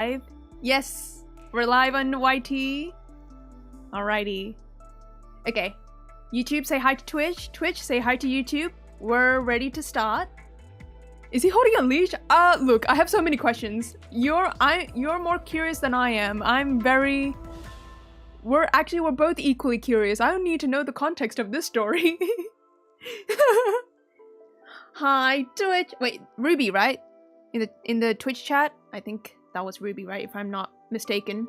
live? Yes, we're live on YT. Alrighty. Okay. YouTube, say hi to Twitch. Twitch, say hi to YouTube. We're ready to start. Is he holding a leash? Look, I have so many questions. You're more curious than I am. We're both equally curious. I don't need to know the context of this story. Hi, Twitch. Wait, Ruby, right? In the Twitch chat? I think that was Ruby, right? If I'm not mistaken.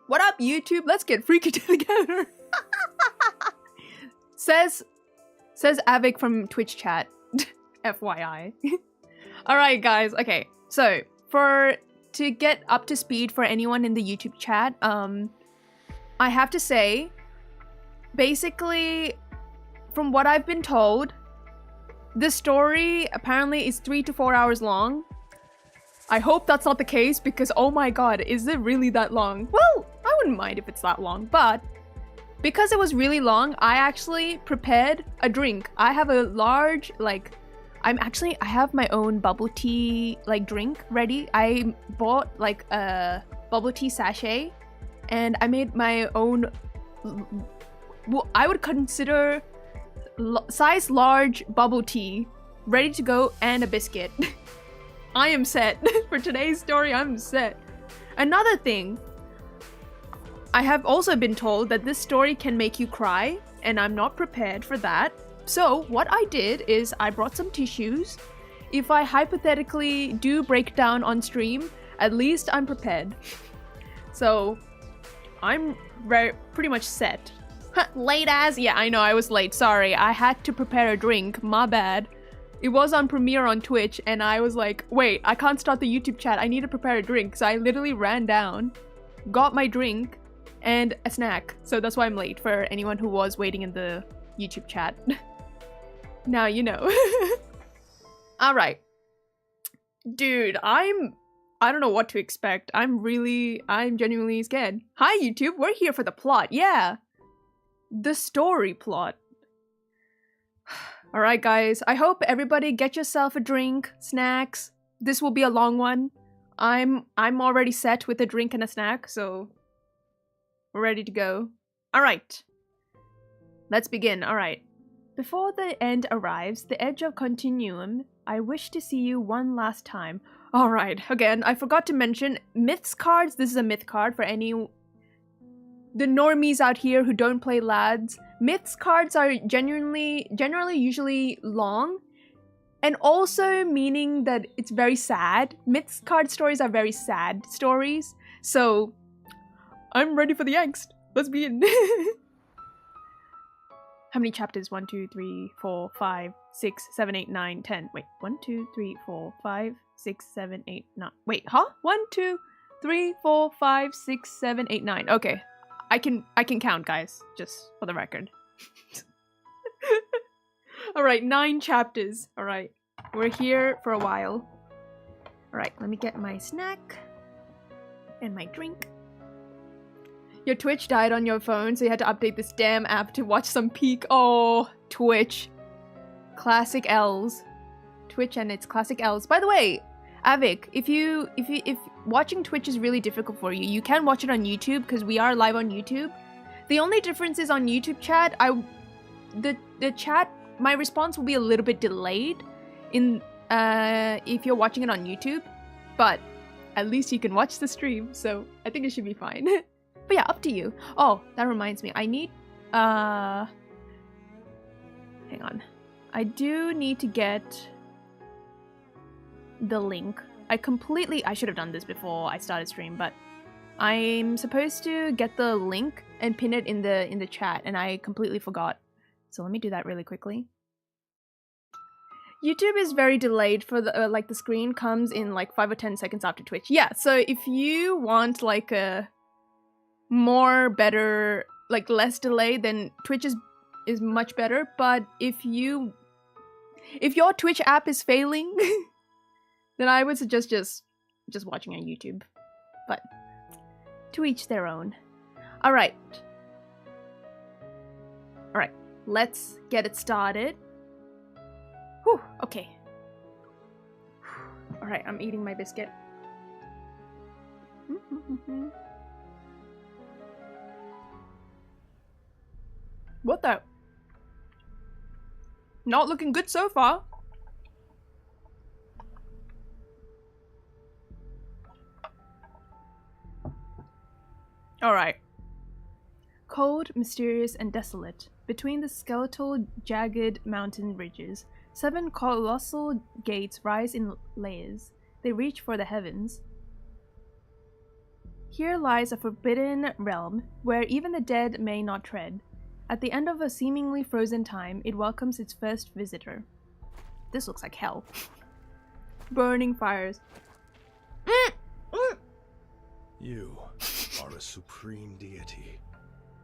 What up, YouTube? Let's get freaky together. says Avik from Twitch chat. FYI. Alright, guys. Okay, so to get up to speed for anyone in the YouTube chat, I have to say, basically, from what I've been told, this story apparently is 3 to 4 hours long. I hope that's not the case because, oh my god, is it really that long? Well, I wouldn't mind if it's that long, but because it was really long, I actually prepared a drink. I have a large, I have my own bubble tea, drink ready. I bought, a bubble tea sachet, and I made my own, I would consider size large bubble tea ready to go, and a biscuit. I am set. For today's story, I'm set. Another thing, I have also been told that this story can make you cry, and I'm not prepared for that. So what I did is I brought some tissues. If I hypothetically do break down on stream, at least I'm prepared. So I'm pretty much set. Late as? Yeah, I know, I was late. Sorry, I had to prepare a drink. My bad. It was on premiere on Twitch, and I was like, wait, I can't start the YouTube chat. I need to prepare a drink. So I literally ran down, got my drink, and a snack. So that's why I'm late for anyone who was waiting in the YouTube chat. Now you know. Alright. Dude, I don't know what to expect. I'm genuinely scared. Hi, YouTube. We're here for the plot. Yeah. The story plot. Alright, guys. I hope everybody get yourself a drink, snacks. This will be a long one. I'm already set with a drink and a snack, so we're ready to go. Alright. Let's begin. Alright. Before the end arrives, the edge of Continuum, I wish to see you one last time. Alright, again, I forgot to mention myths cards. This is a myth card for the normies out here who don't play lads. Myths cards are generally usually long, and also meaning that it's very sad. Myths card stories are very sad stories, so I'm ready for the angst. Let's begin. How many chapters? 1, 2, 3, 4, 5, 6, 7, 8, 9, 10. Wait, 1, 2, 3, 4, 5, 6, 7, 8, 9. Wait, huh? 1, 2, 3, 4, 5, 6, 7, 8, 9. Okay. I can count, guys, just for the record. Alright, 9 chapters. Alright, we're here for a while. Alright, let me get my snack and my drink. Your Twitch died on your phone, so you had to update this damn app to watch some peak. Oh, Twitch. Classic L's. Twitch and its classic L's. By the way, Avik, if watching Twitch is really difficult for you, you can watch it on YouTube because we are live on YouTube. The only difference is on YouTube chat, the chat, my response will be a little bit delayed if you're watching it on YouTube, but at least you can watch the stream, so I think it should be fine. But yeah, up to you. Oh, that reminds me, I need hang on. I do need to get the link. I should have done this before I started stream, but I'm supposed to get the link and pin it in the chat, and I completely forgot. So let me do that really quickly. YouTube is very delayed for the the screen comes in 5 or 10 seconds after Twitch. Yeah, so if you want a better less delay, then Twitch is much better. But if your Twitch app is failing, then I would suggest just watching on YouTube. But to each their own. Alright. Alright, let's get it started. Whew, okay. Alright, I'm eating my biscuit. What the? Not looking good so far. Alright. Cold, mysterious, and desolate. Between the skeletal, jagged mountain ridges, 7 colossal gates rise in layers. They reach for the heavens. Here lies a forbidden realm, where even the dead may not tread. At the end of a seemingly frozen time, it welcomes its first visitor. This looks like hell. Burning fires. You are a supreme deity,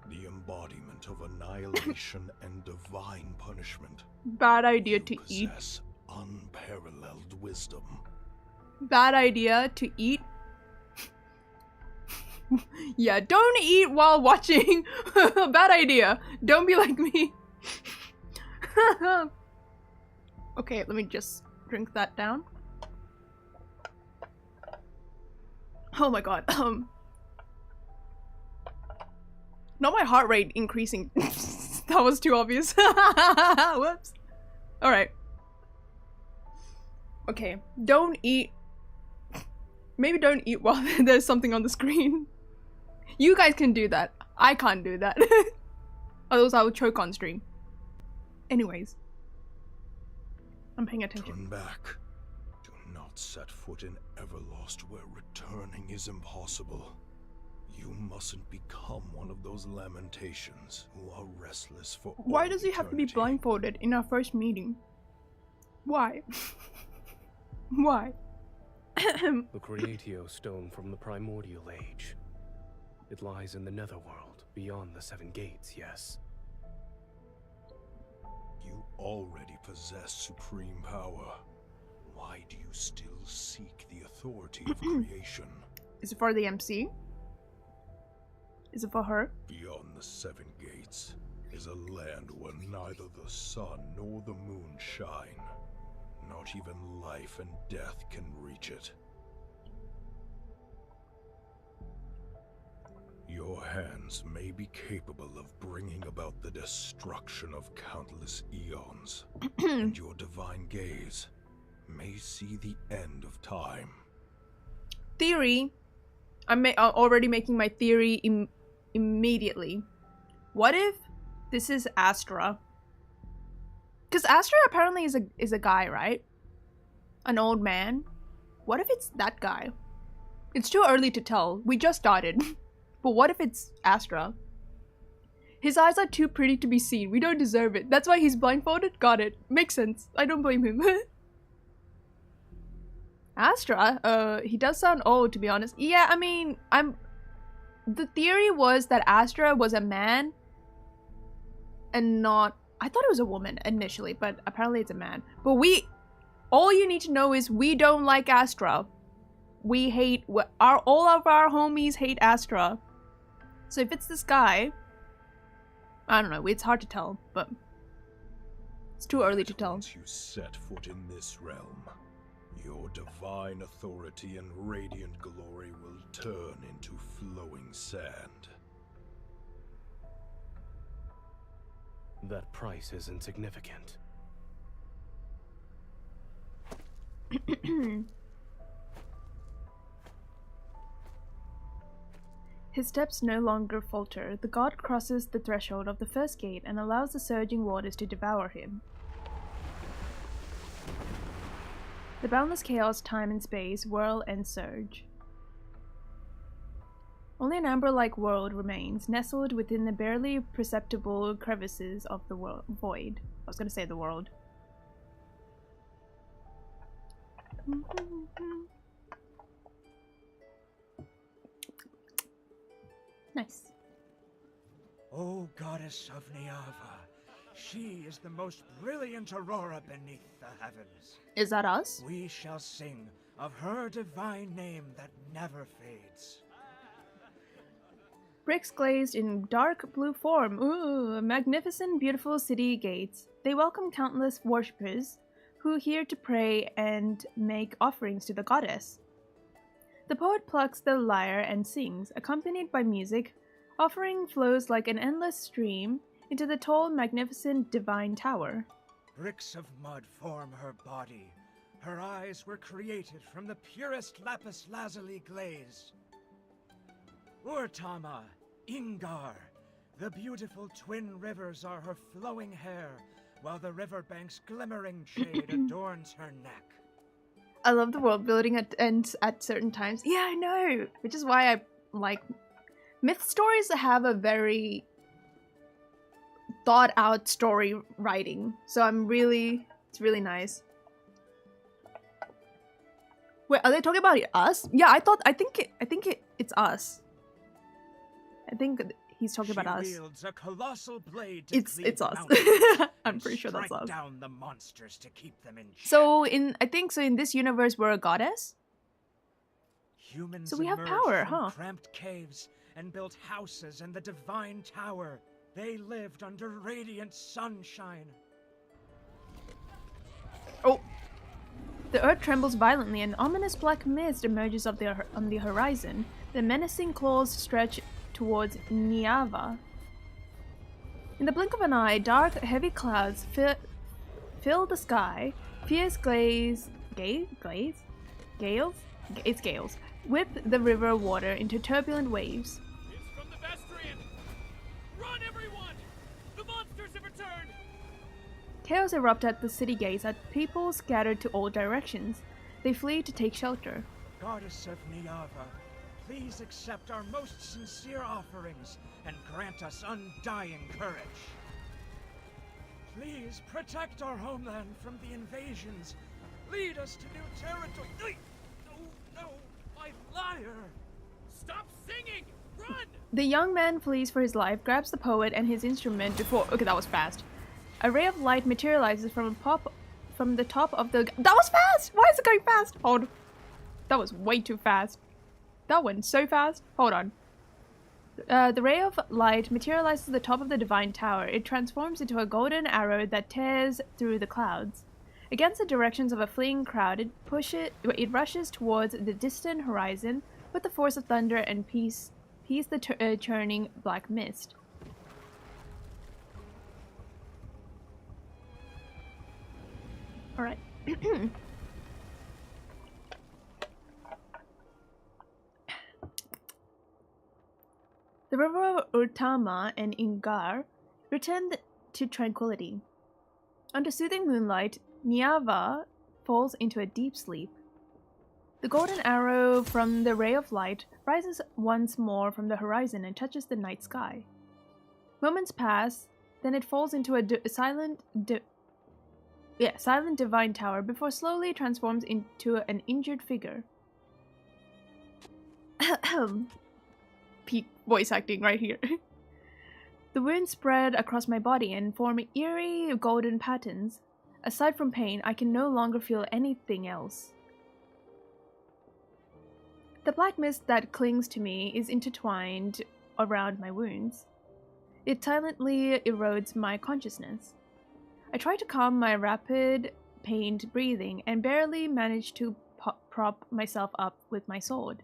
the embodiment of annihilation and divine punishment. Bad idea to eat. You possess unparalleled wisdom. Bad idea to eat. Yeah, don't eat while watching. Bad idea. Don't be like me. Okay, let me just drink that down. Oh my god. Not my heart rate increasing. That was too obvious. Whoops. Alright. Okay, don't eat. Maybe don't eat while there's something on the screen. You guys can do that. I can't do that. Otherwise I will choke on stream. Anyways. I'm paying attention. Turn back. Do not set foot in Everlost where returning is impossible. You mustn't become one of those lamentations who are restless for Why does he have to be blindfolded in our first meeting? Why? Why? The Creatio stone from the primordial age. It lies in the netherworld, beyond the 7 gates, yes. You already possess supreme power. Why do you still seek the authority of creation? Is it for the MC? Is it for her? Beyond the 7 gates is a land where neither the sun nor the moon shine. Not even life and death can reach it. Your hands may be capable of bringing about the destruction of countless eons, and your divine gaze may see the end of time. Theory. I'm already making my theory immediately. What if this is Astra? Because Astra apparently is a guy, right? An old man. What if it's that guy? It's too early to tell. We just started. But what if it's Astra? His eyes are too pretty to be seen. We don't deserve it. That's why he's blindfolded? Got it. Makes sense. I don't blame him. Astra? He does sound old, to be honest. Yeah, I mean, the theory was that Astra was a man and not... I thought it was a woman initially, but apparently it's a man. But all you need to know is we don't like Astra. We hate... all of our homies hate Astra. So if it's this guy... I don't know, it's hard to tell, but... It's too early to tell. Once you set foot in this realm, your divine authority and radiant glory will turn into flowing sand. That price is insignificant. His steps no longer falter. The god crosses the threshold of the first gate and allows the surging waters to devour him. The boundless chaos, time and space whirl and surge. Only an amber-like world remains, nestled within the barely perceptible crevices of the void. I was gonna say the world. Nice. O goddess of Niava, she is the most brilliant aurora beneath the heavens. Is that us? We shall sing of her divine name that never fades. Bricks glazed in dark blue form. Ooh, magnificent, beautiful city gates. They welcome countless worshippers who here to pray and make offerings to the goddess. The poet plucks the lyre and sings, accompanied by music. Offering flows like an endless stream into the tall, magnificent divine tower. Bricks of mud form her body. Her eyes were created from the purest lapis lazuli glaze. Urtama, Ingar, the beautiful twin rivers are her flowing hair, while the riverbank's glimmering shade adorns her neck. I love the world building at certain times. Yeah, I know! Which is why I like... Myth stories have a very thought out story writing. So it's really nice. Wait, are they talking about us? Yeah, I think it's us. I think he's talking about us. Wields a colossal blade to It's us. I'm pretty sure that's us. Down the monsters to keep them in check. So in this universe we're a goddess? Humans so we have emerged power, from huh? cramped caves and built houses in the divine tower. They lived under radiant sunshine. Oh! The earth trembles violently, and ominous black mist emerges on the horizon. The menacing claws stretch towards Niava. In the blink of an eye, dark, heavy clouds fill the sky. Fierce gales whip the river water into turbulent waves. It's from the Vestrian! Run, everyone! The monsters have returned! Chaos erupts at the city gates as people scatter to all directions. They flee to take shelter. Goddess of Niava, please accept our most sincere offerings and grant us undying courage. Please protect our homeland from the invasions. Lead us to new territory. No, my lyre! Stop singing! Run! The young man flees for his life, grabs the poet and his instrument before... Okay, that was fast. A ray of light materializes from the top of the... That was fast! Why is it going fast? Hold. That was way too fast. That went so fast. Hold on. The ray of light materializes at the top of the divine tower. It transforms into a golden arrow that tears through the clouds. Against the directions of a fleeing crowd, it rushes towards the distant horizon with the force of thunder and peace the churning black mist. Alright. The river of Urtama and Ingar returned to tranquility. Under soothing moonlight, Niava falls into a deep sleep. The golden arrow from the ray of light rises once more from the horizon and touches the night sky. Moments pass, then it falls into a silent divine tower before slowly transforms into an injured figure. Peak voice acting right here. The wounds spread across my body and form eerie golden patterns. Aside from pain, I can no longer feel anything else. The black mist that clings to me is intertwined around my wounds. It silently erodes my consciousness. I try to calm my rapid, pained breathing and barely manage to prop myself up with my sword.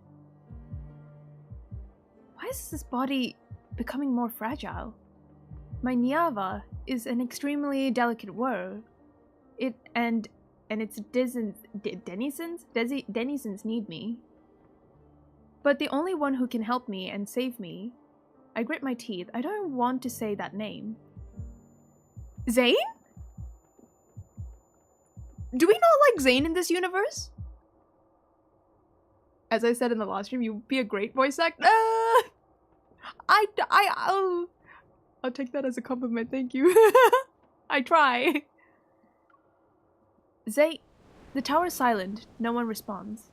Why is this body becoming more fragile? My Niava is an extremely delicate world. And its denizens need me. But the only one who can help me and save me... I grit my teeth. I don't want to say that name. Zayne? Do we not like Zayne in this universe? As I said in the last stream, you'd be a great voice actor. I'll take that as a compliment, thank you. I try. Zayne. The tower is silent. No one responds.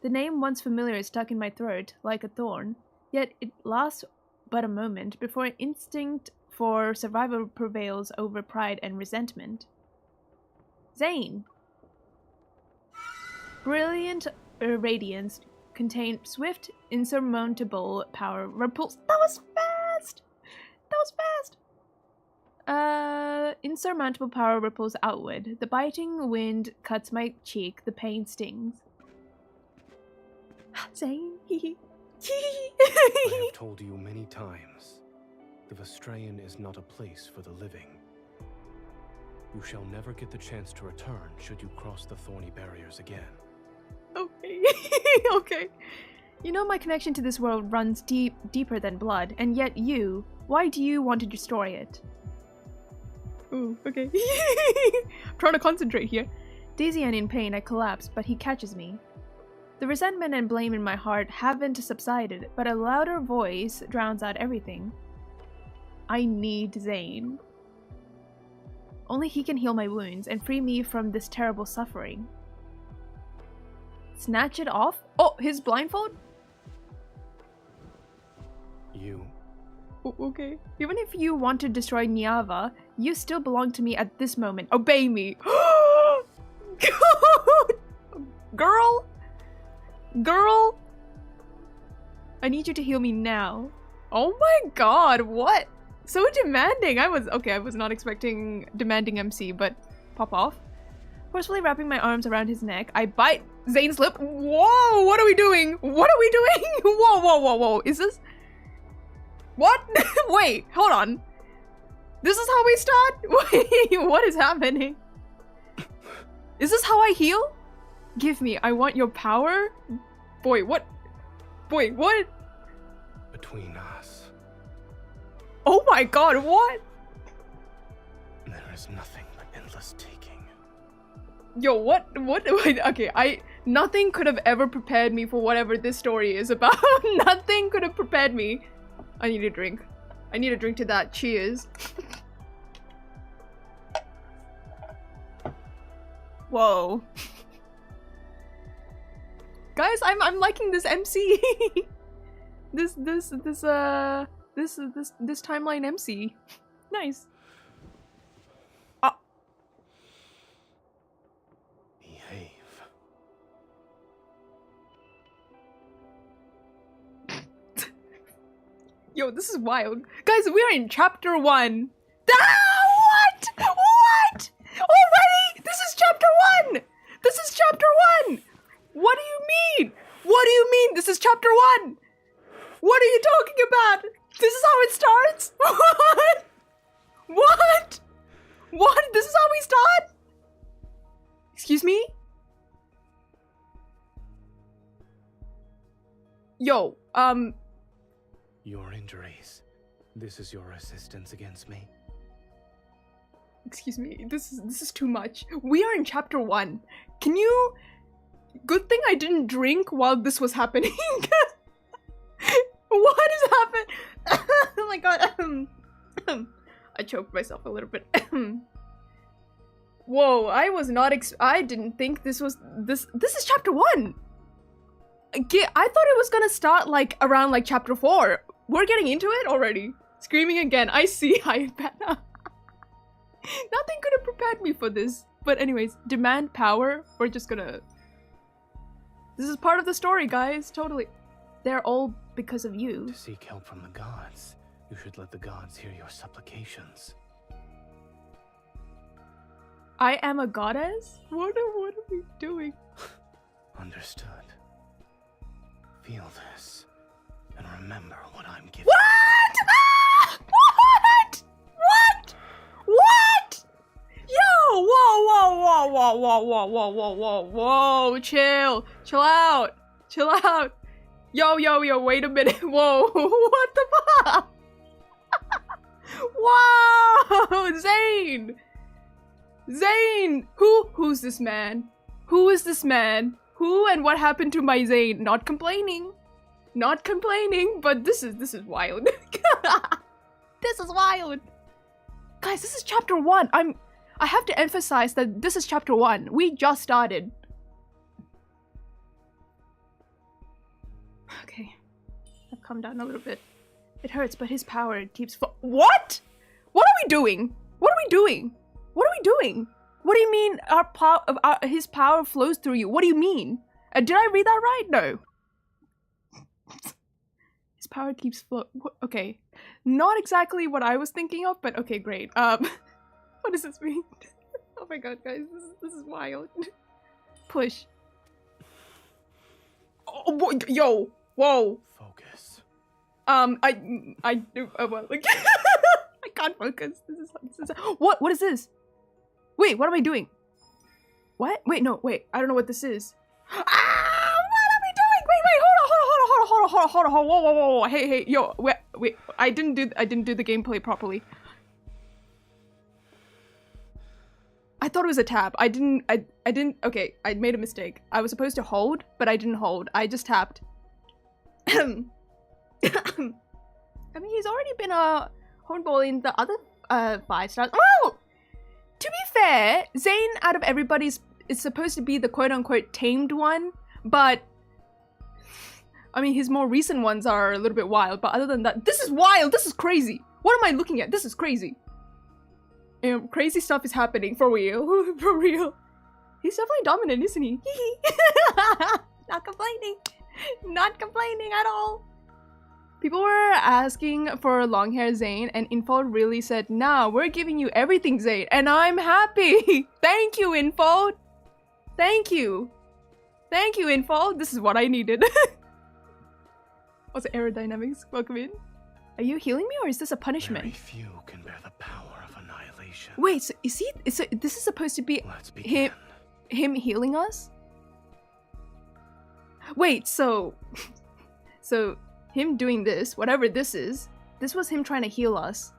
The name once familiar is stuck in my throat like a thorn, yet it lasts but a moment before instinct for survival prevails over pride and resentment. Zayne. Brilliant radiance contained swift, insurmountable power repulse. That was fast! That was fast! Insurmountable power ripples outward. The biting wind cuts my cheek. The pain stings. Zayne. I have told you many times, the Vestrayan is not a place for the living. You shall never get the chance to return should you cross the thorny barriers again. Okay. Okay. You know my connection to this world runs deeper than blood, and yet why do you want to destroy it? Ooh, okay. I'm trying to concentrate here. Dizzy and in pain, I collapse, but he catches me. The resentment and blame in my heart haven't subsided, but a louder voice drowns out everything. I need Zayne. Only he can heal my wounds and free me from this terrible suffering. Snatch it off? Oh, his blindfold? You... Okay. Even if you want to destroy Niava, you still belong to me at this moment. Obey me. Girl! Girl! I need you to heal me now. Oh my god, what? So demanding. I was not expecting demanding MC, but pop off. Forcefully wrapping my arms around his neck, I bite Zayne's lip. Whoa, what are we doing? What are we doing? Whoa, whoa, whoa, whoa. Is this... What? Wait, hold on. This is how we start? Wait, what is happening? Is this how I heal? Give me, I want your power? Boy, what? Boy, what? Between us, Oh my god, what? there is nothing but endless taking. Yo, what? Wait, okay, nothing could have ever prepared me for whatever this story is about. Nothing could have prepared me. I need a drink. I need a drink to that. Cheers. Whoa. Guys, I'm liking this MC. this timeline MC. Nice. Behave. Yo, this is wild. Guys, we're in chapter 1. What? What? Already? This is chapter 1! This is chapter 1! What do you mean? What do you mean this is chapter 1? What are you talking about? This is how it starts? What? What? What? This is how we start? Excuse me? Yo, Your injuries. This is your resistance against me. excuse me. This is too much. We are in chapter 1. Can you... Good thing I didn't drink while this was happening. What is happening? Oh my god. I choked myself a little bit. Whoa, I was not I didn't think this was this is chapter 1. I thought it was gonna start like around like chapter 4. We're getting into it already. Screaming again. I see. I bet. Nothing could have prepared me for this. But anyways, demand power. We're just gonna... This is part of the story, guys. Totally. They're all because of you. To seek help from the gods, you should let the gods hear your supplications. I am a goddess? What are we doing? Understood. Feel this, and remember what I'm giving. What? Ah! What? What? What? Yo! Whoa! Chill out! Chill out! Yo! Wait a minute! Whoa! What the fuck? Wow! Zayne! Zayne! Who's this man? Who is this man? Who and what happened to my Zayne? Not complaining, but this is wild. This is wild. Guys, this is chapter 1. I have to emphasize that this is chapter 1. We just started. Okay. I've calmed down a little bit. It hurts, but his power keeps What? What are we doing? What are we doing? What are we doing? What do you mean his power flows through you? What do you mean? Did I read that right? No. His power keeps okay. Not exactly what I was thinking of, but okay, great. What does this mean? Oh my god, guys, this is wild. Push. Yo, whoa. Focus. I do well, like I can't focus. This is what is this? Wait, what am I doing? What? Wait, no, wait. I don't know what this is. Ah, what are we doing? Wait, hold on. Whoa. Hey, yo, wait. I didn't do the gameplay properly. I thought it was a tab. I didn't. Okay, I made a mistake. I was supposed to hold, but I didn't hold. I just tapped. I mean, he's already been a hornball in the other 5 stars. Oh! To be fair, Zayne out of everybody's is supposed to be the quote-unquote tamed one, but I mean, his more recent ones are a little bit wild, but other than that, this is wild! This is crazy! What am I looking at? This is crazy. Crazy stuff is happening, for real. For real. He's definitely dominant, isn't he? Not complaining. Not complaining at all. People were asking for long hair Zayne, and Info really said, nah, we're giving you everything, Zayne, and I'm happy. Thank you, Info. Thank you. Thank you, Info. This is what I needed. What's aerodynamics? Welcome in. Are you healing me, or is this a punishment? Very few can bear the power of annihilation. Wait, so is he? So this is supposed to be him healing us? Wait, so him doing this, whatever this is, this was him trying to heal us.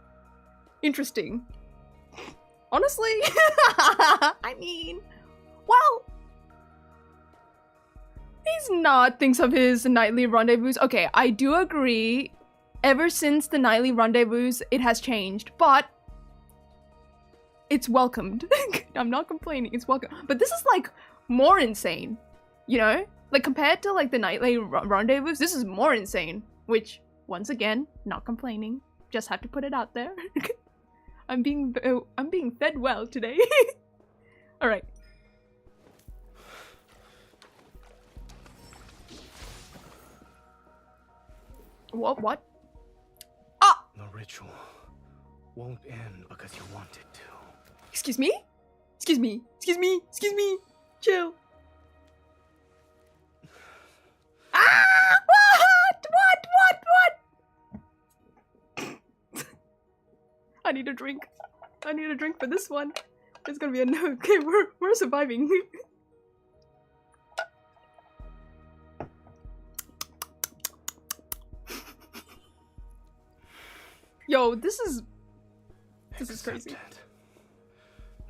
Interesting. Honestly, I mean, well, he's not thinks of his nightly rendezvous. Okay, I do agree. Ever since the nightly rendezvous, it has changed, but it's welcomed. I'm not complaining, it's welcome. But this is like more insane, you know? Like compared to like the nightly rendezvous, this is more insane. Which, once again, not complaining. Just have to put it out there. I'm being fed well today. All right. What? Ah! The ritual won't end because you want it to. Excuse me? Excuse me. Chill. Ah! What? I need a drink. I need a drink for this one. It's gonna be a no. Okay, we're surviving. Yo, this is crazy.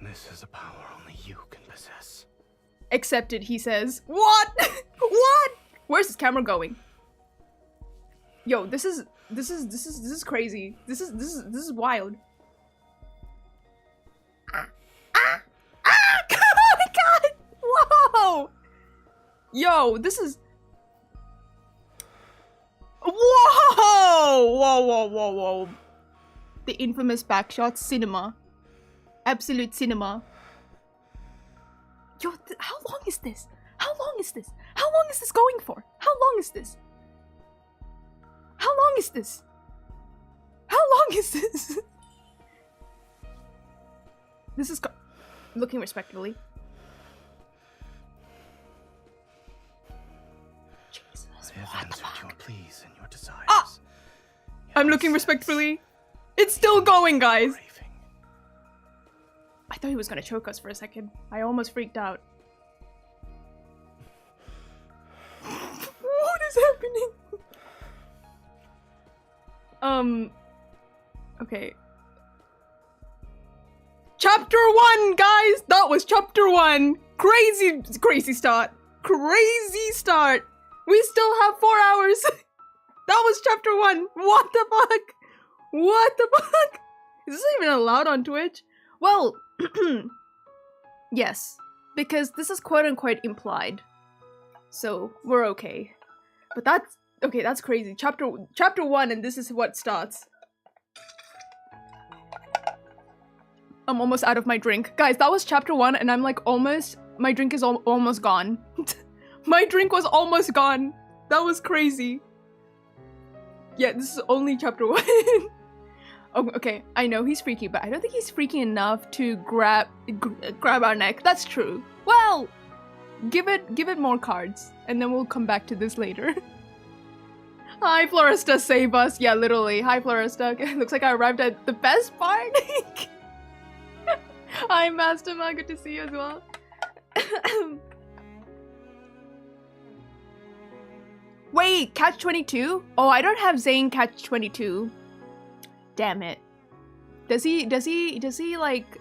This is a power only you can possess. Accepted, he says. What? What? Where's his camera going? Yo, this is crazy. This is wild. Oh my god! Whoa! Yo, this is. Whoa! The infamous backshot cinema. Absolute cinema. Yo, how long is this? How long is this? How long is this going for? How long is this? How long is this? How long is this? This is looking respectfully. Jesus, I have answered your pleas and your desires. Ah! I'm looking respectfully. It's still going, guys. I thought he was gonna choke us for a second. I almost freaked out. What is happening? Okay. Chapter 1, guys! That was chapter 1! Crazy start. Crazy start! We still have 4 hours! That was chapter 1! What the fuck? What the fuck? Is this even allowed on Twitch? Well, yes. Because this is quote-unquote implied. So, we're okay. But that's... Okay, that's crazy. Chapter 1 and this is what starts. I'm almost out of my drink. Guys, that was chapter 1 and I'm like almost... My drink is almost gone. My drink was almost gone. That was crazy. Yeah, this is only chapter 1. Oh, okay, I know he's freaky, but I don't think he's freaky enough to grab our neck. That's true. Well, give it more cards, and then we'll come back to this later. Hi, Florista, save us. Yeah, literally. Hi, Florista. Looks like I arrived at the best part. Hi, Masterma. Good to see you as well. Wait, Catch 22? Oh, I don't have Zayne Catch 22. Damn it. Does he like...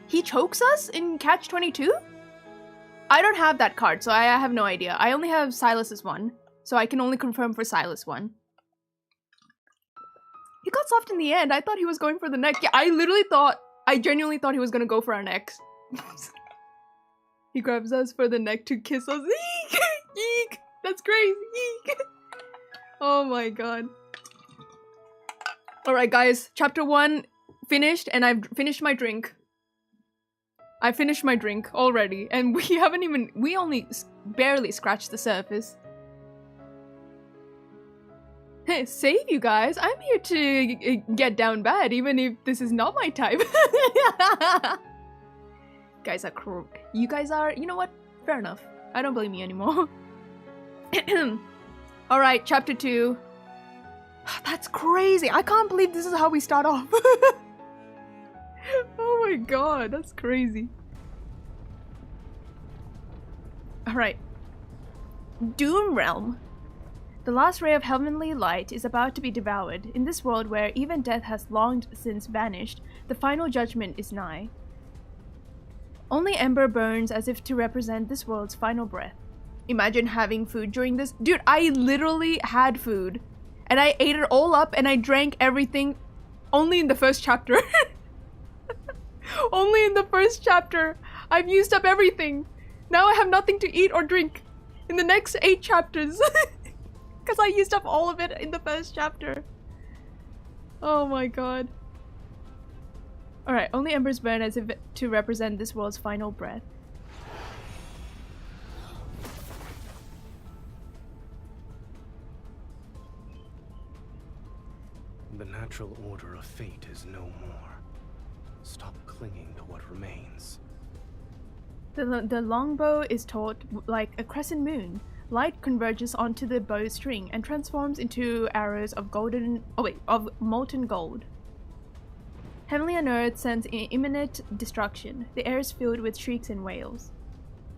He chokes us in Catch 22? I don't have that card, so I have no idea. I only have Silas's one, so I can only confirm for Silas one. He got soft in the end. I thought he was going for the neck. Yeah, I genuinely thought he was gonna go for our necks. He grabs us for the neck to kiss us. Eek! Eek! That's crazy. Eek! Oh my god. Alright guys, chapter 1 finished, and I've finished my drink. I finished my drink already, and we only barely scratched the surface. Hey, save you guys. I'm here to get down bad, even if this is not my type. Guys are cruel. You guys are, you know what? Fair enough. I don't blame you anymore. Alright, chapter 2. That's crazy. I can't believe this is how we start off. Oh my god, that's crazy. Alright. Doom Realm. The last ray of heavenly light is about to be devoured. In this world where even death has long since vanished, the final judgment is nigh. Only ember burns as if to represent this world's final breath. Imagine having food during this. Dude, I literally had food. And I ate it all up and I drank everything only in the first chapter. Only in the first chapter. I've used up everything. Now I have nothing to eat or drink in the next 8 chapters. Because I used up all of it in the first chapter. Oh my god. Alright, only embers burn as if to represent this world's final breath. The natural order of fate is no more. Stop clinging to what remains. The longbow is taut like a crescent moon. Light converges onto the bow string and transforms into arrows of molten gold. Heavenly on earth sends imminent destruction. The air is filled with shrieks and wails.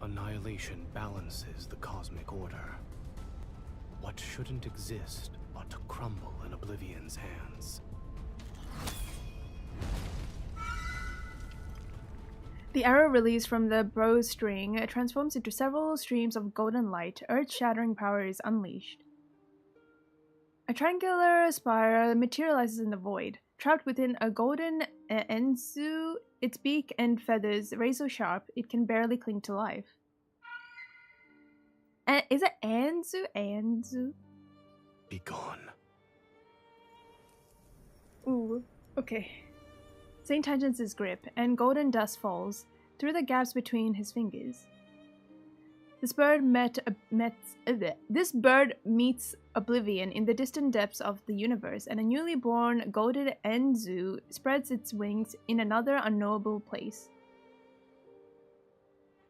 Annihilation balances the cosmic order. What shouldn't exist ought to crumble in Oblivion's hands. The arrow released from the bowstring transforms into several streams of golden light. Earth-shattering power is unleashed. A triangular spire materializes in the void. Trapped within a golden enzu, its beak and feathers razor sharp, it can barely cling to life. Is it Anzu? Anzu? Be gone. Ooh, okay. Zayne tightens his grip, and golden dust falls through the gaps between his fingers. This bird meets Oblivion in the distant depths of the universe, and a newly born golden Enzu spreads its wings in another unknowable place.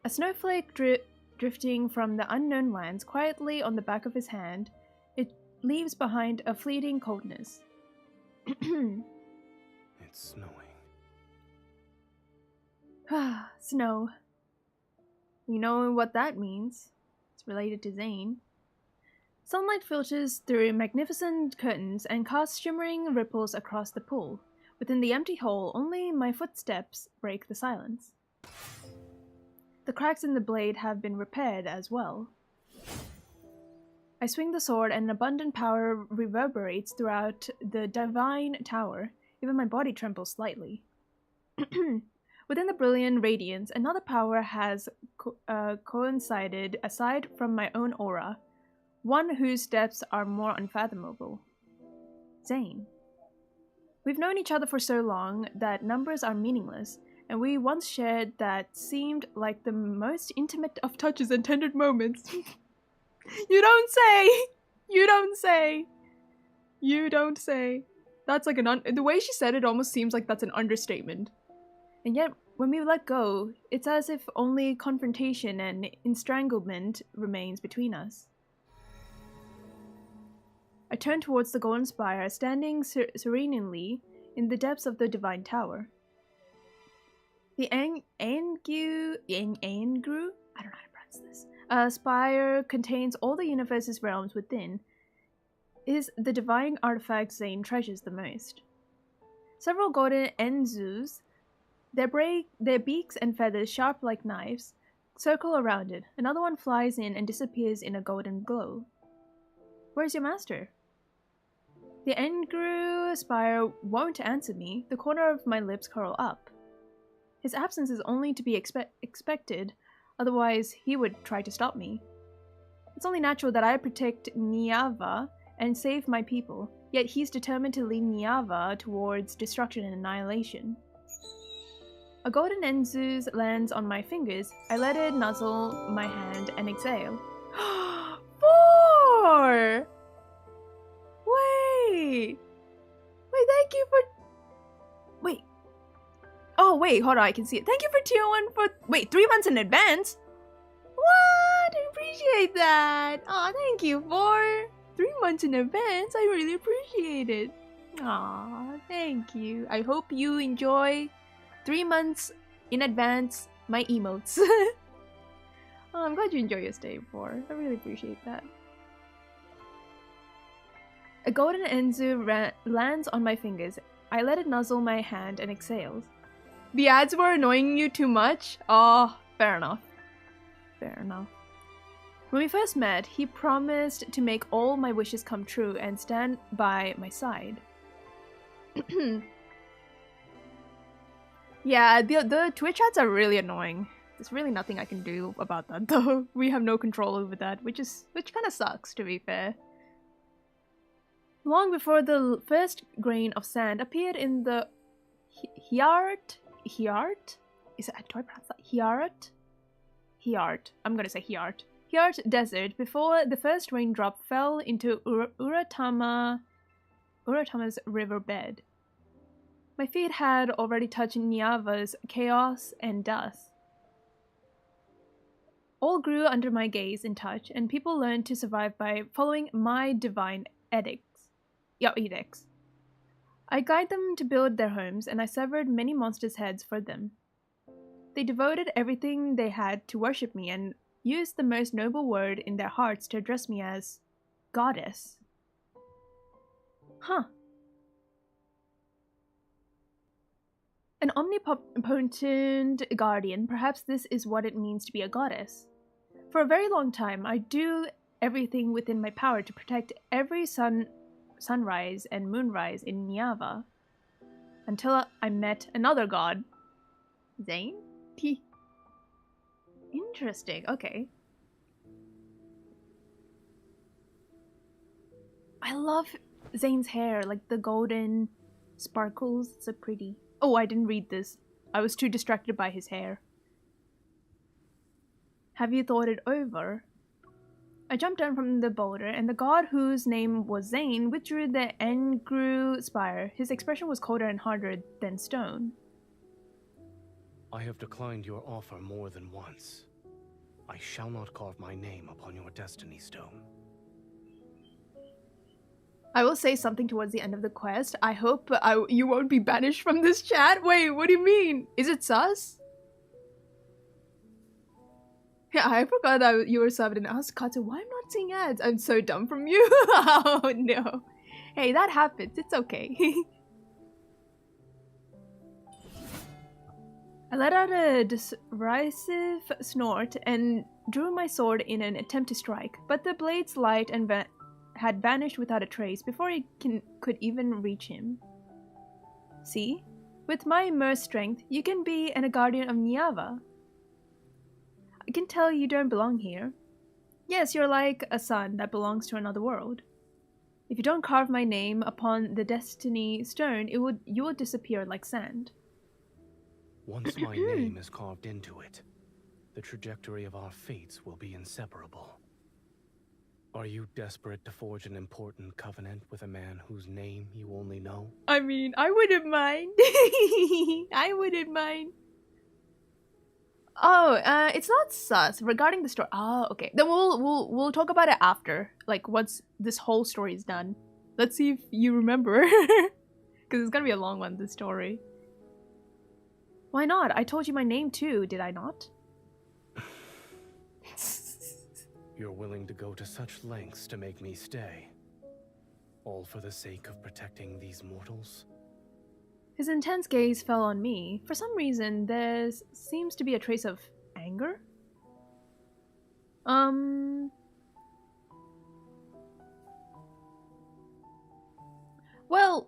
A snowflake drifting from the unknown lands quietly on the back of his hand, it leaves behind a fleeting coldness. It's snowing. Snow. You know what that means. It's related to Zayne. Sunlight filters through magnificent curtains and casts shimmering ripples across the pool. Within the empty hole, only my footsteps break the silence. The cracks in the blade have been repaired as well. I swing the sword and abundant power reverberates throughout the divine tower. Even my body trembles slightly. Within the brilliant radiance, another power has coincided aside from my own aura, one whose depths are more unfathomable. Zayne. We've known each other for so long that numbers are meaningless, and we once shared that seemed like the most intimate of touches and tender moments. You don't say! You don't say! You don't say. That's like the way she said it almost seems like that's an understatement. And yet, When we let go, it's as if only confrontation and estranglement remains between us. I turn towards the golden spire, standing serenely in the depths of the divine tower. The Angru, I don't know how to pronounce this, spire contains all the universe's realms within. It is the divine artifact Zayne treasures the most. Several golden enzus, their beaks and feathers sharp like knives, circle around it. Another one flies in and disappears in a golden glow. Where's your master? The Engru spire won't answer me. The corner of my lips curl up. His absence is only to be expected, otherwise he would try to stop me. It's only natural that I protect Niava and save my people, yet he's determined to lead Niava towards destruction and annihilation. A golden enzus lands on my fingers. I let it nuzzle my hand and exhale. 4! Wait, thank you for... Wait. Oh, wait, hold on, I can see it. Thank you for tier 1 for... Wait, 3 months in advance? What? I appreciate that. Aw, thank you for 3 months in advance. I really appreciate it. Aw, thank you. I hope you enjoy 3 months in advance my emotes. Oh, I'm glad you enjoy your stay, 4. I really appreciate that. A golden enzu lands on my fingers. I let it nuzzle my hand and exhales. The ads were annoying you too much? Oh, fair enough. Fair enough. When we first met, he promised to make all my wishes come true and stand by my side. Yeah, the Twitch ads are really annoying. There's really nothing I can do about that though. We have no control over that, which kind of sucks, to be fair. Long before the first grain of sand appeared in the Hiart? Is it, do I pronounce that? Hiart. I'm gonna say Hiart. Hiart Desert, before the first raindrop fell into Uratama's riverbed. My feet had already touched Niava's chaos and dust. All grew under my gaze and touch, and people learned to survive by following my divine edicts. I guide them to build their homes, and I severed many monsters' heads for them. They devoted everything they had to worship me and used the most noble word in their hearts to address me as goddess. Huh. An omnipotent guardian, perhaps this is what it means to be a goddess. For a very long time, I do everything within my power to protect every sunrise and moonrise in Niava, until I met another god. Zayne? Interesting, okay. I love Zayne's hair, like the golden sparkles, so pretty. Oh, I didn't read this. I was too distracted by his hair. Have you thought it over? I jumped down from the boulder, and the god whose name was Zayne withdrew the Engru spire. His expression was colder and harder than stone. I have declined your offer more than once. I shall not carve my name upon your destiny stone. I will say something towards the end of the quest. I hope you won't be banished from this chat. Wait, what do you mean? Is it sus? Yeah, I forgot that you were subbed and asked Katsu, why I'm not seeing ads? I'm so dumb from you. Oh no. Hey, that happens. It's okay. I let out a derisive snort and drew my sword in an attempt to strike, but the blade's light and had vanished without a trace before it could even reach him. See? With my immersed strength, you can be a guardian of Niava. I can tell you don't belong here. Yes, you're like a sun that belongs to another world. If you don't carve my name upon the destiny stone, you will disappear like sand. Once my name is carved into it, the trajectory of our fates will be inseparable. Are you desperate to forge an important covenant with a man whose name you only know? I mean, I wouldn't mind. I wouldn't mind. Oh, it's not sus regarding the story. Oh, okay. Then we'll talk about it after, like once this whole story is done. Let's see if you remember, because it's gonna be a long one. This story. Why not? I told you my name too, did I not? You're willing to go to such lengths to make me stay, all for the sake of protecting these mortals? His intense gaze fell on me. For some reason, there seems to be a trace of anger. Well,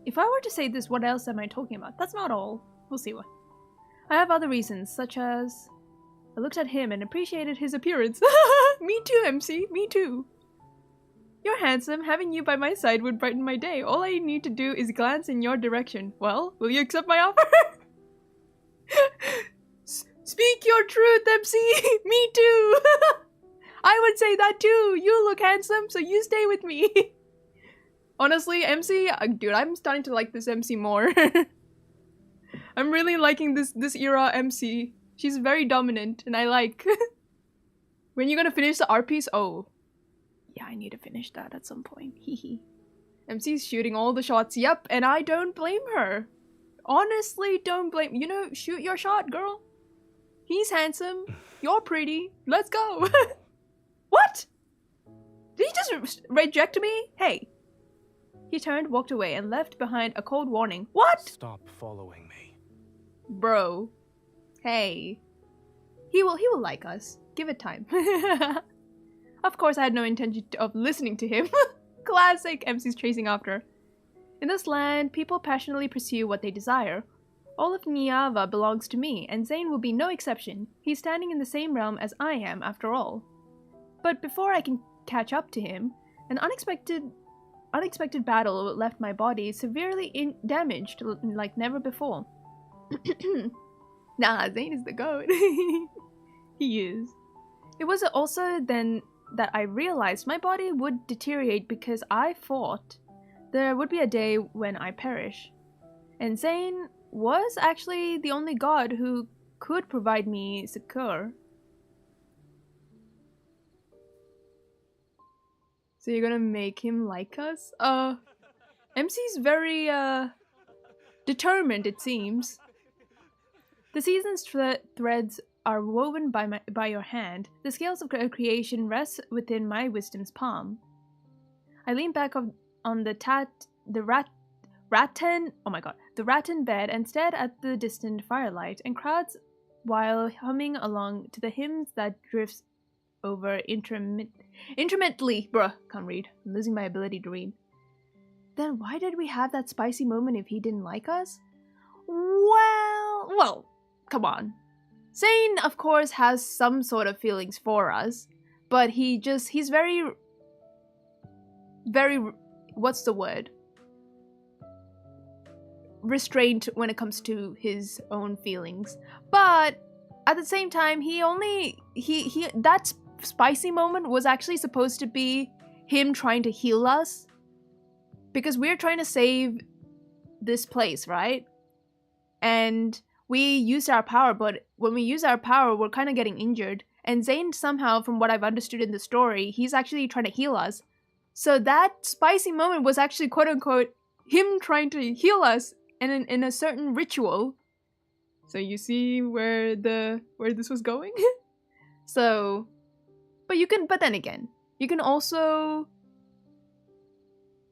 if I were to say this, what else am I talking about? That's not all. We'll see what. I have other reasons, such as I looked at him and appreciated his appearance. Me too, MC. Me too. You're handsome. Having you by my side would brighten my day. All I need to do is glance in your direction. Well, will you accept my offer? Speak your truth, MC. Me too. I would say that too. You look handsome, so you stay with me. Honestly, MC, dude, I'm starting to like this MC more. I'm really liking this era MC. She's very dominant, and I like. When you gonna finish the art piece? Oh, yeah, I need to finish that at some point. Hehe. MC's shooting all the shots. Yep, and I don't blame her. Honestly, don't blame. You know, shoot your shot, girl. He's handsome. You're pretty. Let's go. What? Did he just reject me? Hey. He turned, walked away, and left behind a cold warning. What? Stop following me. Bro. Hey. He will like us. Give it time. Of course, I had no intention of listening to him. Classic. MC's chasing after. In this land, people passionately pursue what they desire. All of Niava belongs to me, and Zayne will be no exception. He's standing in the same realm as I am, after all. But before I can catch up to him, an unexpected battle left my body severely damaged like never before. Nah, Zayne is the goat. He is. It was also then that I realized my body would deteriorate because I thought there would be a day when I perish. And Zayne was actually the only god who could provide me succor. So you're gonna make him like us? MC's very, determined, it seems. The season's threads are woven by your hand. The scales of creation rest within my wisdom's palm. I lean back on the rattan bed and stared at the distant firelight and crowds while humming along to the hymns that drifts over intermittently. Bruh, can't read. I'm losing my ability to read. Then why did we have that spicy moment if he didn't like us? Well, come on. Zayne, of course, has some sort of feelings for us, but he's very, what's the word? Restrained when it comes to his own feelings. But at the same time, that spicy moment was actually supposed to be him trying to heal us. Because we're trying to save this place, right? And we used our power, but when we use our power, we're kind of getting injured. And Zayne, somehow, from what I've understood in the story, he's actually trying to heal us. So that spicy moment was actually, quote-unquote, him trying to heal us in a certain ritual. So you see where this was going? So, but then again, you can also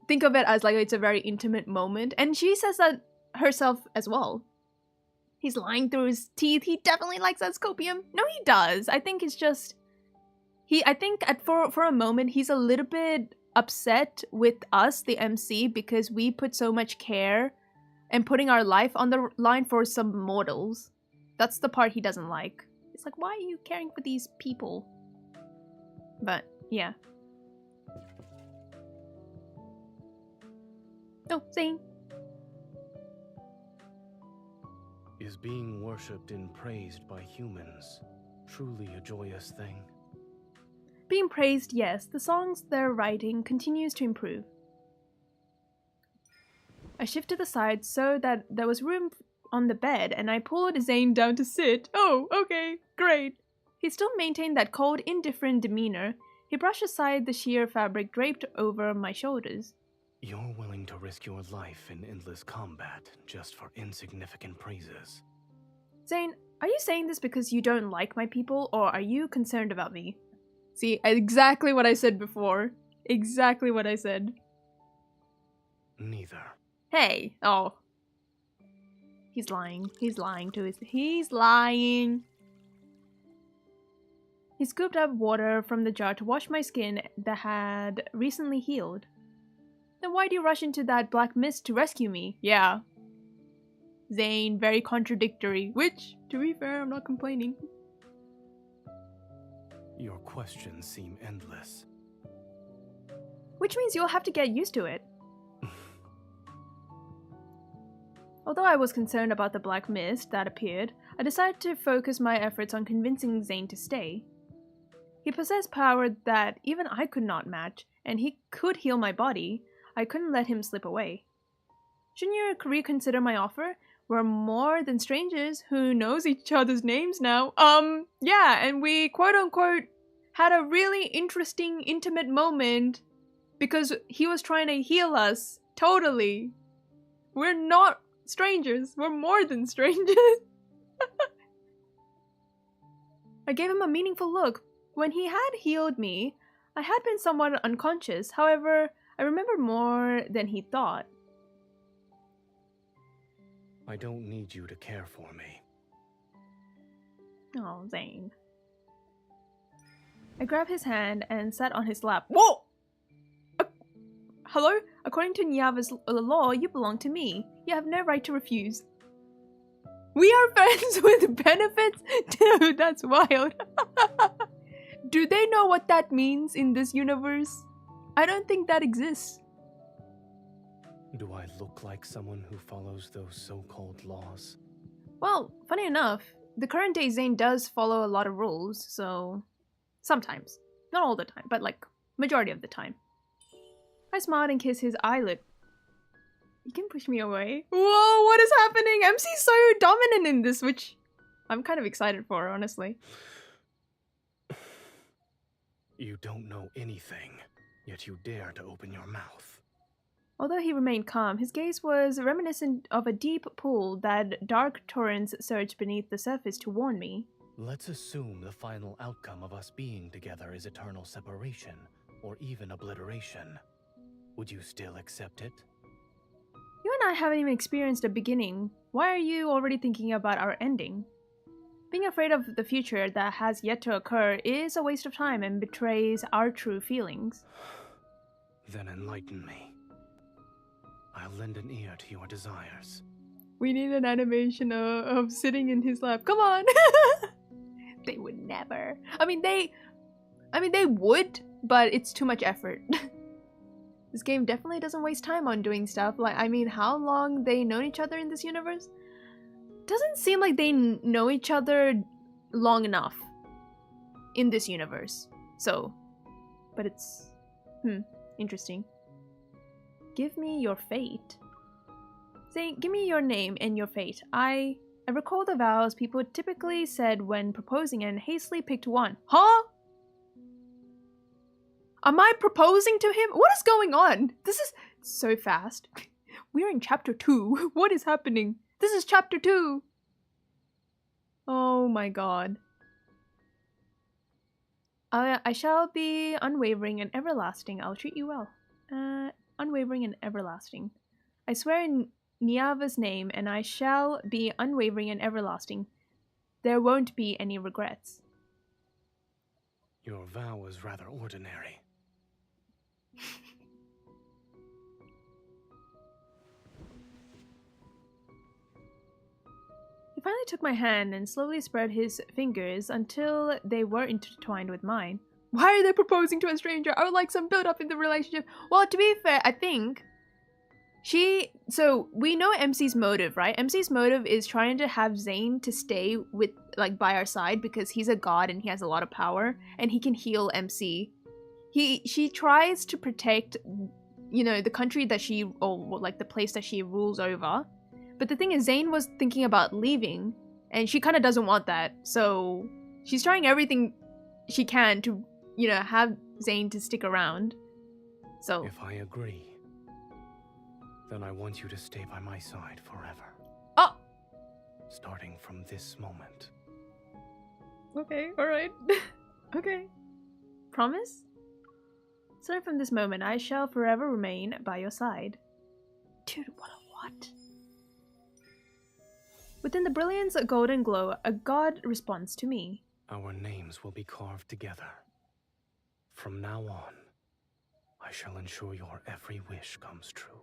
think of it as like it's a very intimate moment. And she says that herself as well. He's lying through his teeth. He definitely likes that scopium. No, he does. I think it's just... I think for a moment, he's a little bit upset with us, the MC, because we put so much care and putting our life on the line for some mortals. That's the part he doesn't like. It's like, why are you caring for these people? But, yeah. Oh, Zayne. Is being worshipped and praised by humans truly a joyous thing? Being praised, yes. The songs they're writing continues to improve. I shifted the side so that there was room on the bed, and I pulled Zayne down to sit. Oh, okay, great. He still maintained that cold, indifferent demeanor. He brushed aside the sheer fabric draped over my shoulders. You're willing to risk your life in endless combat just for insignificant praises. Zayne, are you saying this because you don't like my people, or are you concerned about me? See, exactly what I said before. Exactly what I said. Neither. Hey! Oh. He's lying. He's lying to his... He's lying! He scooped up water from the jar to wash my skin that had recently healed. Then why do you rush into that black mist to rescue me? Yeah. Zayne, very contradictory. Which, to be fair, I'm not complaining. Your questions seem endless. Which means you'll have to get used to it. Although I was concerned about the black mist that appeared, I decided to focus my efforts on convincing Zayne to stay. He possessed power that even I could not match, and he could heal my body. I couldn't let him slip away. Shouldn't you reconsider my offer? We're more than strangers who knows each other's names now. Yeah, and we quote-unquote had a really interesting, intimate moment because he was trying to heal us. Totally. We're not strangers. We're more than strangers. I gave him a meaningful look. When he had healed me, I had been somewhat unconscious. However, I remember more than he thought. I don't need you to care for me. Oh, Zayne. I grabbed his hand and sat on his lap. Whoa! Hello? According to Nyava's law, you belong to me. You have no right to refuse. We are friends with benefits? Dude, that's wild. Do they know what that means in this universe? I don't think that exists. Do I look like someone who follows those so-called laws? Well, funny enough, the current day Zayne does follow a lot of rules, so... Sometimes. Not all the time, but like, majority of the time. I smiled and kissed his eyelid. You can push me away. Whoa, what is happening? MC's so dominant in this, which I'm kind of excited for, honestly. You don't know anything, yet you dare to open your mouth. Although he remained calm, his gaze was reminiscent of a deep pool that dark torrents surged beneath the surface to warn me. Let's assume the final outcome of us being together is eternal separation, or even obliteration. Would you still accept it? You and I haven't even experienced a beginning. Why are you already thinking about our ending? Being afraid of the future that has yet to occur is a waste of time and betrays our true feelings. Then enlighten me. I'll lend an ear to your desires. We need an animation of sitting in his lap. Come on! They would never. I mean, they would, but it's too much effort. This game definitely doesn't waste time on doing stuff. Like, I mean, how long they known each other in this universe? Doesn't seem like they know each other long enough in this universe. So, but it's, interesting. Give me your fate. Say, give me your name and your fate. I recall the vows people typically said when proposing and hastily picked one. Huh? Am I proposing to him? What is going on? This is so fast. We're in chapter 2. What is happening? This is chapter 2. Oh my god. I shall be unwavering and everlasting. I'll treat you well. Unwavering and everlasting. I swear in Nyava's name, and I shall be unwavering and everlasting. There won't be any regrets. Your vow was rather ordinary. He finally took my hand and slowly spread his fingers until they were intertwined with mine. Why are they proposing to a stranger? I would like some build-up in the relationship. Well, to be fair, I think So we know MC's motive, right? MC's motive is trying to have Zayne to stay with, like, by our side because he's a god and he has a lot of power and he can heal MC. She tries to protect, you know, the country that she, or like the place that she rules over. But the thing is, Zayne was thinking about leaving and she kind of doesn't want that. So she's trying everything she can to, you know, have Zayne to stick around. So If I agree, then I want you to stay by my side forever. Oh! Starting from this moment. Okay, alright. Okay. Promise? Starting from this moment, I shall forever remain by your side. Dude, what? Within the brilliance golden glow, a god responds to me. Our names will be carved together. From now on, I shall ensure your every wish comes true.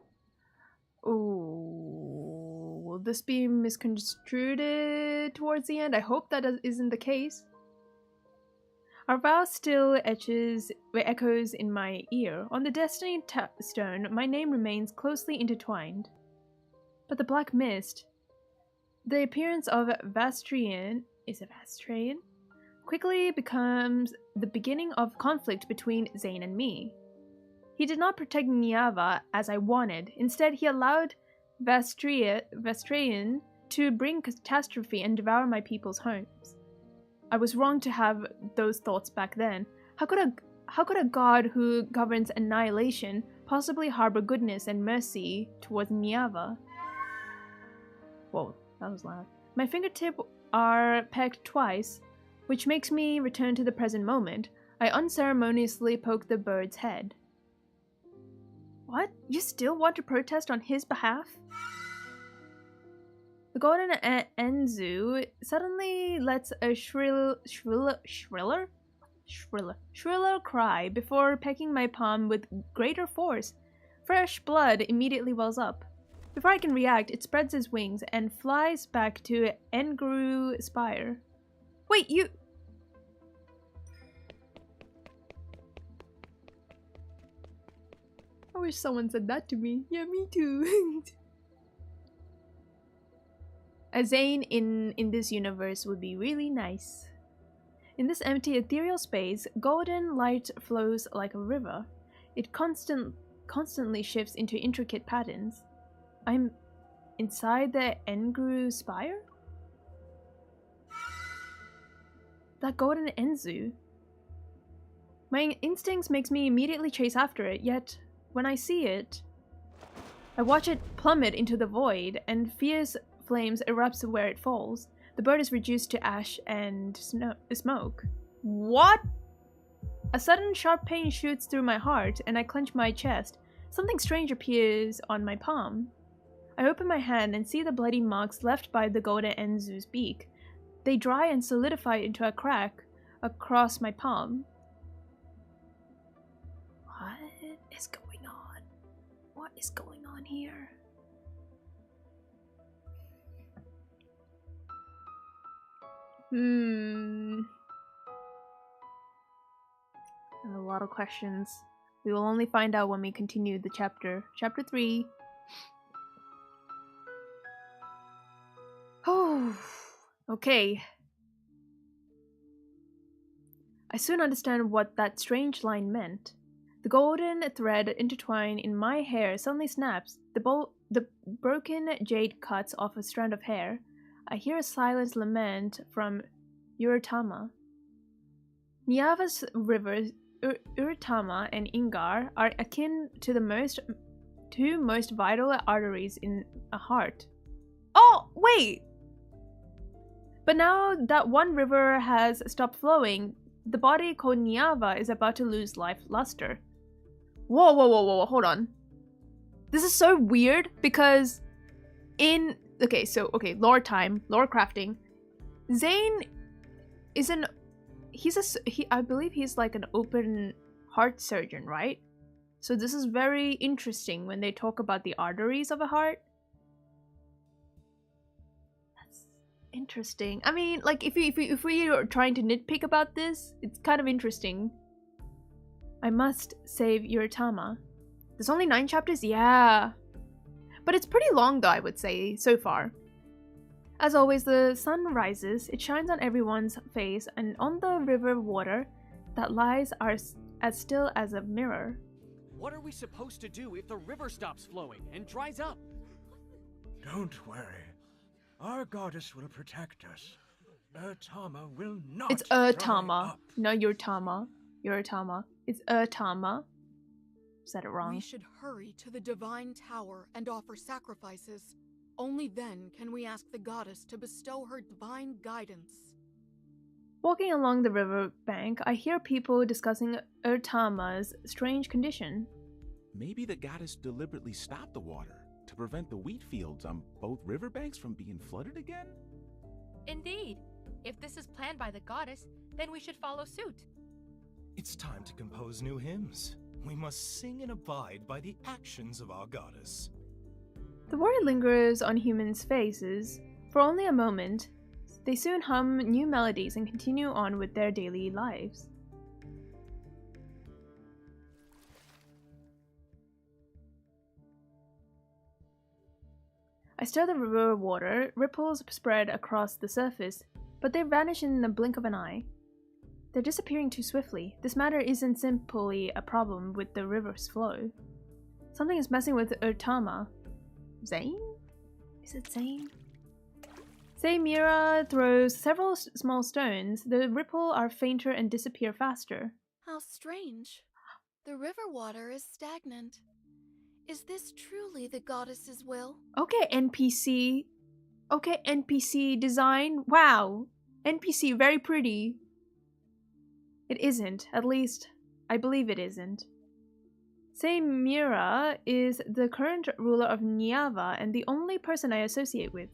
Ooh, will this be misconstrued towards the end? I hope that isn't the case. Our vow still echoes in my ear. On the destiny stone, my name remains closely intertwined. But the black mist, the appearance of Vastrian, quickly becomes the beginning of conflict between Zayne and me. He did not protect Niava as I wanted. Instead, he allowed Vastrian to bring catastrophe and devour my people's homes. I was wrong to have those thoughts back then. How could a god who governs annihilation possibly harbor goodness and mercy towards Niava? Whoa, that was loud. My fingertips are pecked twice, which makes me return to the present moment. I unceremoniously poke the bird's head. What? You still want to protest on his behalf? The golden Enzu suddenly lets a shriller cry before pecking my palm with greater force. Fresh blood immediately wells up. Before I can react, it spreads its wings and flies back to Engru Spire. Wait, you... I wish someone said that to me. Yeah, me too. A Zayne in this universe would be really nice. In this empty ethereal space, golden light flows like a river. It constantly shifts into intricate patterns. I'm inside the Engru Spire? That golden Enzu. My instincts makes me immediately chase after it, yet when I see it, I watch it plummet into the void, and fierce flames erupts where it falls. The bird is reduced to ash and smoke. What? A sudden sharp pain shoots through my heart, and I clench my chest. Something strange appears on my palm. I open my hand and see the bloody marks left by the golden Enzu's beak. They dry and solidify into a crack across my palm. What is going on? What is going on here? I have a lot of questions. We will only find out when we continue the chapter. Chapter 3. Oh, okay. I soon understand what that strange line meant. The golden thread intertwined in my hair suddenly snaps. The broken jade cuts off a strand of hair. I hear a silent lament from Uritama. Niava's rivers, Uritama and Ingar, are akin to the two most vital arteries in a heart. Oh, wait! But now that one river has stopped flowing, the body called Niava is about to lose life luster. Whoa, hold on. This is so weird because lore time, lore crafting. Zayne is I believe he's like an open heart surgeon, right? So this is very interesting when they talk about the arteries of a heart. That's interesting. I mean, like if we are trying to nitpick about this, it's kind of interesting. I must save Uritama. There's only 9 chapters? Yeah. But it's pretty long though, I would say, so far. As always, the sun rises, it shines on everyone's face and on the river water that lies as still as a mirror. What are we supposed to do if the river stops flowing and dries up? Don't worry. Our goddess will protect us. Tama will not It's dry Tama, up. not your Tama. Your Tama. It's Tama. Said it wrong. We should hurry to the Divine Tower and offer sacrifices. Only then can we ask the goddess to bestow her divine guidance. Walking along the river bank, I hear people discussing Tama's strange condition. Maybe the goddess deliberately stopped the water to prevent the wheat fields on both riverbanks from being flooded again? Indeed. If this is planned by the goddess, then we should follow suit. It's time to compose new hymns. We must sing and abide by the actions of our goddess. The worry lingers on humans' faces. For only a moment, they soon hum new melodies and continue on with their daily lives. I stir the river water, ripples spread across the surface, but they vanish in the blink of an eye. They're disappearing too swiftly. This matter isn't simply a problem with the river's flow. Something is messing with Tama. Zayne? Is it Zayne? Mira throws several small stones. The ripple are fainter and disappear faster. How strange. The river water is stagnant. Is this truly the goddess's will? Okay, NPC. Okay, NPC design. Wow. NPC, very pretty. It isn't. At least, I believe it isn't. Mira is the current ruler of Niava and the only person I associate with.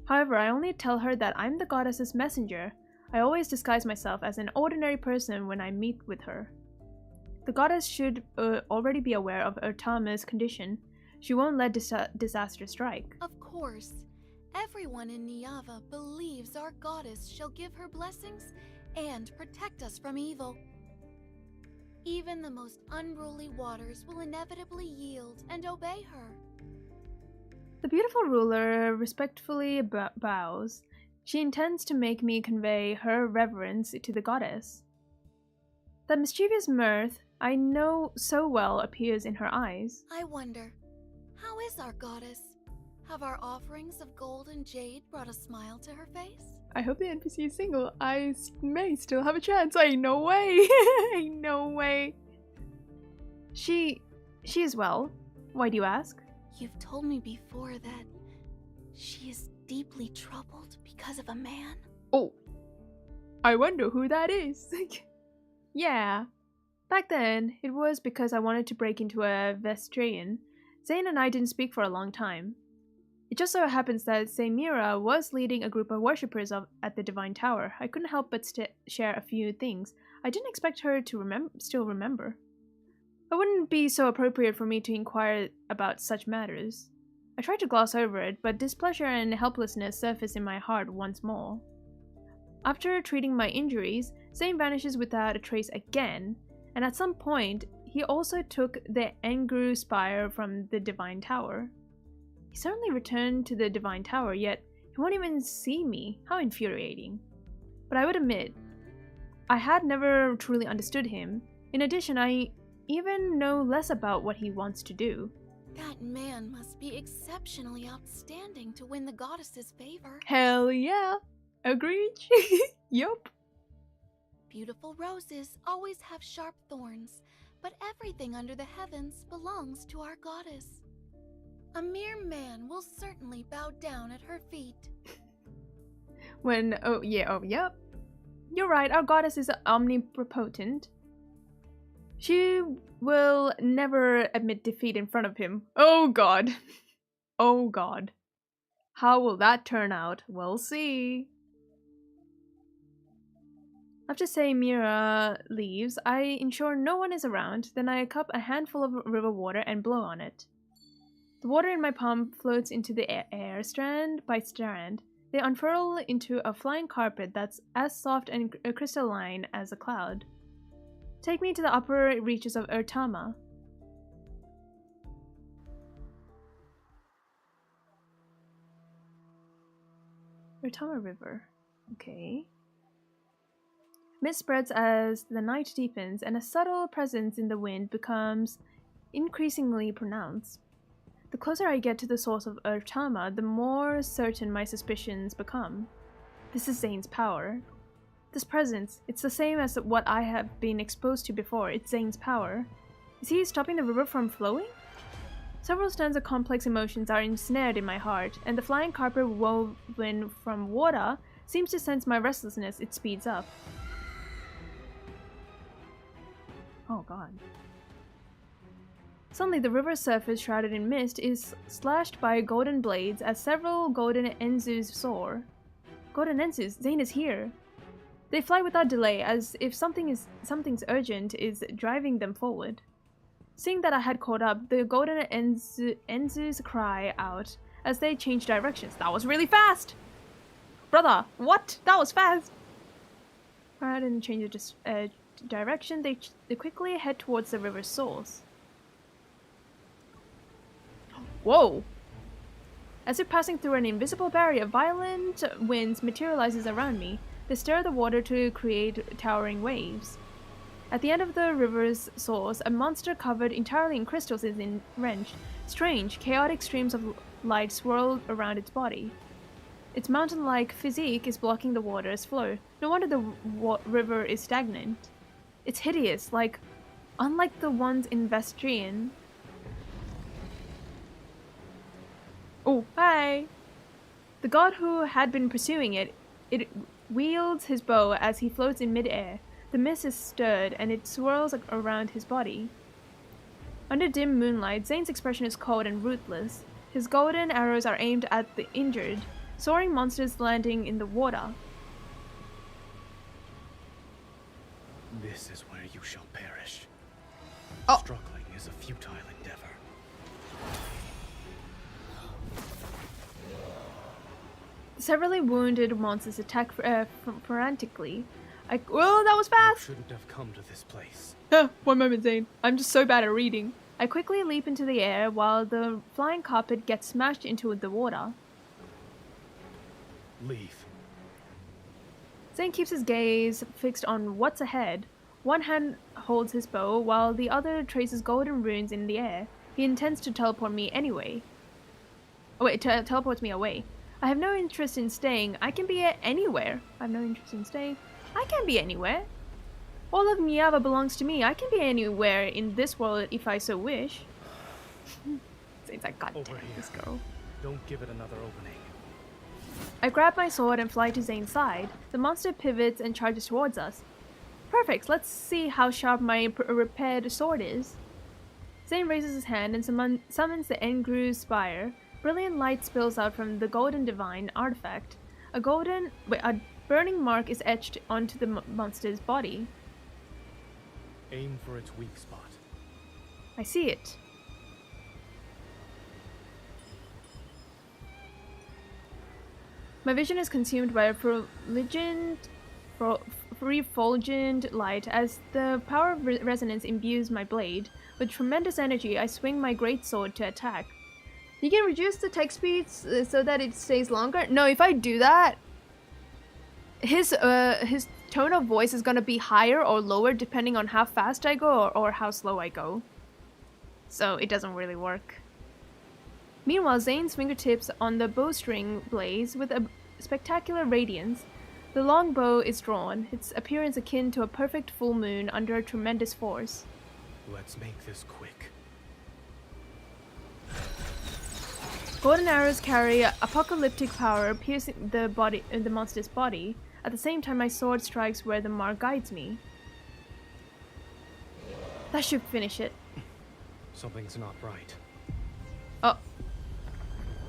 However, I only tell her that I'm the goddess's messenger. I always disguise myself as an ordinary person when I meet with her. The goddess should already be aware of Tama's condition. She won't let disaster strike. Of course. Everyone in Niava believes our goddess shall give her blessings and protect us from evil. Even the most unruly waters will inevitably yield and obey her. The beautiful ruler respectfully bows. She intends to make me convey her reverence to the goddess. That mischievous mirth I know so well appears in her eyes. I wonder, how is our goddess? Have our offerings of gold and jade brought a smile to her face? I hope the NPC is single. I may still have a chance. Ain't no way. Ain't no way. She is well. Why do you ask? You've told me before that she is deeply troubled because of a man. Oh, I wonder who that is. Yeah. Back then, it was because I wanted to break into a Vestrian. Zayne and I didn't speak for a long time. It just so happens that Mira was leading a group of worshippers at the Divine Tower. I couldn't help but share a few things. I didn't expect her to still remember. It wouldn't be so appropriate for me to inquire about such matters. I tried to gloss over it, but displeasure and helplessness surface in my heart once more. After treating my injuries, Zayne vanishes without a trace again, and at some point, he also took the Engru Spire from the Divine Tower. He certainly returned to the Divine Tower, yet he won't even see me. How infuriating. But I would admit, I had never truly understood him. In addition, I even know less about what he wants to do. That man must be exceptionally outstanding to win the goddess's favor. Hell yeah! Agreed? Yup. Beautiful roses always have sharp thorns, but everything under the heavens belongs to our goddess. A mere man will certainly bow down at her feet. Yep. You're right, our goddess is omnipotent. She will never admit defeat in front of him. Oh god. Oh god. How will that turn out? We'll see. After Mira leaves, I ensure no one is around, then I cup a handful of river water and blow on it. The water in my palm floats into the air strand by strand. They unfurl into a flying carpet that's as soft and crystalline as a cloud. Take me to the upper reaches of Tama. Urtama River. Okay. Mist spreads as the night deepens, and a subtle presence in the wind becomes increasingly pronounced. The closer I get to the source of Urtama, the more certain my suspicions become. This is Zayne's power. This presence, it's the same as what I have been exposed to before. It's Zayne's power. Is he stopping the river from flowing? Several strands of complex emotions are ensnared in my heart, and the flying carpet woven from water seems to sense my restlessness. It speeds up. Oh god. Suddenly, the river's surface, shrouded in mist, is slashed by golden blades as several golden enzus soar. Golden enzus, Zayne is here. They fly without delay, as if something's urgent is driving them forward. Seeing that I had caught up, the golden enzus cry out as they change directions. That was really fast! Brother, what? That was fast! Rather than change direction, they quickly head towards the river's source. Whoa! As if passing through an invisible barrier, violent winds materializes around me. They stir the water to create towering waves. At the end of the river's source, a monster covered entirely in crystals is enwrenched. Strange, chaotic streams of light swirl around its body. Its mountain-like physique is blocking the water's flow. No wonder the river is stagnant. It's hideous, unlike the ones in Vestrian. Oh, hi! The god who had been pursuing it wields his bow as he floats in mid-air. The mist is stirred, and it swirls around his body. Under dim moonlight, Zayne's expression is cold and ruthless. His golden arrows are aimed at the injured, soaring monsters landing in the water. This is where you shall perish. Oh. Struggling is a futile endeavor. Severely wounded monsters attack frantically. Oh, that was fast! You shouldn't have come to this place. One moment, Zayne. I'm just so bad at reading. I quickly leap into the air while the flying carpet gets smashed into the water. Leave. Zayne keeps his gaze fixed on what's ahead. One hand holds his bow while the other traces golden runes in the air. He intends to teleport me anyway. Oh wait, teleports me away. I have no interest in staying. I can be anywhere. I have no interest in staying. I can be anywhere. All of Niava belongs to me. I can be anywhere in this world if I so wish. Zayne's like, God damn this girl. Don't give it another opening. I grab my sword and fly to Zayne's side. The monster pivots and charges towards us. Perfect. Let's see how sharp my repaired sword is. Zayne raises his hand and summons the Engru's Spire. Brilliant light spills out from the golden divine artifact. A burning mark is etched onto the monster's body. Aim for its weak spot. I see it. My vision is consumed by a refulgent light. As the power of resonance imbues my blade, with tremendous energy I swing my greatsword to attack. You can reduce the text speed so that it stays longer? No, if I do that, his tone of voice is gonna be higher or lower depending on how fast I go or how slow I go. So it doesn't really work. Meanwhile, Zayne's fingertips on the bowstring blaze with a spectacular radiance. The long bow is drawn, its appearance akin to a perfect full moon under a tremendous force. Let's make this quick. Golden arrows carry apocalyptic power, piercing the monster's body. At the same time, my sword strikes where the mark guides me. That should finish it. Something's not right. Oh.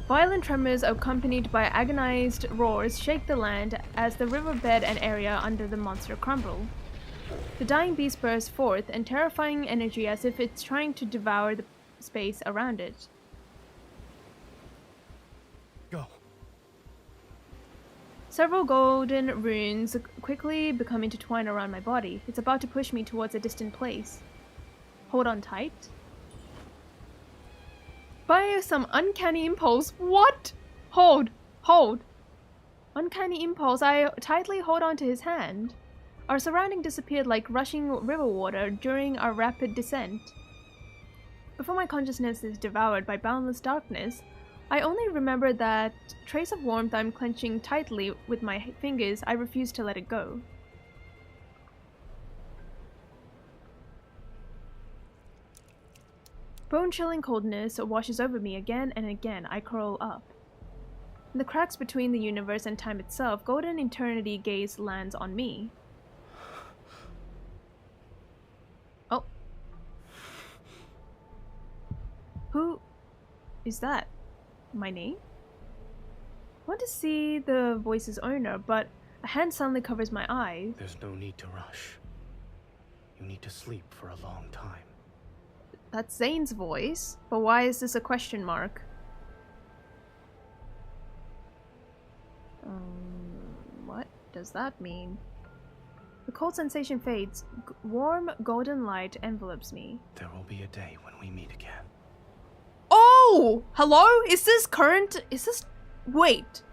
Violent tremors accompanied by agonized roars shake the land as the riverbed and area under the monster crumble. The dying beast bursts forth in terrifying energy as if it's trying to devour the space around it. Go. Several golden runes quickly become intertwined around my body. It's about to push me towards a distant place. Hold on tight. By some uncanny impulse. What? Hold. Uncanny impulse, I tightly hold onto his hand. Our surrounding disappeared like rushing river water during our rapid descent. Before my consciousness is devoured by boundless darkness, I only remember that trace of warmth I'm clenching tightly with my fingers. I refuse to let it go. Bone-chilling coldness washes over me again and again. I curl up. In the cracks between the universe and time itself, golden eternity gaze lands on me. Oh. Who is that? My name? I want to see the voice's owner, but a hand suddenly covers my eyes. There's no need to rush. You need to sleep for a long time. That's Zayne's voice, but why is this a question mark? What does that mean? The cold sensation fades. Warm golden light envelopes me. There will be a day when we meet again. Oh! Hello? Is this current? Is this... Wait.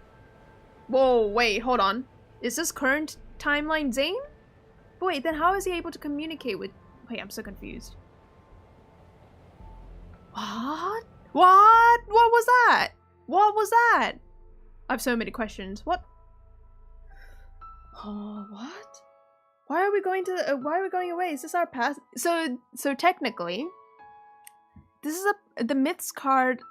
Whoa, wait, hold on. Is this current timeline Zayne? Wait, then how is he able to communicate with... Wait, I'm so confused. What? What? What was that? What was that? I have so many questions. What? Oh, what? Why are we going to? Why are we going away? Is this our past? So technically, this is the myths card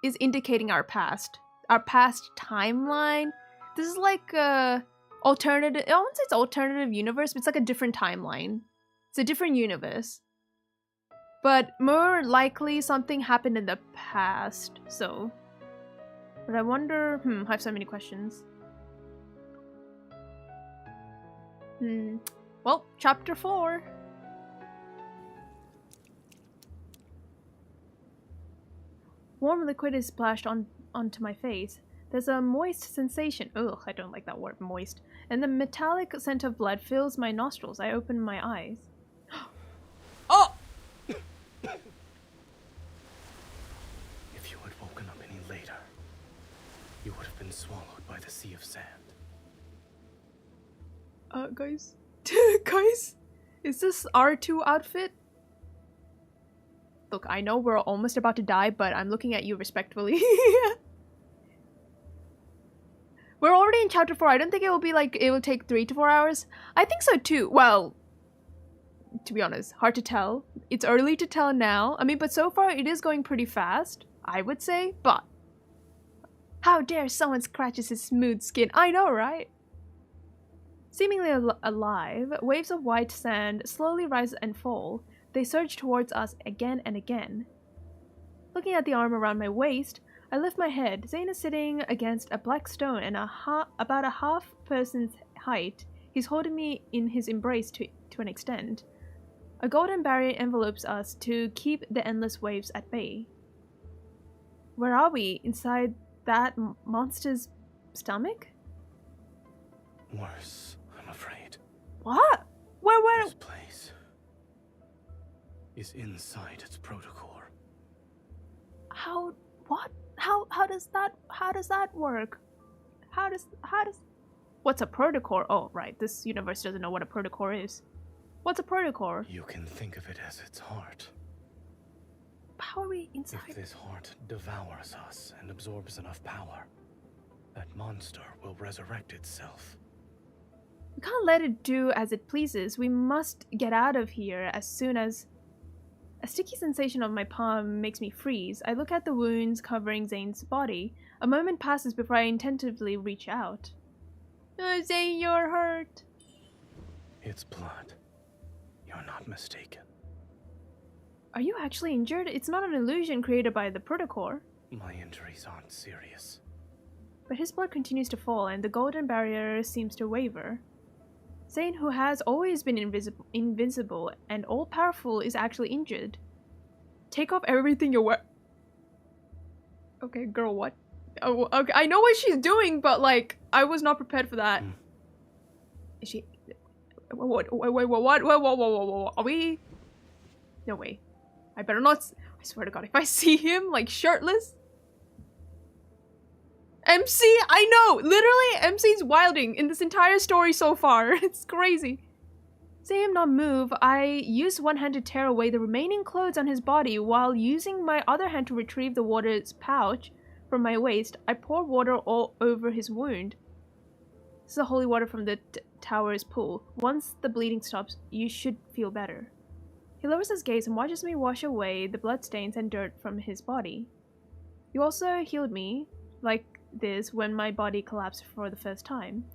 is indicating our past timeline. This is like a alternative. I won't say it's alternative universe, but it's like a different timeline. It's a different universe. But more likely something happened in the past, so... But I wonder... I have so many questions. Well, chapter 4. Warm liquid is splashed onto my face. There's a moist sensation. Ugh, I don't like that word, moist. And the metallic scent of blood fills my nostrils. I open my eyes. Oh! If you had woken up any later, you would have been swallowed by the sea of sand. Guys? Guys? Is this R2 outfit? Look, I know we're almost about to die, but I'm looking at you respectfully. We're already in chapter 4. I don't think it will be like, it will take 3 to 4 hours. I think so too. Well, to be honest, hard to tell. It's early to tell now. I mean, but so far it is going pretty fast, I would say, but... How dare someone scratches his smooth skin? I know, right? Seemingly alive, waves of white sand slowly rise and fall. They surge towards us again and again. Looking at the arm around my waist, I lift my head. Zayne is sitting against a black stone and about a half person's height. He's holding me in his embrace to an extent. A golden barrier envelopes us to keep the endless waves at bay. Where are we? Inside that monster's stomach? Worse, I'm afraid. What? Where? This place is inside its protocore. How? What? How does that work? How does What's a protocore? Oh, right. This universe doesn't know what a protocore is. What's a protocore? You can think of it as its heart. How are we inside? If this heart devours us and absorbs enough power, that monster will resurrect itself. We can't let it do as it pleases. We must get out of here as soon as... A sticky sensation on my palm makes me freeze. I look at the wounds covering Zayne's body. A moment passes before I attentively reach out. Oh, Zayne, you're hurt. It's blood. You're not mistaken. Are you actually injured? It's not an illusion created by the protocore. My injuries aren't serious. But his blood continues to fall, and the golden barrier seems to waver. Zayne, who has always been invincible and all-powerful, is actually injured. Take off everything you're wearing. Okay, girl, what? Oh, okay, I know what she's doing, but like, I was not prepared for that. Is she? What? Wait, are we? No way. I better not. I swear to God, if I see him like shirtless. MC, I know! Literally, MC's wilding in this entire story so far. It's crazy. Seeing him not move, I used one hand to tear away the remaining clothes on his body while using my other hand to retrieve the water's pouch from my waist. I poured water all over his wound. This is the holy water from the tower's pool. Once the bleeding stops, you should feel better. He lowers his gaze and watches me wash away the bloodstains and dirt from his body. You also healed me like this when my body collapsed for the first time.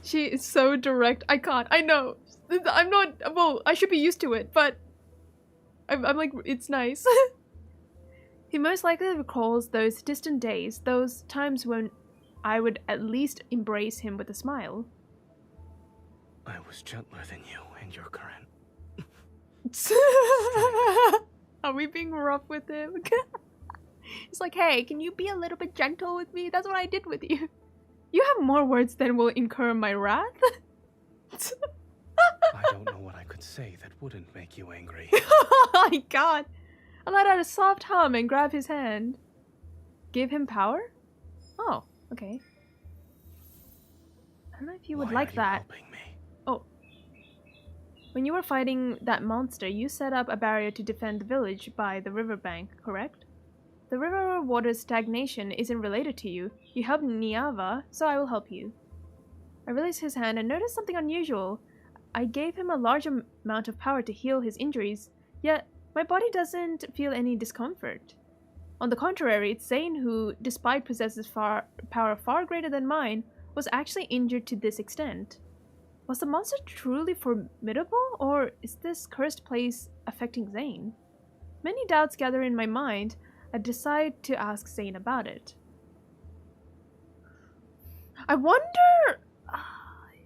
She is so direct. I can't. I know. I'm not. Well, I should be used to it, but I'm like, it's nice. He most likely recalls those distant days, those times when I would at least embrace him with a smile. I was gentler than you and your current. Are we being rough with him? It's like, hey, can you be a little bit gentle with me? That's what I did with you. You have more words than will incur my wrath. I don't know what I could say that wouldn't make you angry. Oh my god. I let out a soft hum and grab his hand. Give him power? Oh, okay. I don't know if you would like that. Helping me? Oh. When you were fighting that monster, you set up a barrier to defend the village by the riverbank, correct? The river water's stagnation isn't related to you. You helped Niava, so I will help you. I released his hand and noticed something unusual. I gave him a large amount of power to heal his injuries, yet my body doesn't feel any discomfort. On the contrary, it's Zayne who, despite possesses power far greater than mine, was actually injured to this extent. Was the monster truly formidable, or is this cursed place affecting Zayne? Many doubts gather in my mind. I decide to ask Zayne about it. I wonder...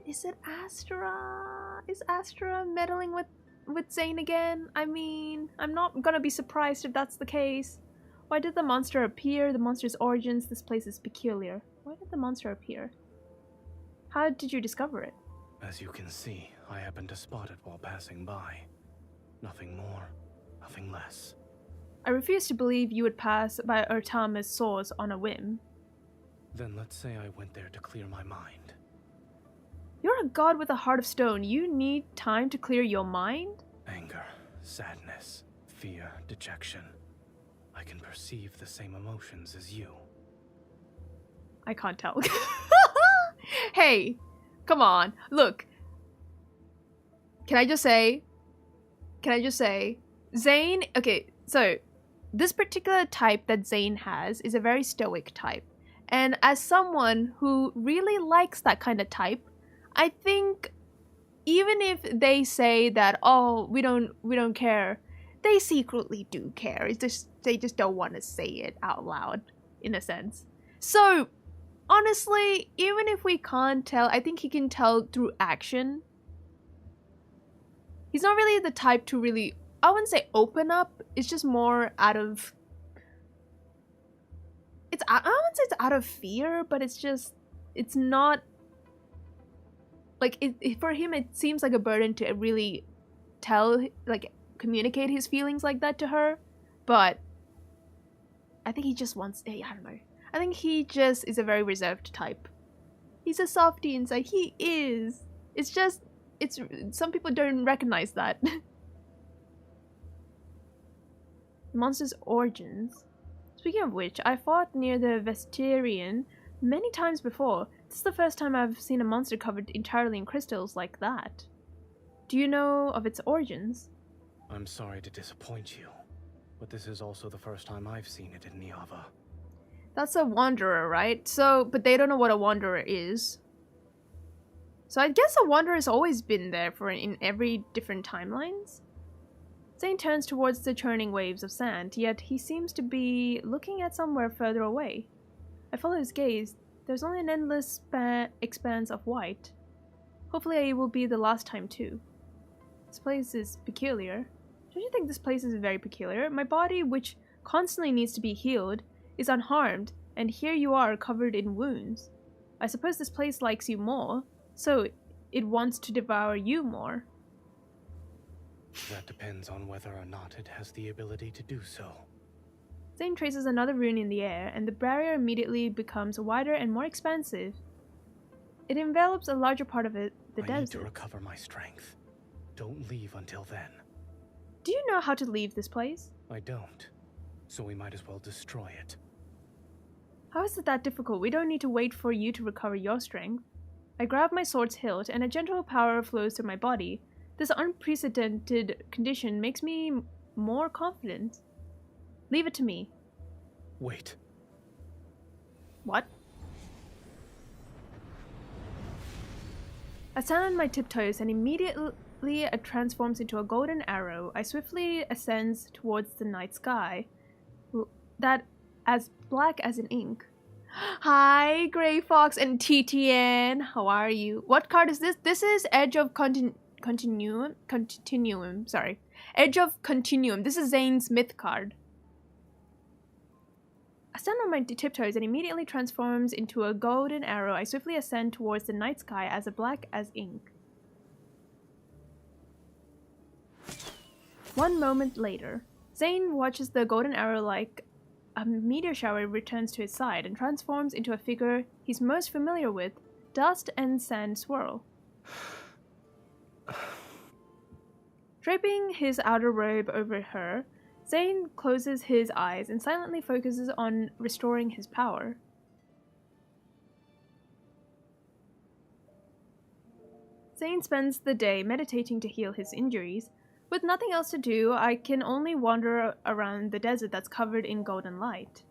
is it Astra? Is Astra meddling with Zayne again? I mean, I'm not gonna be surprised if that's the case. Why did the monster appear? The monster's origins? This place is peculiar. Why did the monster appear? How did you discover it? As you can see, I happened to spot it while passing by. Nothing more, nothing less. I refuse to believe you would pass by Urtama's source on a whim. Then let's say I went there to clear my mind. You're a god with a heart of stone. You need time to clear your mind? Anger, sadness, fear, dejection. I can perceive the same emotions as you. I can't tell. Hey, come on. Look. Can I just say, Zayne, okay, so this particular type that Zayne has is a very stoic type. And as someone who really likes that kind of type, I think even if they say that, oh, we don't care, they secretly do care. It's just they just don't want to say it out loud, in a sense. So honestly, even if we can't tell, I think he can tell through action. He's not really the type to really, I wouldn't say open up, it's just more out of, I wouldn't say it's out of fear, but it's just, it's not, like, for him it seems like a burden to really tell, like, communicate his feelings like that to her, but I think he just wants, I don't know, I think he just is a very reserved type. He's a softie inside, he is, it's just, it's, some people don't recognize that. Monster's origins. Speaking of which, I fought near the Vestirian many times before. This is the first time I've seen a monster covered entirely in crystals like that. Do you know of its origins? I'm sorry to disappoint you, but this is also the first time I've seen it in Niava. That's a wanderer, right? So, but they don't know what a wanderer is. So I guess a wanderer has always been there in every different timelines. Zayne turns towards the churning waves of sand, yet he seems to be looking at somewhere further away. I follow his gaze. There's only an endless expanse of white. Hopefully it will be the last time too. This place is peculiar. Don't you think this place is very peculiar? My body, which constantly needs to be healed, is unharmed, and here you are covered in wounds. I suppose this place likes you more, so it wants to devour you more. That depends on whether or not it has the ability to do so. Zayne traces another rune in the air, and the barrier immediately becomes wider and more expansive. It envelops a larger part of it, the desert. I need to recover my strength. Don't leave until then. Do you know how to leave this place? I don't, so we might as well destroy it. How is it that difficult? We don't need to wait for you to recover your strength. I grab my sword's hilt, and a gentle power flows through my body. This unprecedented condition makes me more confident. Leave it to me. Wait. What? I stand on my tiptoes, and immediately it transforms into a golden arrow. I swiftly ascends towards the night sky, that as black as an ink. Hi, Grey Fox and TTN. How are you? What card is this? This is Edge of Continuum. Sorry, Edge of Continuum. This is Zayne's myth card. I stand on my tiptoes and immediately transforms into a golden arrow. I swiftly ascend towards the night sky as black as ink. One moment later, Zayne watches the golden arrow like a meteor shower returns to his side and transforms into a figure he's most familiar with, dust and sand swirl. Draping his outer robe over her, Zayne closes his eyes and silently focuses on restoring his power. Zayne spends the day meditating to heal his injuries. With nothing else to do, I can only wander around the desert that's covered in golden light.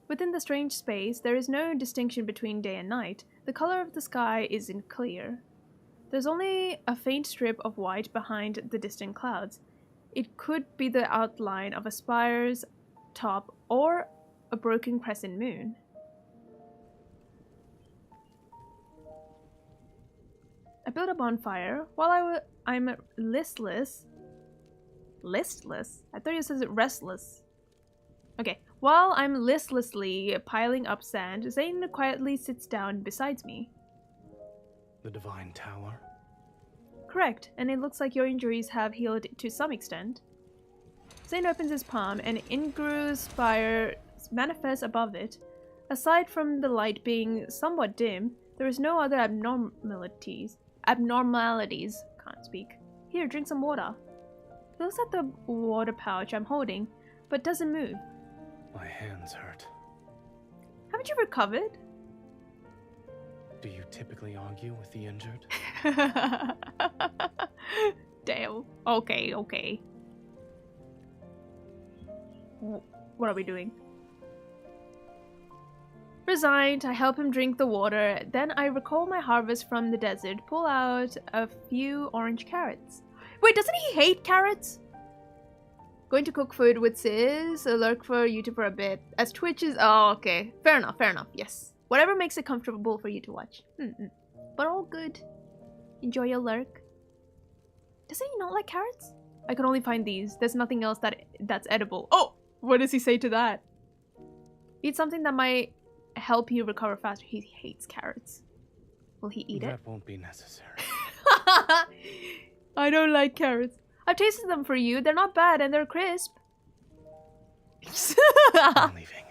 Within the strange space, there is no distinction between day and night. The color of the sky isn't clear. There's only a faint strip of white behind the distant clouds. It could be the outline of a spire's top or a broken crescent moon. I build a bonfire. While I'm listless? I thought you said restless. Okay. While I'm listlessly piling up sand, Zayne quietly sits down beside me. The Divine Tower? Correct, and it looks like your injuries have healed to some extent. Zayne opens his palm, and Ingru's fire manifests above it. Aside from the light being somewhat dim, there is no other abnormalities. Can't speak. Here, drink some water. He looks at the water pouch I'm holding, but doesn't move. My hands hurt. Haven't you recovered? Do you typically argue with the injured? Damn. Okay. What are we doing? Resigned, I help him drink the water. Then I recall my harvest from the desert, pull out a few orange carrots. Wait, doesn't he hate carrots? Going to cook food with Sis, lurk for you for a bit. As Twitch is... Oh, okay. Fair enough, yes. Whatever makes it comfortable for you to watch. But all good. Enjoy your lurk. Doesn't he not like carrots? I can only find these. There's nothing else that's edible. Oh! What does he say to that? Eat something that might help you recover faster. He hates carrots. Will he eat it? That won't be necessary. I don't like carrots. I've tasted them for you. They're not bad and they're crisp. I'm leaving.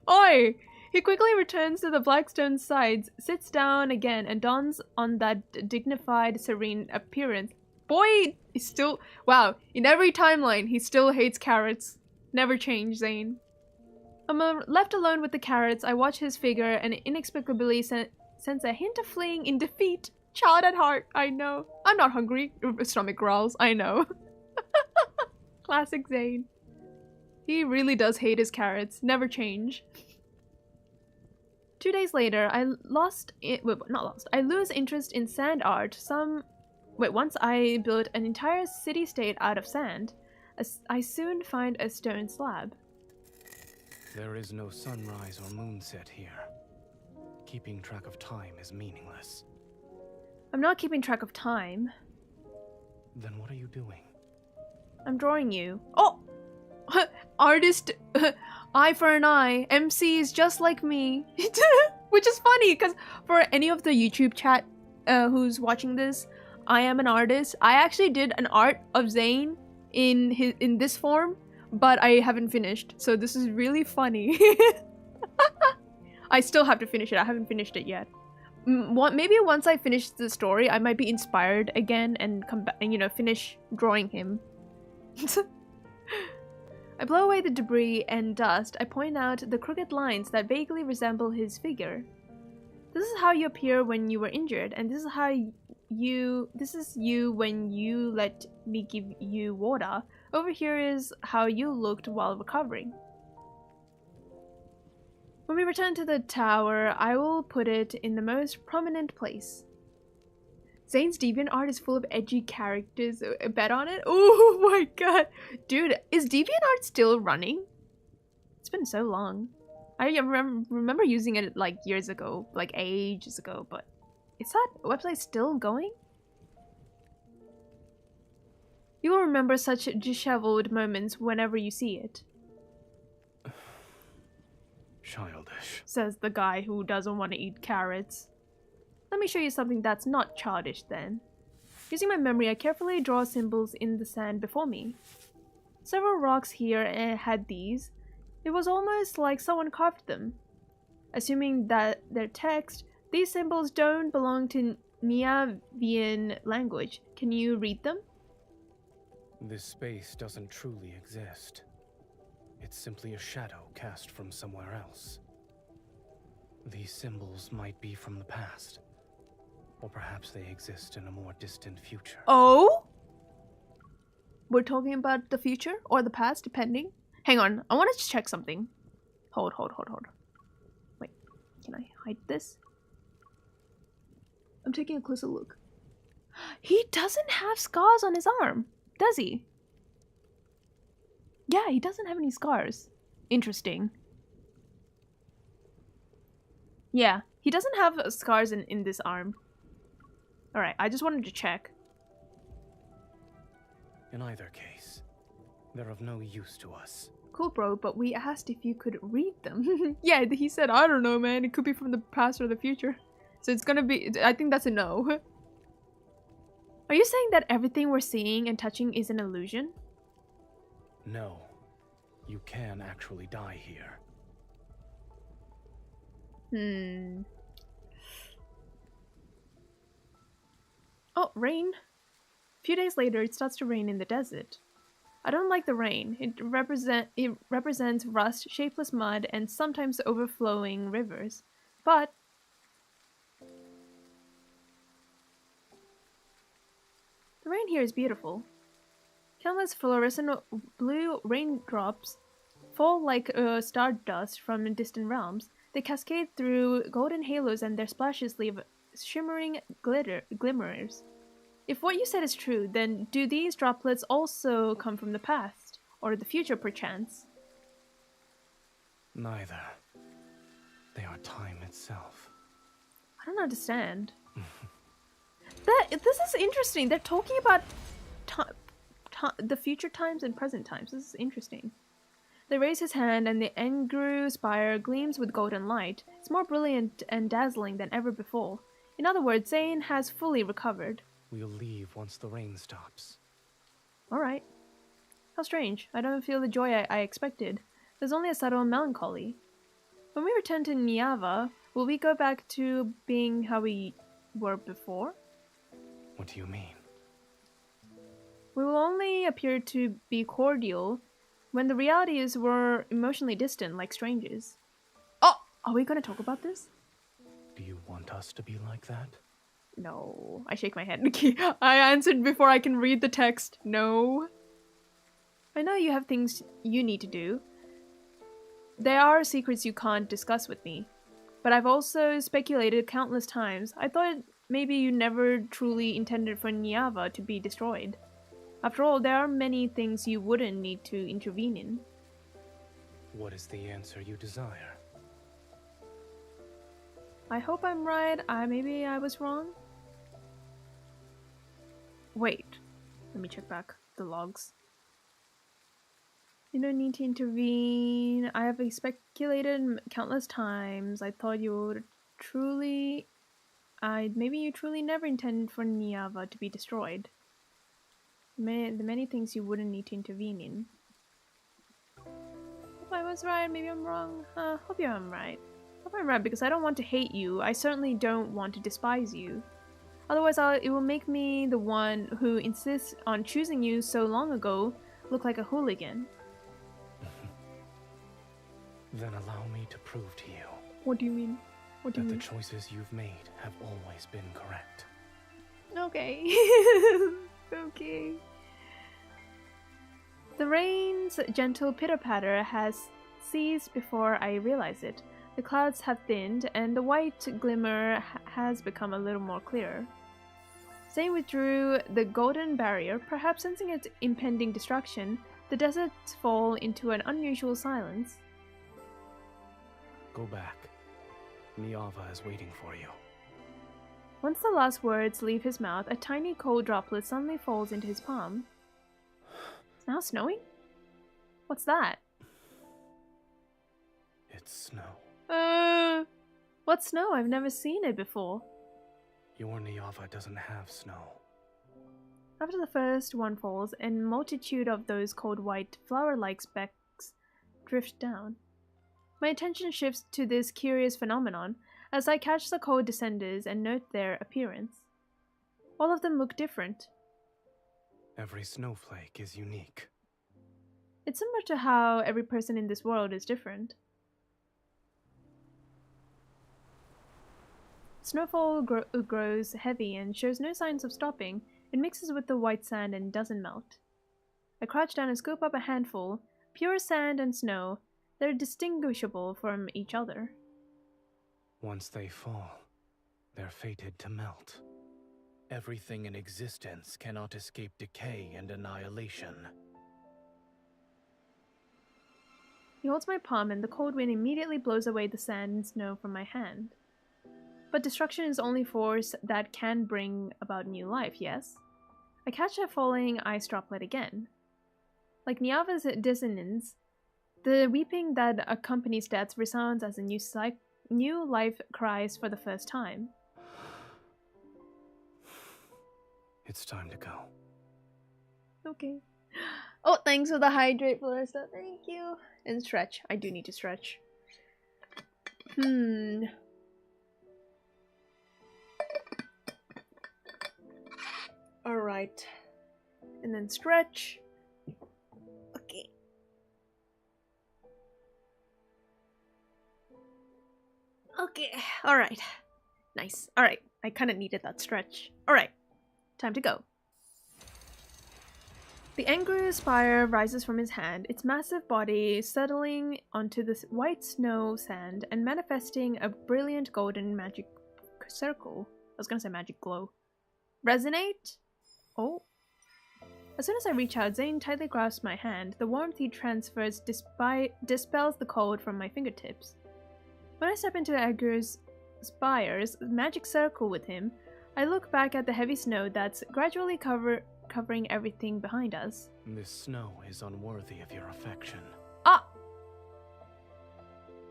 Oi! He quickly returns to the Blackstone sides, sits down again, and dons on that dignified, serene appearance. Boy, he's still... Wow, in every timeline, he still hates carrots. Never change, Zayne. I'm left alone with the carrots. I watch his figure and inexplicably sense a hint of fleeing in defeat. Child at heart, I know. I'm not hungry. Stomach growls, I know. Classic Zayne. He really does hate his carrots. Never change. 2 days later, I lose interest in sand art. Once I built an entire city-state out of sand, I soon find a stone slab. There is no sunrise or moonset here. Keeping track of time is meaningless. I'm not keeping track of time. Then what are you doing? I'm drawing you. Oh! Artist, eye for an eye. MC is just like me. Which is funny, because for any of the YouTube chat who's watching this, I am an artist. I actually did an art of Zayne in this form but I haven't finished, so this is really funny. I still have to finish it. I haven't finished it yet. Maybe once I finish the story, I might be inspired again and come back and, you know, finish drawing him. I blow away the debris and dust. I point out the crooked lines that vaguely resemble his figure. This is how you appear when you were injured, and this is you when you let me give you water. Over here is how you looked while recovering. When we return to the tower, I will put it in the most prominent place. Zayne's DeviantArt is full of edgy characters. Bet on it? Oh my god. Dude, is DeviantArt still running? It's been so long. I remember using it like years ago, like ages ago, but is that website still going? You will remember such disheveled moments whenever you see it. Childish, says the guy who doesn't want to eat carrots. Let me show you something that's not childish then. Using my memory, I carefully draw symbols in the sand before me. Several rocks here had these. It was almost like someone carved them. Assuming that they're text, these symbols don't belong to Niavian language. Can you read them? this space doesn't truly exist. It's simply a shadow cast from somewhere else. These symbols might be from the past, or perhaps they exist in a more distant future. Oh? We're talking about the future or the past, depending. Hang on, I want to check something. Hold. Wait, can I hide this? I'm taking a closer look. He doesn't have scars on his arm, does he? Yeah, he doesn't have any scars. Interesting. Yeah, he doesn't have scars in this arm. Alright, I just wanted to check. In either case, they're of no use to us. Cool, bro, but we asked if you could read them. Yeah, he said, I don't know, man. It could be from the past or the future. So it's gonna be... I think that's a no. Are you saying that everything we're seeing and touching is an illusion? No. You can actually die here. Oh, rain. A few days later, it starts to rain in the desert. I don't like the rain. It represents rust, shapeless mud, and sometimes overflowing rivers. But the rain here is beautiful. Countless fluorescent blue raindrops fall like stardust from distant realms. They cascade through golden halos and their splashes leave shimmering glimmers. If what you said is true, then do these droplets also come from the past, or the future perchance? Neither. They are time itself. I don't understand. This is interesting. They're talking about the future times and present times. This is interesting. They raise his hand and the Engru spire gleams with golden light. It's more brilliant and dazzling than ever before. In other words, Zayne has fully recovered. We'll leave once the rain stops. Alright. How strange. I don't feel the joy I expected. There's only a subtle melancholy. When we return to Niava, will we go back to being how we were before? What do you mean? We will only appear to be cordial when the reality is we're emotionally distant like strangers. Oh! Are we gonna talk about this? Do you want us to be like that? No. I shake my head. I answered before I can read the text. No. I know you have things you need to do. There are secrets you can't discuss with me. But I've also speculated countless times. I thought maybe you never truly intended for Niava to be destroyed. After all, there are many things you wouldn't need to intervene in. What is the answer you desire? I hope I'm right. Maybe I was wrong. Wait. Let me check back the logs. You don't need to intervene. I have speculated countless times. I thought you would truly... maybe you truly never intended for Niava to be destroyed. The many things you wouldn't need to intervene in. I was right, maybe I'm wrong. Hope I'm right. Hope I'm right because I don't want to hate you. I certainly don't want to despise you. Otherwise, it will make me, the one who insists on choosing you so long ago, look like a hooligan. Then allow me to prove to you. What do you mean? What do you that mean? The choices you've made have always been correct. Okay. Okay. The rain's gentle pitter-patter has ceased before I realize it. The clouds have thinned, and the white glimmer has become a little more clear. Zayne withdrew the golden barrier, perhaps sensing its impending destruction. The deserts fall into an unusual silence. Go back. Niava is waiting for you. Once the last words leave his mouth, a tiny cold droplet suddenly falls into his palm. It's now snowing? What's that? It's snow. What snow? I've never seen it before. Your Niava doesn't have snow. After the first one falls, a multitude of those cold white flower-like specks drift down. My attention shifts to this curious phenomenon as I catch the cold descenders and note their appearance. All of them look different. Every snowflake is unique. It's similar to how every person in this world is different. Snowfall grows heavy and shows no signs of stopping. It mixes with the white sand and doesn't melt. I crouch down and scoop up a handful. Pure sand and snow. They're distinguishable from each other. Once they fall, they're fated to melt. Everything in existence cannot escape decay and annihilation. He holds my palm and the cold wind immediately blows away the sand and snow from my hand. But destruction is only force that can bring about new life, yes? I catch a falling ice droplet again. Like Niava's dissonance, the weeping that accompanies death resounds as a new life cries for the first time. It's time to go. Okay. Oh, thanks for the hydrate, Florista. Thank you. And stretch. I do need to stretch. Alright. And then stretch. Okay. Okay. Alright. Nice. Alright. I kind of needed that stretch. Alright. Time to go. The angry spire rises from his hand, its massive body settling onto the white snow sand and manifesting a brilliant golden magic circle. I was gonna say magic glow. Resonate? Oh. As soon as I reach out, Zayne tightly grasps my hand. The warmth he transfers dispels the cold from my fingertips. When I step into Agur's spire's magic circle with him, I look back at the heavy snow that's gradually covering everything behind us. This snow is unworthy of your affection. Ah!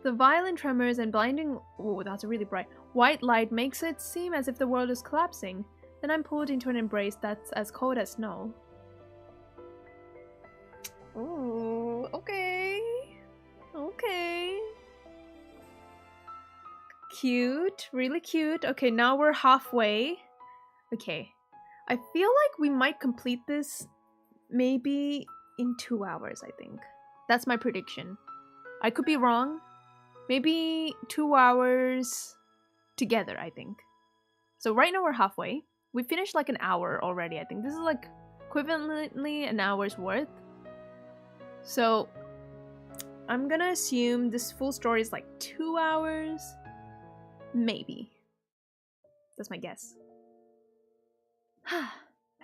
The violent tremors and blinding... Oh, that's a really bright... white light makes it seem as if the world is collapsing. Then I'm pulled into an embrace that's as cold as snow. Ooh, okay. Okay. Cute. Really cute. Okay, now we're halfway. Okay. I feel like we might complete this maybe in 2 hours, I think. That's my prediction. I could be wrong. Maybe 2 hours together, I think. So right now we're halfway. We finished like an hour already, I think. This is like equivalently an hour's worth. So I'm gonna assume this full story is like 2 hours. Maybe. That's my guess.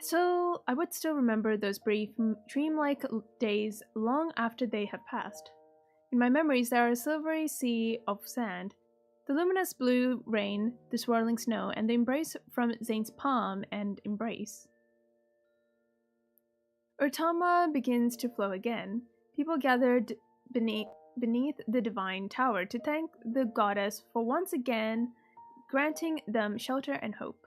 So I would still remember those brief, dreamlike days long after they have passed. In my memories, there are a silvery sea of sand, the luminous blue rain, the swirling snow, and the embrace from Zayne's palm and embrace. Urtama begins to flow again. People gathered beneath the divine tower to thank the goddess for once again granting them shelter and hope.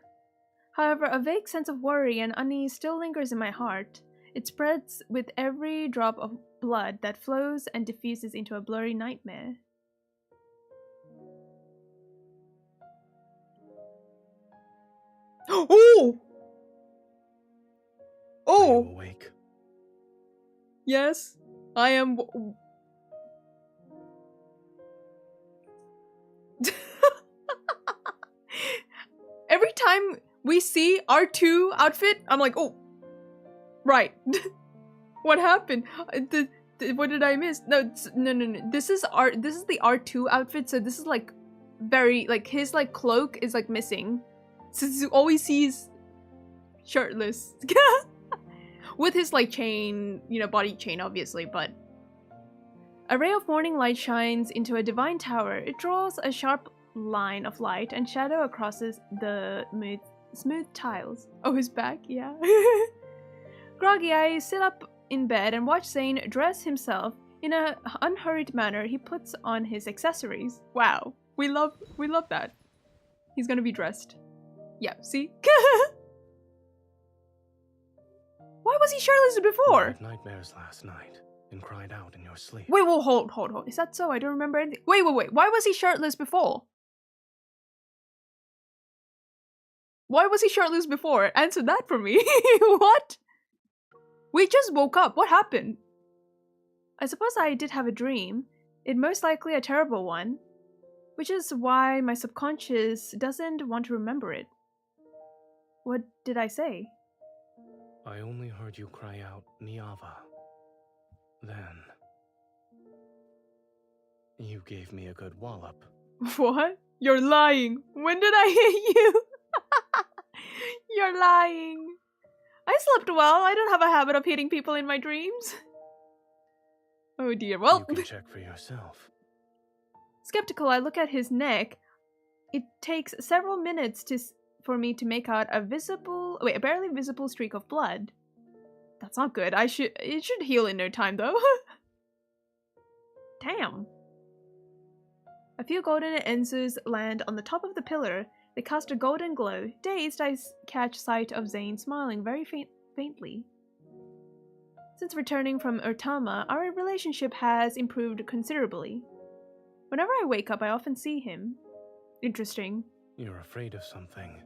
However, a vague sense of worry and unease still lingers in my heart. It spreads with every drop of blood that flows and diffuses into a blurry nightmare. Oh! Are you Oh! awake? Yes, I am. Every time we see R2 outfit, I'm like, oh, right. What happened? What did I miss? No, no. This is the R2 outfit, so this is like very like his like cloak is like missing. So you always sees shirtless. With his like chain, you know, body chain obviously, but a ray of morning light shines into a divine tower. It draws a sharp line of light and shadow across the smooth tiles. Oh, his back, yeah. Groggy, I sit up in bed and watch Zayne dress himself. In an unhurried manner, he puts on his accessories. Wow, we love that. He's gonna be dressed. Yeah, see? Why was he shirtless before? You had nightmares last night and cried out in your sleep. Wait, whoa, hold. Is that so? I don't remember anything. Wait. Why was he shirtless before? Why was he shirtless before? Answer that for me. What? We just woke up. What happened? I suppose I did have a dream. It most likely a terrible one. Which is why my subconscious doesn't want to remember it. What did I say? I only heard you cry out, Niava. Then... you gave me a good wallop. What? You're lying. When did I hit you? You're lying. I slept well. I don't have a habit of hitting people in my dreams. Oh dear. Well, you can check for yourself. Skeptical, I look at his neck. It takes several minutes for me to make out a barely visible streak of blood. That's not good. It should heal in no time though. Damn. A few golden enzus land on the top of the pillar. They cast a golden glow. Dazed, I catch sight of Zayne smiling very faintly. Since returning from Urtama, our relationship has improved considerably. Whenever I wake up, I often see him. Interesting. You're afraid of something.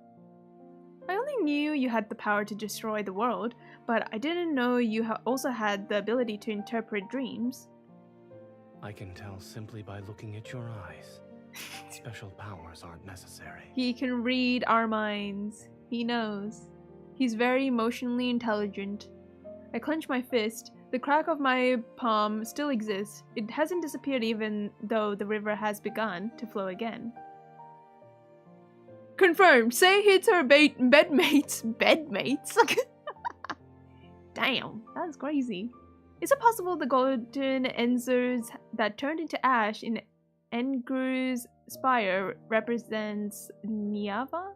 I only knew you had the power to destroy the world, but I didn't know you also had the ability to interpret dreams. I can tell simply by looking at your eyes. Special powers aren't necessary. He can read our minds. He knows. He's very emotionally intelligent. I clench my fist. The crack of my palm still exists. It hasn't disappeared even though the river has begun to flow again. Confirmed. Say hits her bedmates. Bedmates? Damn, that's crazy. Is it possible the golden enzers that turned into ash in Engru's spire represents Niava?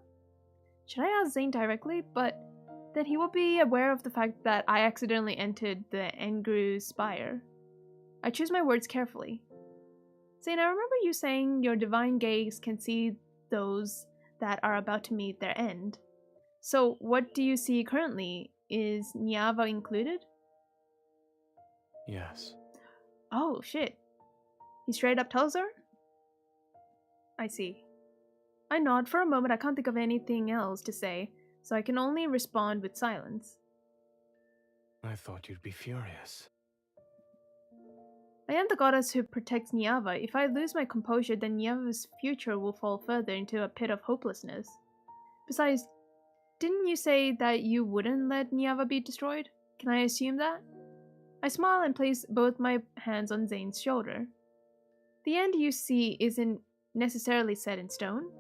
Should I ask Zayne directly? But then he will be aware of the fact that I accidentally entered the Engru's spire. I choose my words carefully. Zayne, I remember you saying your divine gaze can see those that are about to meet their end. So what do you see currently? Is Niava included? Yes. Oh, shit. He straight up tells her? I see. I nod. For a moment I can't think of anything else to say, so I can only respond with silence. I thought you'd be furious. I am the goddess who protects Niava. If I lose my composure, then Niava's future will fall further into a pit of hopelessness. Besides, didn't you say that you wouldn't let Niava be destroyed? Can I assume that? I smile and place both my hands on Zayne's shoulder. The end you see isn't necessarily set in stone.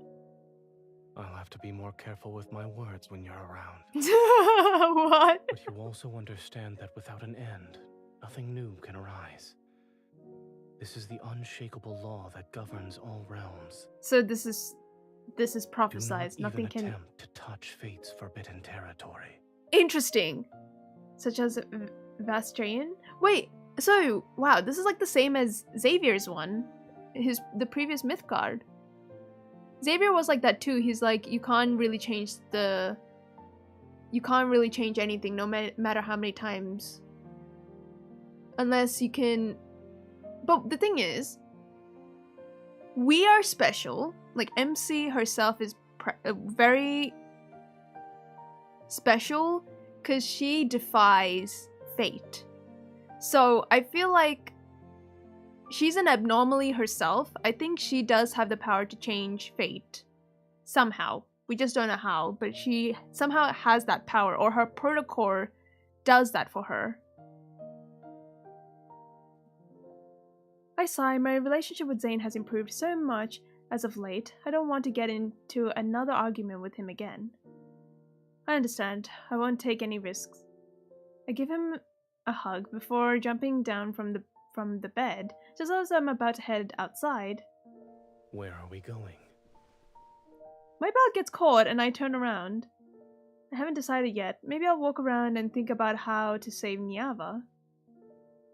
I'll have to be more careful with my words when you're around. What? But you also understand that without an end, nothing new can arise. This is the unshakable law that governs all realms. So this is prophesized. Do not Nothing even can attempt to touch fate's forbidden territory. Interesting. Such as Vastrian? Wait, so wow, this is like the same as Xavier's one. The previous Mythgard. Xavier was like that too. He's like, you can't really change anything no matter how many times Unless you can... But the thing is, we are special. Like, MC herself is very special because she defies fate. So I feel like she's an abnormally herself. I think she does have the power to change fate. Somehow. We just don't know how, but she somehow has that power, or her protocol does that for her. I sigh. My relationship with Zayne has improved so much as of late. I don't want to get into another argument with him again. I understand. I won't take any risks. I give him a hug before jumping down from the bed, just as I'm about to head outside. Where are we going? My belt gets caught and I turn around. I haven't decided yet. Maybe I'll walk around and think about how to save Niava.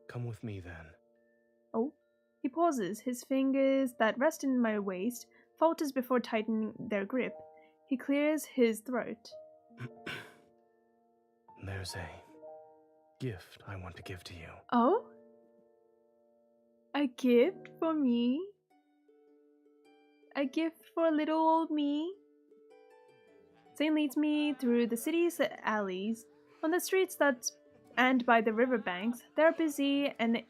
Come with me then. Oh. He pauses. His fingers that rest in my waist falters before tightening their grip. He clears his throat. There's a gift I want to give to you. Oh? A gift for me? A gift for little old me? Zayne leads me through the city's alleys. On the streets and by the riverbanks, there are busy and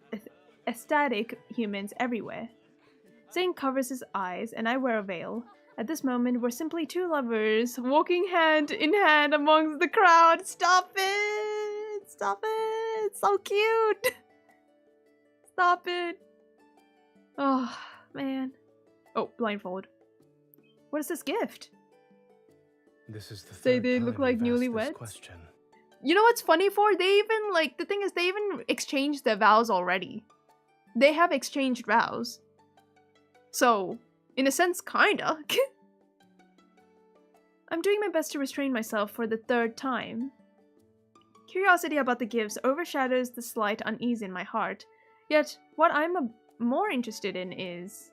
ecstatic humans everywhere. Zayne covers his eyes, and I wear a veil. At this moment, we're simply two lovers, walking hand in hand amongst the crowd. Stop it! Stop it! It's so cute! Stop it! Oh, man. Oh, blindfold. What is this gift? This is the Say third they time look like you've asked newlyweds? this question. You know what's funny for? They even, like, the thing is, they even exchanged their vows already. They have exchanged vows. So, in a sense, kinda. I'm doing my best to restrain myself for the third time. Curiosity about the gifts overshadows the slight unease in my heart. Yet, what I'm more interested in is...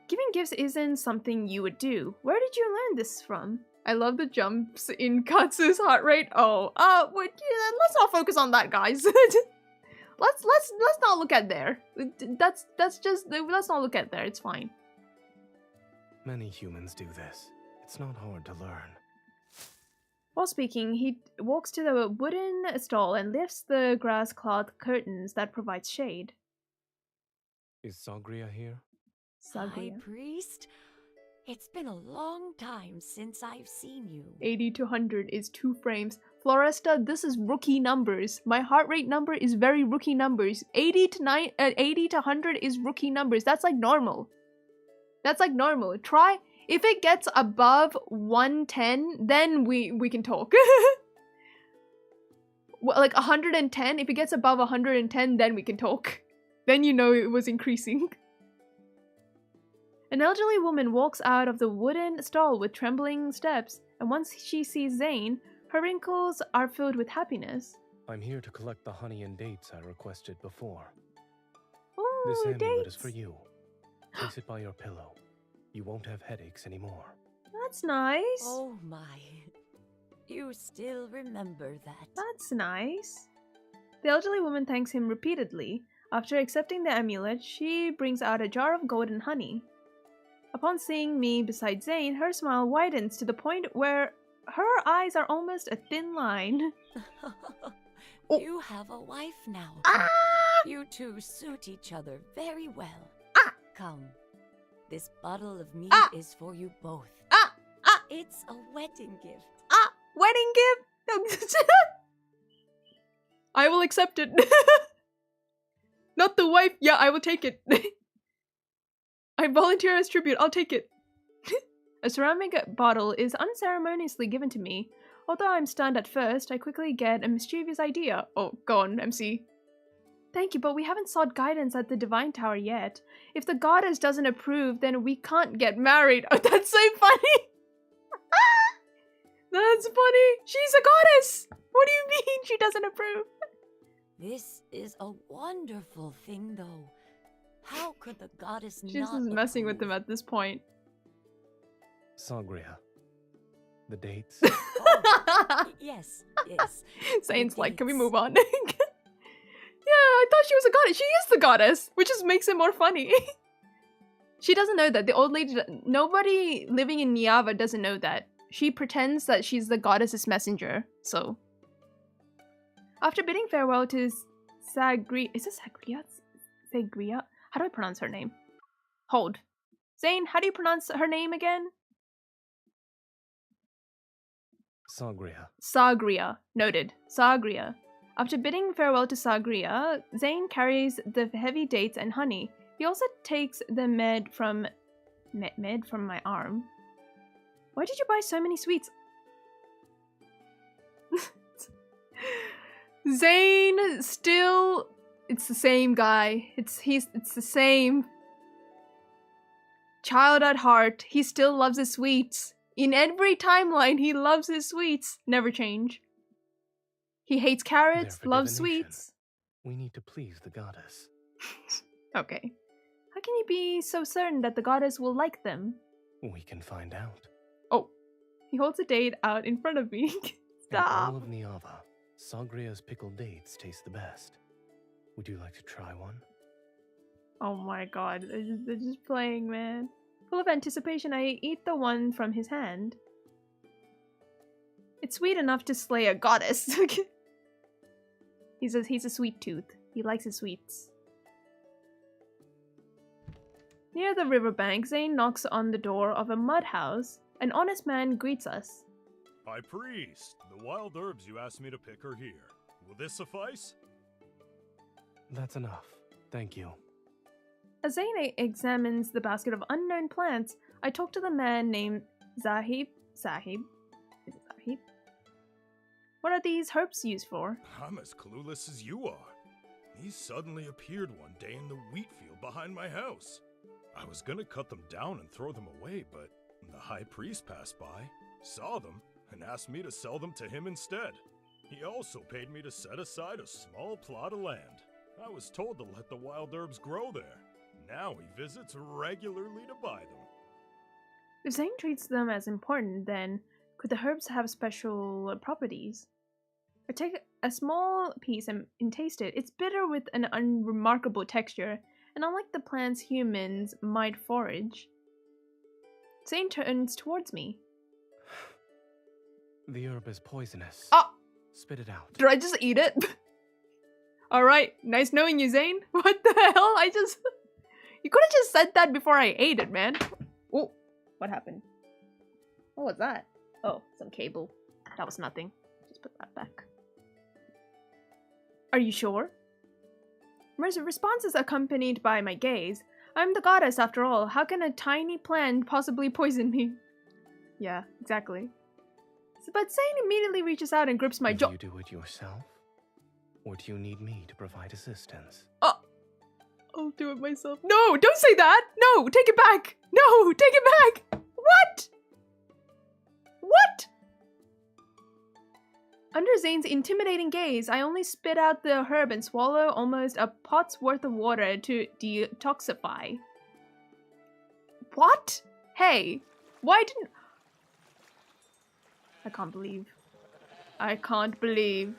Giving gifts isn't something you would do. Where did you learn this from? I love the jumps in Katsu's heart rate. Oh, wait, yeah, let's not focus on that, guys. let's not look at there. That's just, let's not look at there. It's fine. Many humans do this. It's not hard to learn. While speaking, he walks to the wooden stall and lifts the grass cloth curtains that provide shade. Is Sagria here? Sagria. High Priest? It's been a long time since I've seen you. 80 to 100 is 2 frames. Floresta, this is rookie numbers. My heart rate number is very rookie numbers. 80 to 100 is rookie numbers. That's like normal. That's like normal. Try, if it gets above 110, then we can talk. Well, like 110, if it gets above 110, then we can talk. Then you know it was increasing. An elderly woman walks out of the wooden stall with trembling steps, and once she sees Zayne, her wrinkles are filled with happiness. I'm here to collect the honey and dates I requested before. Ooh, This amulet dates. is for you. Place it by your pillow. You won't have headaches anymore. That's nice. Oh my. You still remember that. That's nice. The elderly woman thanks him repeatedly. After accepting the amulet, she brings out a jar of golden honey. Upon seeing me beside Zayne, her smile widens to the point where her eyes are almost a thin line. Oh. You have a wife now. Ah! You two suit each other very well. Ah! Come. This bottle of mead Ah! is for you both. Ah! Ah! It's a wedding gift. Ah! Wedding gift? I will accept it. Not the wife. Yeah, I will take it. I volunteer as tribute. I'll take it. A ceramic bottle is unceremoniously given to me. Although I'm stunned at first, I quickly get a mischievous idea. Oh, go on, MC. Thank you, but we haven't sought guidance at the Divine Tower yet. If the goddess doesn't approve, then we can't get married. Oh, that's so funny. That's funny. She's a goddess. What do you mean she doesn't approve? This is a wonderful thing, though. How could the goddess She's not just messing with approve? them at this point. Sagria. The dates? Oh, yes, yes. Zayne's The like, can we dates. move on? thought she was a goddess. She is the goddess, which just makes it more funny. She doesn't know that. The old lady, nobody living in Niava doesn't know that. She pretends that she's the goddess's messenger, so. After bidding farewell to Sagria, is it Sagria? Sagria? How do I pronounce her name? Hold. Zayne, how do you pronounce her name again? Sagria. Sagria. Noted. Sagria. After bidding farewell to Sagria, Zayne carries the heavy dates and honey. He also takes the med from my arm. Why did you buy so many sweets? Zayne still, it's the same guy. It's the same. Child at heart, he still loves his sweets. In every timeline, he loves his sweets. Never change. He hates carrots, loves sweets. We need to please the goddess. Okay. How can you be so certain that the goddess will like them? We can find out. Oh. He holds a date out in front of me. Stop. In all of Niava, Sagria's pickled dates taste the best. Would you like to try one? Oh my god, they're just playing, man. Full of anticipation, I eat the one from his hand. It's sweet enough to slay a goddess. He's a sweet tooth. He likes his sweets. Near the riverbank, Zayne knocks on the door of a mud house. An honest man greets us. High Priest, the wild herbs you asked me to pick are here. Will this suffice? That's enough. Thank you. As Zayne examines the basket of unknown plants, I talk to the man named Zahib. Sahib? Is it Zahib? What are these herbs used for? I'm as clueless as you are. These suddenly appeared one day in the wheat field behind my house. I was gonna cut them down and throw them away, but the High Priest passed by, saw them, and asked me to sell them to him instead. He also paid me to set aside a small plot of land. I was told to let the wild herbs grow there. Now he visits regularly to buy them. If Zayne treats them as important, then could the herbs have special properties? I take a small piece and taste it. It's bitter with an unremarkable texture, and unlike the plants humans might forage. Zayne turns towards me. The herb is poisonous. Ah! Spit it out. Did I just eat it? Alright, nice knowing you, Zayne. What the hell? You could have just said that before I ate it, man. Oh, what happened? What was that? Oh, some cable. That was nothing. Just put that back. Are you sure? Mercer's response is accompanied by my gaze. I'm the goddess after all. How can a tiny plant possibly poison me? Yeah, exactly. But Zayne immediately reaches out and grips my jaw. Do you do it yourself? Or do you need me to provide assistance? Oh, I'll do it myself. No, don't say that! No, take it back! No, take it back! What? What? Under Zayne's intimidating gaze, I only spit out the herb and swallow almost a pot's worth of water to detoxify. What? Hey, why didn't... I can't believe. I can't believe.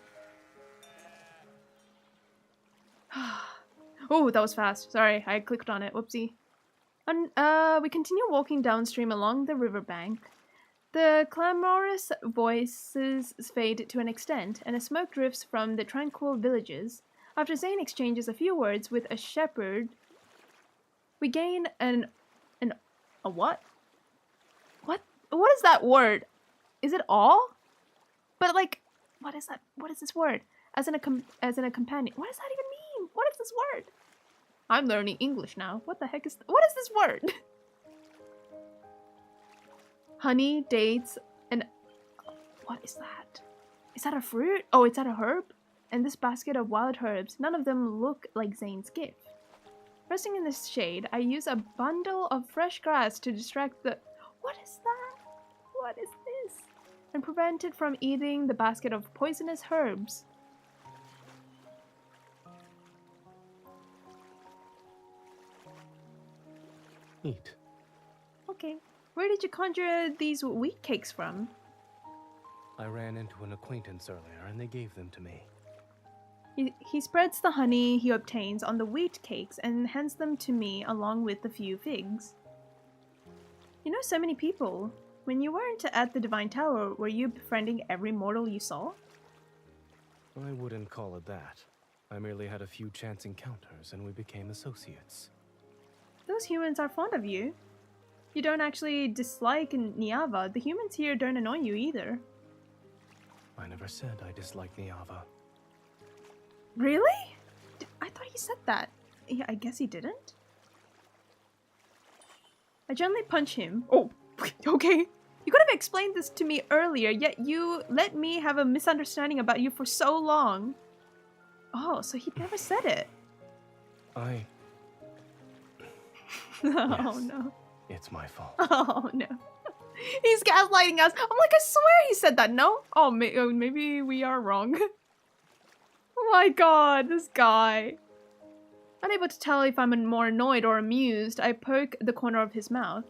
Oh, that was fast. Sorry, I clicked on it. Whoopsie. We continue walking downstream along the riverbank. The clamorous voices fade to an extent, and a smoke drifts from the tranquil villages. After Zayne exchanges a few words with a shepherd, we gain a what? What is that word? Is it all? But like, what is that? What is this word? As in a companion. What does that even mean? What is this word? I'm learning English now. What the heck is... What is this word? Honey, dates, and... What is that? Is that a fruit? Oh, it's that a herb? And this basket of wild herbs, none of them look like Zayne's gift. Resting in this shade, I use a bundle of fresh grass to distract the... What is that? What is this? And prevent it from eating the basket of poisonous herbs. Eat. Okay. Where did you conjure these wheat cakes from? I ran into an acquaintance earlier and they gave them to me. He spreads the honey he obtains on the wheat cakes and hands them to me along with a few figs. You know so many people. When you weren't at the Divine Tower, were you befriending every mortal you saw? I wouldn't call it that. I merely had a few chance encounters and we became associates. Those humans are fond of you. You don't actually dislike Niava. The humans here don't annoy you either. I never said I disliked Niava. Really? I thought he said that. Yeah, I guess he didn't. I gently punch him. Oh, okay. You could have explained this to me earlier, yet you let me have a misunderstanding about you for so long. Oh, so he never said it. Oh, yes, no. It's my fault. Oh, no. He's gaslighting us. I'm like, I swear he said that, no? Oh, maybe we are wrong. Oh my god, this guy. Unable to tell if I'm more annoyed or amused, I poke the corner of his mouth.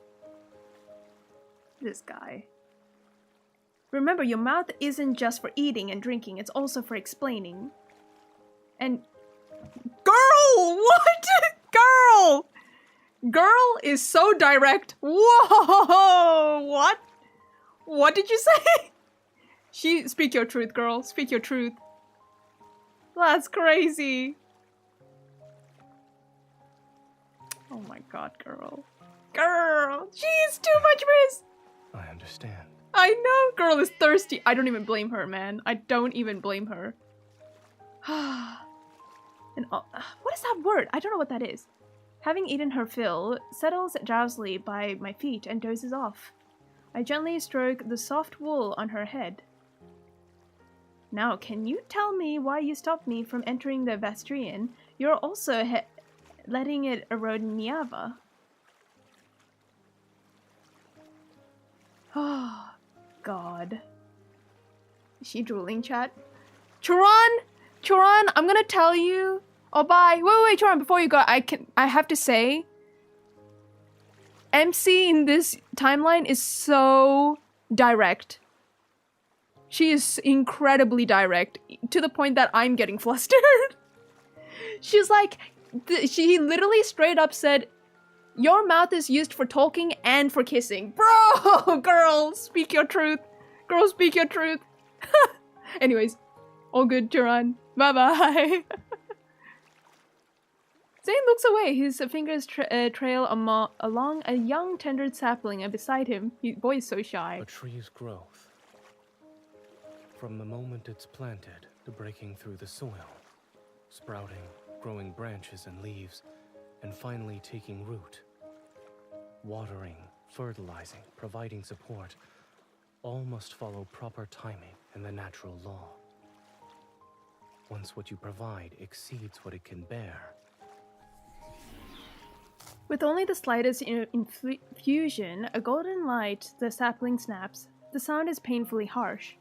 This guy. Remember, your mouth isn't just for eating and drinking, it's also for explaining. And... Girl! What? Girl! Girl is so direct. Whoa! What? What did you say? Speak your truth, girl. Speak your truth. That's crazy. Oh my god, girl. Girl! She's too much risk! I understand. I know, girl is thirsty. I don't even blame her, man. I don't even blame her. And what is that word? I don't know what that is. Having eaten her fill, settles drowsily by my feet and dozes off. I gently stroke the soft wool on her head. Now, can you tell me why you stopped me from entering the Vastrian? You're also letting it erode Niava. Oh, God. Is she drooling, chat? Churan! Churan, I'm gonna tell you. Oh, bye. Wait, Churan, before you go, I have to say, MC in this timeline is so direct. She is incredibly direct, to the point that I'm getting flustered. She's like, she literally straight up said, your mouth is used for talking and for kissing. Bro, girl, speak your truth. Girl, speak your truth. Anyways, all good, Turan. Bye-bye. Zayne looks away. His fingers trail along a young, tender sapling, and beside him, boy is so shy. A tree's growth. From the moment it's planted to breaking through the soil, sprouting, growing branches and leaves, and finally taking root. Watering, fertilizing, providing support, all must follow proper timing and the natural law. Once what you provide exceeds what it can bear. With only the slightest infusion, a golden light, the sapling snaps. The sound is painfully harsh.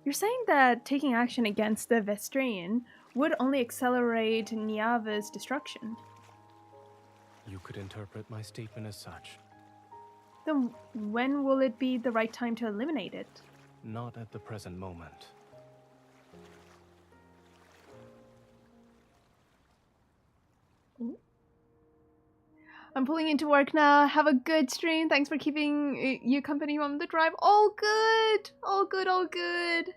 You're saying that taking action against the Vastrian would only accelerate Niava's destruction? You could interpret my statement as such. Then when will it be the right time to eliminate it? Not at the present moment. I'm pulling into work now. Have a good stream. Thanks for keeping you company on the drive. All good. All good, all good.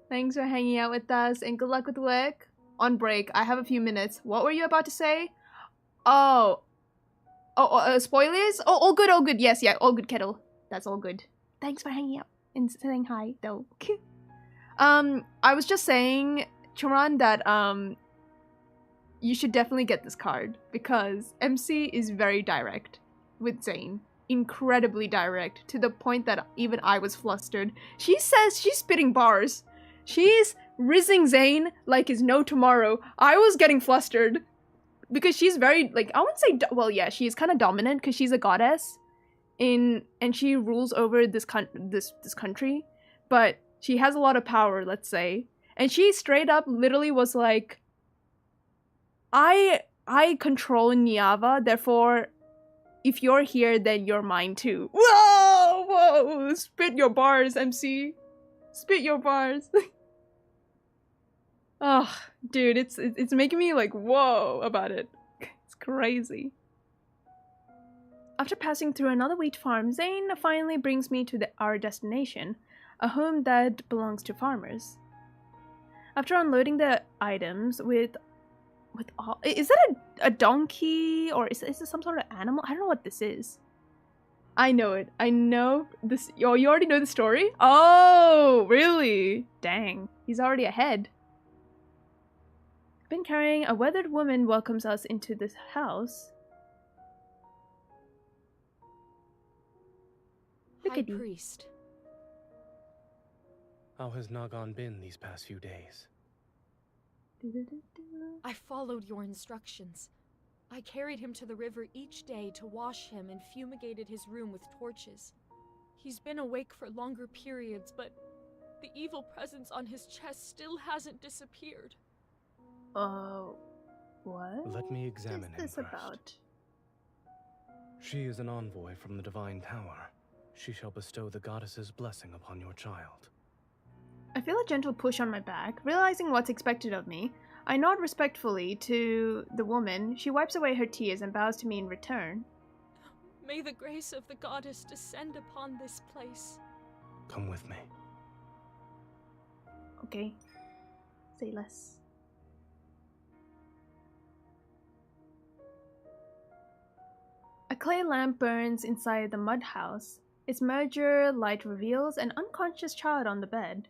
Thanks for hanging out with us and good luck with work. On break. I have a few minutes. What were you about to say? Spoilers? Oh, all good, all good. Yes, yeah, all good, Kettle. That's all good. Thanks for hanging out and saying hi, though. I was just saying, Churan, that, you should definitely get this card because MC is very direct with Zayne. Incredibly direct, to the point that even I was flustered. She says she's spitting bars. She's rizzing Zayne like is no tomorrow. I was getting flustered because she's very, like, I wouldn't say, well, yeah, she is kind of dominant because she's a goddess and she rules over this country, but she has a lot of power, let's say. And she straight up literally was like, I control Niava, therefore, if you're here, then you're mine too. Whoa! Spit your bars, MC. Spit your bars. Oh, dude, it's making me like whoa about it. It's crazy. After passing through another wheat farm, Zayne finally brings me to our destination, a home that belongs to farmers. After unloading the items with all, is that a donkey or is it some sort of animal? I don't know what this is. I know it. I know this. Oh, you already know the story? Oh, really? Dang, he's already ahead. Been carrying a weathered woman welcomes us into this house. Look High at you. Priest. How has Nagan been these past few days? I followed your instructions. I carried him to the river each day to wash him and fumigated his room with torches. He's been awake for longer periods, but the evil presence on his chest still hasn't disappeared. Oh, what? Let me examine him What is this first. about? She is an envoy from the Divine Tower. She shall bestow the goddess's blessing upon your child. I feel a gentle push on my back. Realizing what's expected of me, I nod respectfully to the woman. She wipes away her tears and bows to me in return. May the grace of the goddess descend upon this place. Come with me. Okay. Say less. A clay lamp burns inside the mud house. Its merger light reveals an unconscious child on the bed.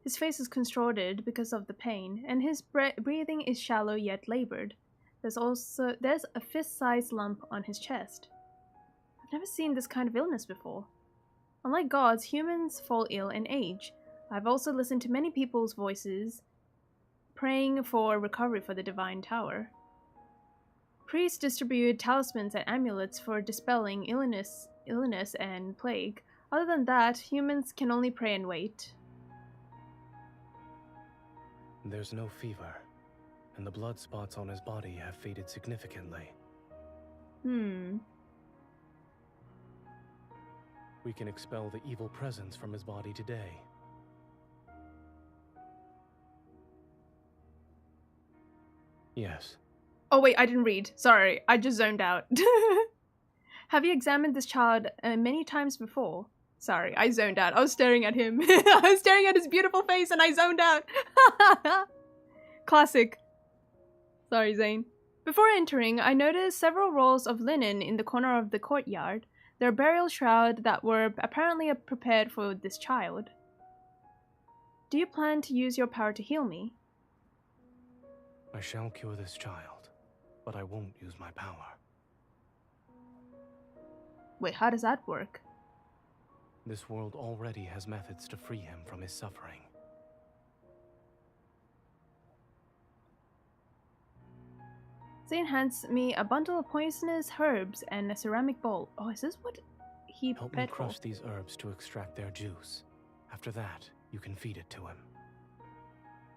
His face is contorted because of the pain, and his breathing is shallow yet labored. There's a fist-sized lump on his chest. I've never seen this kind of illness before. Unlike gods, humans fall ill and age. I've also listened to many people's voices praying for recovery for the Divine Tower. Priests distribute talismans and amulets for dispelling illness and plague. Other than that, humans can only pray and wait. There's no fever, and the blood spots on his body have faded significantly. We can expel the evil presence from his body today. Yes. Oh wait, I didn't read. Sorry, I just zoned out. Have you examined this child many times before? Sorry, I zoned out. I was staring at him. I was staring at his beautiful face and I zoned out. Classic. Sorry, Zayne. Before entering, I noticed several rolls of linen in the corner of the courtyard. Their burial shroud that were apparently prepared for this child. Do you plan to use your power to heal me? I shall cure this child, but I won't use my power. Wait, how does that work? This world already has methods to free him from his suffering. Zayne hands me a bundle of poisonous herbs and a ceramic bowl. Oh, is this what he Help me prepared for? crush these herbs to extract their juice. After that, you can feed it to him.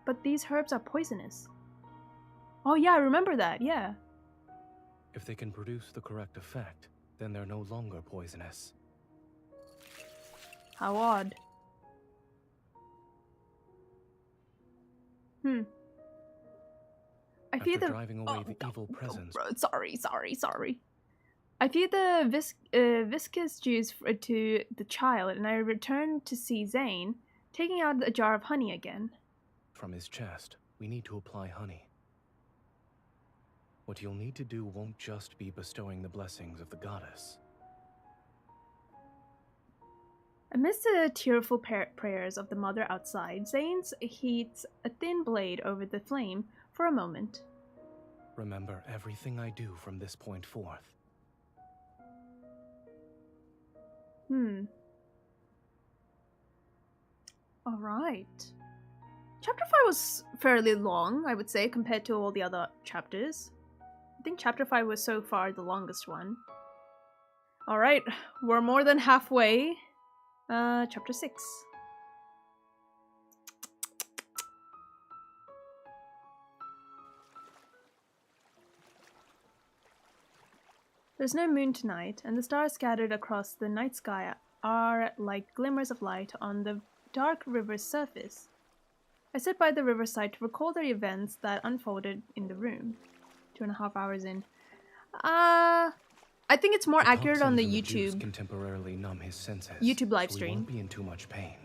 But these herbs are poisonous. Oh yeah, I remember that, yeah. If they can produce the correct effect, then they're no longer poisonous. How odd. I fear After the driving away the evil presence. Sorry. I feed the viscous juice to the child, and I return to see Zayne taking out a jar of honey again. From his chest, we need to apply honey. What you'll need to do won't just be bestowing the blessings of the goddess. Amidst the tearful prayers of the mother outside, Zayne heats a thin blade over the flame for a moment. Remember everything I do from this point forth. Alright. Chapter 5 was fairly long, I would say, compared to all the other chapters. I think chapter 5 was so far the longest one. Alright, we're more than halfway. Chapter 6. There's no moon tonight, and the stars scattered across the night sky are like glimmers of light on the dark river's surface. I sit by the riverside to recall the events that unfolded in the room. 2.5 hours in. I think it's more accurate on the YouTube. Can temporarily numb his senses, YouTube live so he stream. won't be in too much pain.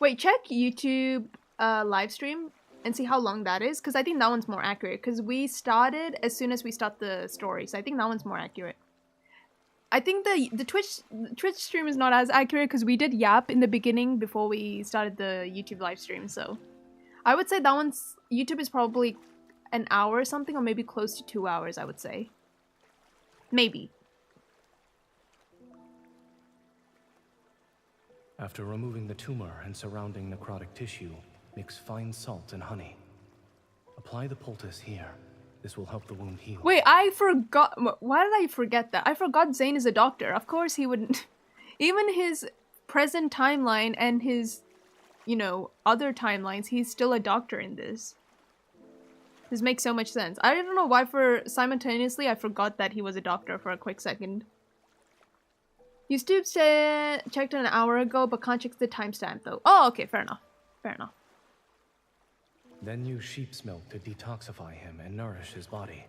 Wait, check YouTube live stream and see how long that is, because I think that one's more accurate. Because we started as soon as we start the story, so I think that one's more accurate. I think the Twitch stream is not as accurate because we did yap in the beginning before we started the YouTube live stream. So I would say that one's YouTube is probably an hour or something, or maybe close to 2 hours. I would say, maybe. After removing the tumor and surrounding necrotic tissue, mix fine salt and honey. Apply the poultice here. This will help the wound heal. Wait, I forgot. Why did I forget that? I forgot Zayne is a doctor. Of course he wouldn't. Even his present timeline and his, you know, other timelines, he's still a doctor in this. This makes so much sense. I don't know why simultaneously I forgot that he was a doctor for a quick second. You checked an hour ago, but can't check the timestamp though. Oh, okay, fair enough. Fair enough. Then use sheep's milk to detoxify him and nourish his body.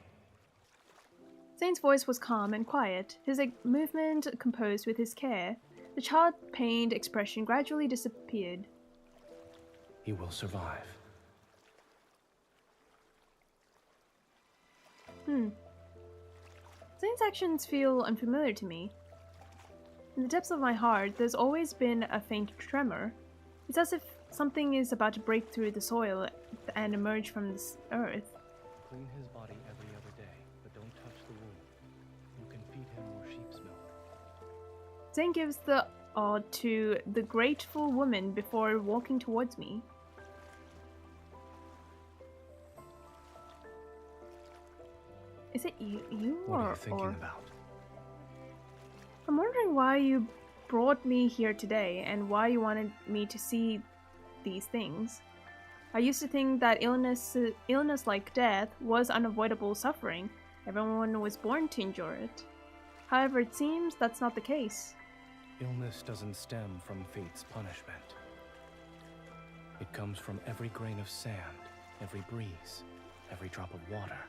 Zayne's voice was calm and quiet, his movement composed with his care. The child-pained expression gradually disappeared. He will survive. Zayne's actions feel unfamiliar to me. In the depths of my heart, there's always been a faint tremor. It's as if something is about to break through the soil and emerge from this earth. Clean his body every other day, but don't touch the wound. You can feed him more sheep's milk. Zayne gives the odd to the grateful woman before walking towards me. Is it you What are you thinking about? I'm wondering why you brought me here today and why you wanted me to see these things. I used to think that illness like death was unavoidable suffering. Everyone was born to endure it. However, it seems that's not the case. Illness doesn't stem from fate's punishment. It comes from every grain of sand, every breeze, every drop of water,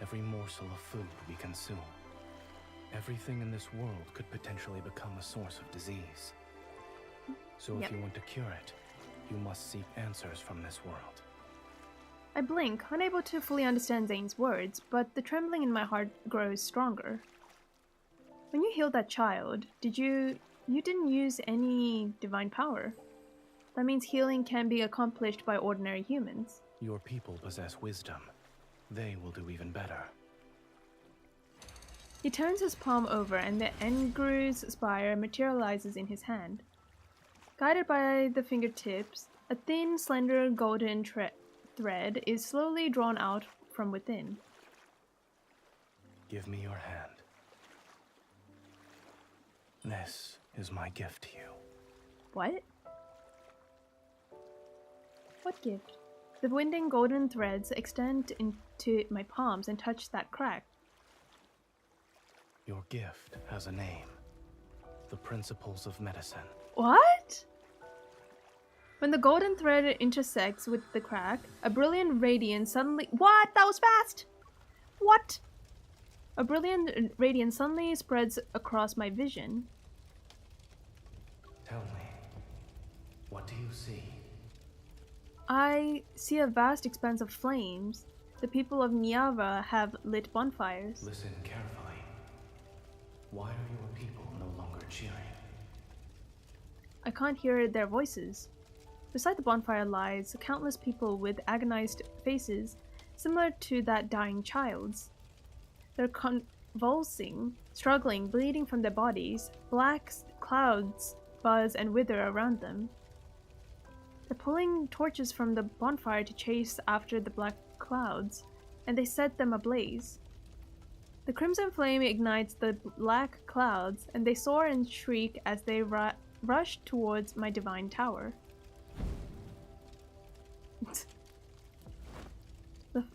every morsel of food we consume. Everything in this world could potentially become a source of disease. So if you want to cure it, you must seek answers from this world. I blink, unable to fully understand Zayne's words, but the trembling in my heart grows stronger. When you healed that child, you didn't use any divine power. That means healing can be accomplished by ordinary humans. Your people possess wisdom. They will do even better. He turns his palm over and the Engru's spire materializes in his hand. Guided by the fingertips, a thin, slender golden thread is slowly drawn out from within. Give me your hand. This is my gift to you. What? What gift? The winding golden threads extend into my palms and touch that crack. Your gift has a name. The Principles of Medicine. What? When the golden thread intersects with the crack, a brilliant radiance suddenly— What? That was fast! What? A brilliant radiance suddenly spreads across my vision. Tell me, what do you see? I see a vast expanse of flames. The people of Niava have lit bonfires. Listen carefully. Why are your people no longer cheering? I can't hear their voices. Beside the bonfire lies countless people with agonized faces, similar to that dying child's. They're convulsing, struggling, bleeding from their bodies. Black clouds buzz and wither around them. They're pulling torches from the bonfire to chase after the black clouds, and they set them ablaze. The crimson flame ignites the black clouds, and they soar and shriek as they rush towards my divine tower.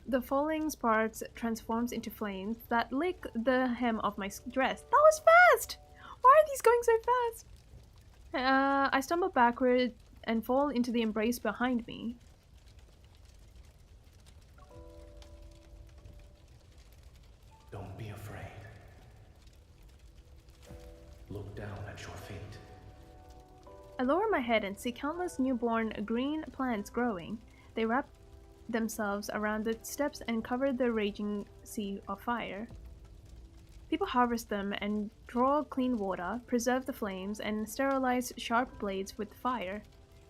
The falling sparks transforms into flames that lick the hem of my dress. That was fast! Why are these going so fast? I stumble backward and fall into the embrace behind me. Don't be afraid. Look down at your feet. I lower my head and see countless newborn green plants growing. They wrap themselves around the steps and cover the raging sea of fire. People harvest them and draw clean water, preserve the flames, and sterilize sharp blades with fire.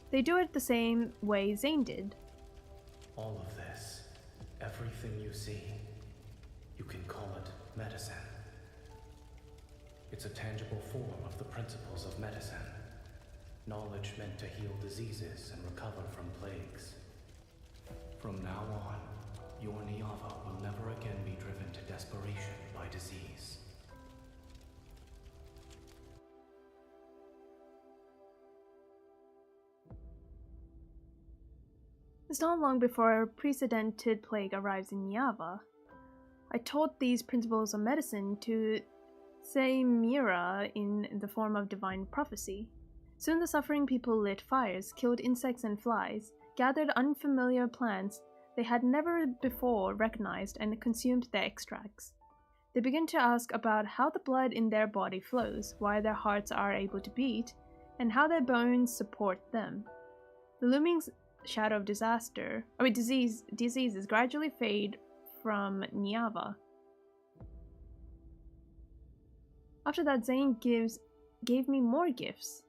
They do it the same way Zayne did. All of this, everything you see, you can call it medicine. It's a tangible form of the principles of medicine. Knowledge meant to heal diseases and recover from plagues. From now on, your Niava will never again be driven to desperation by disease. It's not long before a precedented plague arrives in Niava. I taught these principles of medicine to Zayne in the form of divine prophecy. Soon the suffering people lit fires, killed insects and flies, gathered unfamiliar plants they had never before recognized, and consumed their extracts. They begin to ask about how the blood in their body flows, why their hearts are able to beat, and how their bones support them. The looming shadow of diseases gradually fade from Niava. After that, Zayne gave me more gifts.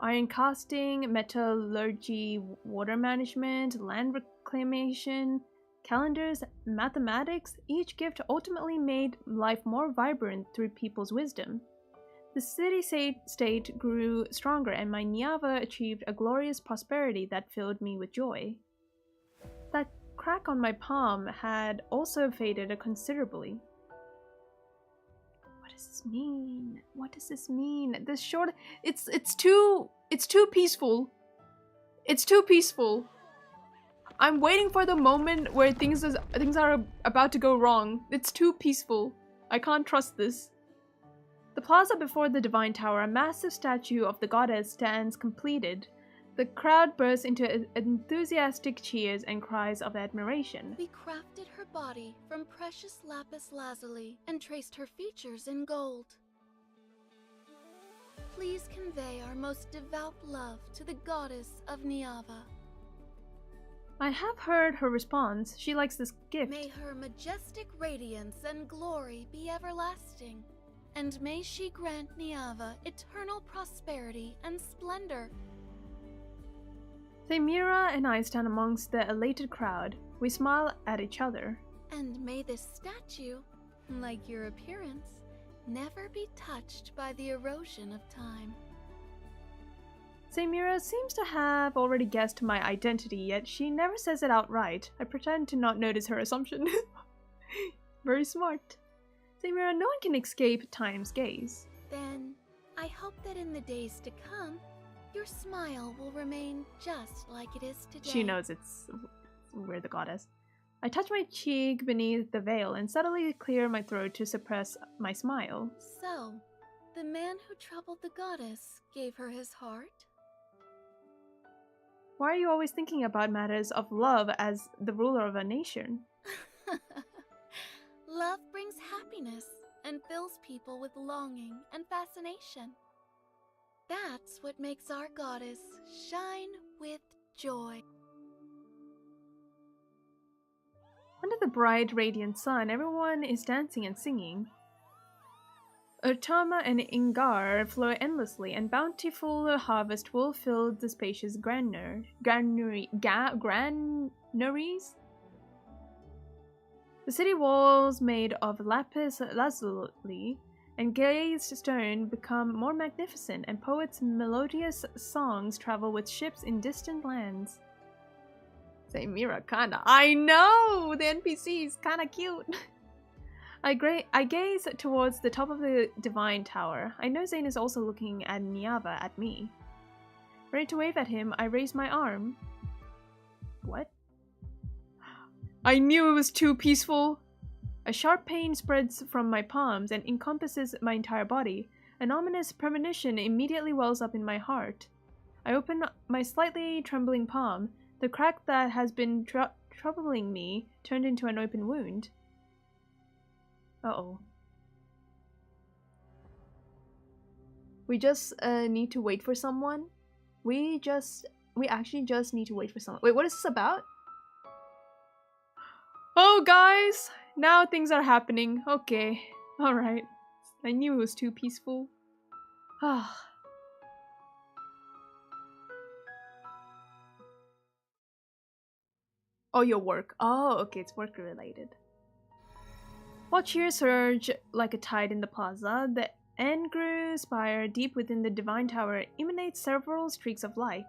Iron casting, metallurgy, water management, land reclamation, calendars, mathematics. Each gift ultimately made life more vibrant through people's wisdom. The city-state grew stronger, and my Niava achieved a glorious prosperity that filled me with joy. That crack on my palm had also faded considerably. What does this mean? What does this mean? This short... It's too peaceful. It's too peaceful. I'm waiting for the moment where things are about to go wrong. It's too peaceful. I can't trust this. The plaza before the Divine Tower, a massive statue of the goddess, stands completed. The crowd bursts into enthusiastic cheers and cries of admiration. We crafted her body from precious lapis lazuli and traced her features in gold. Please convey our most devout love to the goddess of Niava. I have heard her response. She likes this gift. May her majestic radiance and glory be everlasting, and may she grant Niava eternal prosperity and splendor. Zayne and I stand amongst the elated crowd. We smile at each other. And may this statue, like your appearance, never be touched by the erosion of time. Zayne seems to have already guessed my identity, yet she never says it outright. I pretend to not notice her assumption. Very smart. Zayne, no one can escape time's gaze. Then, I hope that in the days to come, your smile will remain just like it is today. She knows we're the goddess. I touch my cheek beneath the veil and subtly clear my throat to suppress my smile. So, the man who troubled the goddess gave her his heart? Why are you always thinking about matters of love as the ruler of a nation? Love brings happiness and fills people with longing and fascination. That's what makes our goddess shine with joy. Under the bright, radiant sun, everyone is dancing and singing. Urtama and Ingar flow endlessly, and bountiful harvest will fill the spacious granaries. The city walls made of lapis lazuli and glazed stone become more magnificent, and poets' melodious songs travel with ships in distant lands. Zayne kinda. I know! The NPC is kinda cute. I gaze towards the top of the Divine Tower. I know Zayne is also looking at Niava at me. Ready to wave at him, I raise my arm. What? I knew it was too peaceful! A sharp pain spreads from my palms and encompasses my entire body. An ominous premonition immediately wells up in my heart. I open my slightly trembling palm. The crack that has been troubling me turned into an open wound. Uh-oh. We just need to wait for someone? We actually just need to wait for someone. Wait, what is this about? Oh, guys! Now things are happening. Okay. Alright. I knew it was too peaceful. Ah. Oh, your work. Oh, okay, it's work related. While cheers surge like a tide in the plaza, the Engru spire deep within the Divine Tower emanates several streaks of light.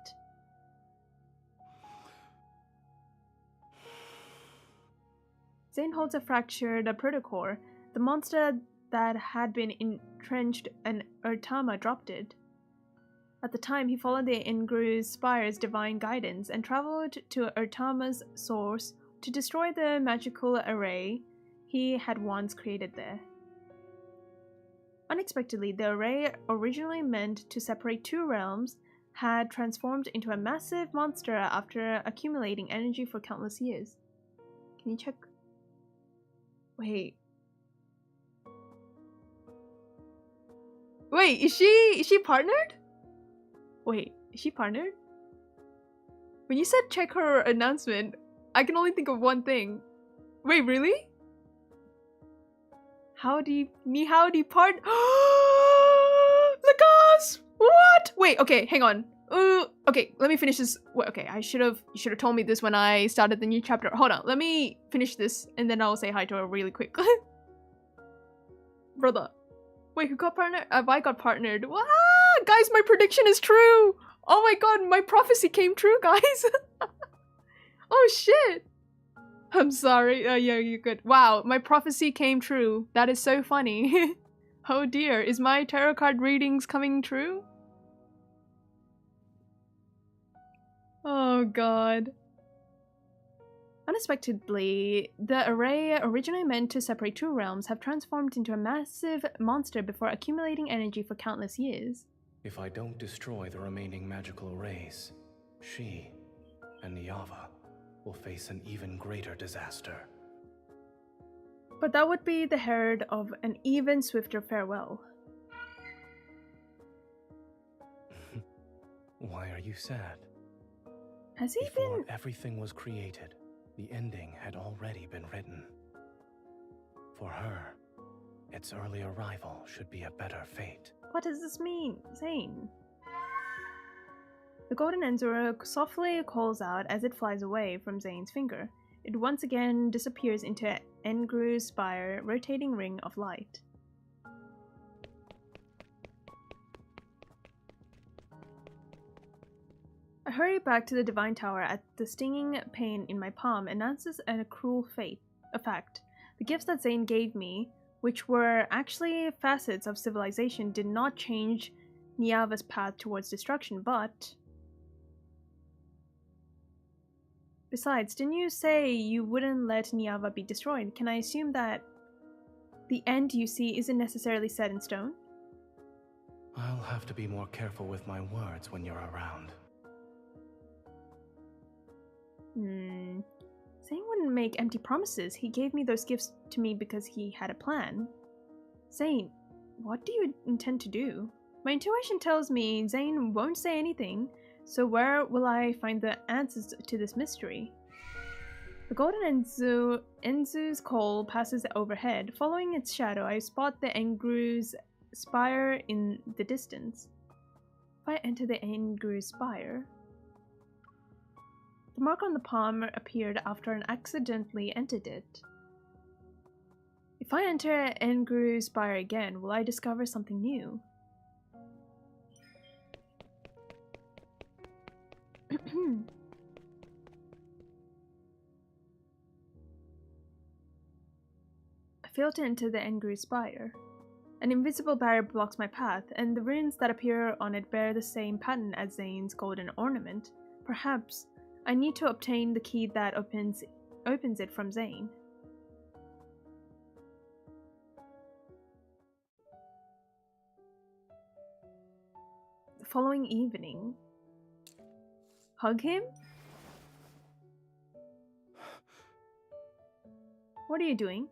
Zayne holds a fractured protocore. The monster that had been entrenched in Urtama dropped it. At the time, he followed the Engru spire's divine guidance and traveled to Urtama's source to destroy the magical array he had once created there. Unexpectedly, the array, originally meant to separate two realms, had transformed into a massive monster after accumulating energy for countless years. Can you check? Wait, is she partnered? Wait, is she partnered? When you said check her announcement, I can only think of one thing. Wait, really? Howdy part. Look us! What? Wait, okay, hang on. Okay, let me finish this. Wait, okay, you should have told me this when I started the new chapter. Hold on, let me finish this and then I'll say hi to her really quick. Brother. Wait, who got partnered? I got partnered. Wow, guys, my prediction is true. Oh my god, my prophecy came true, guys. Oh shit. I'm sorry. Yeah, you're good. Wow, my prophecy came true. That is so funny. Oh dear, is my tarot card readings coming true? Oh god. Unexpectedly, the array originally meant to separate two realms have transformed into a massive monster before accumulating energy for countless years. If I don't destroy the remaining magical arrays, she and Niava will face an even greater disaster. But that would be the herald of an even swifter farewell. Why are you sad? Has he Before been... everything was created, the ending had already been written. For her, its early arrival should be a better fate. What does this mean, Zayne? The golden Enzura softly calls out as it flies away from Zayne's finger. It once again disappears into Engru's spire, rotating ring of light. I hurry back to the Divine Tower at the stinging pain in my palm announces a cruel fact. The gifts that Zayne gave me, which were actually facets of civilization, did not change Niava's path towards destruction, but... Besides, didn't you say you wouldn't let Niava be destroyed? Can I assume that the end you see isn't necessarily set in stone? I'll have to be more careful with my words when you're around. Zayne wouldn't make empty promises. He gave me those gifts to me because he had a plan. Zayne, what do you intend to do? My intuition tells me Zayne won't say anything, so where will I find the answers to this mystery? The golden Enzu's call passes overhead. Following its shadow, I spot the Engru's spire in the distance. If I enter the Engru's spire... The mark on the palm appeared after I accidentally entered it. If I enter Engru's spire again, will I discover something new? I fail to enter the Engru spire. An invisible barrier blocks my path, and the runes that appear on it bear the same pattern as Zayne's golden ornament. Perhaps I need to obtain the key that opens it from Zayne. the following evening. Hug him? What are you doing?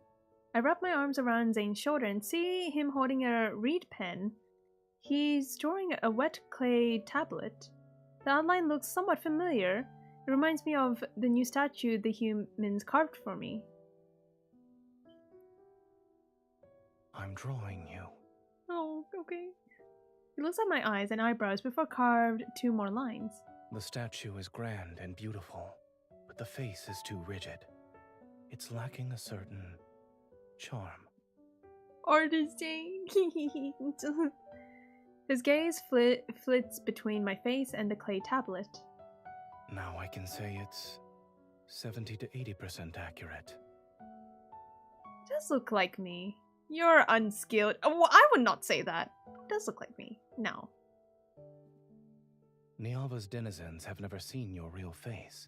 I wrap my arms around Zayne's shoulder and see him holding a reed pen. He's drawing a wet clay tablet. The outline looks somewhat familiar. It reminds me of the new statue the humans carved for me. I'm drawing you. Oh, okay. He looks at my eyes and eyebrows before carved 2 more lines. The statue is grand and beautiful, but the face is too rigid. It's lacking a certain charm. Artist Zayne. His gaze flits between my face and the clay tablet. Now I can say it's 70 to 80% accurate. Does look like me. You're unskilled. Oh, I would not say that. Does look like me. No. Niava's denizens have never seen your real face,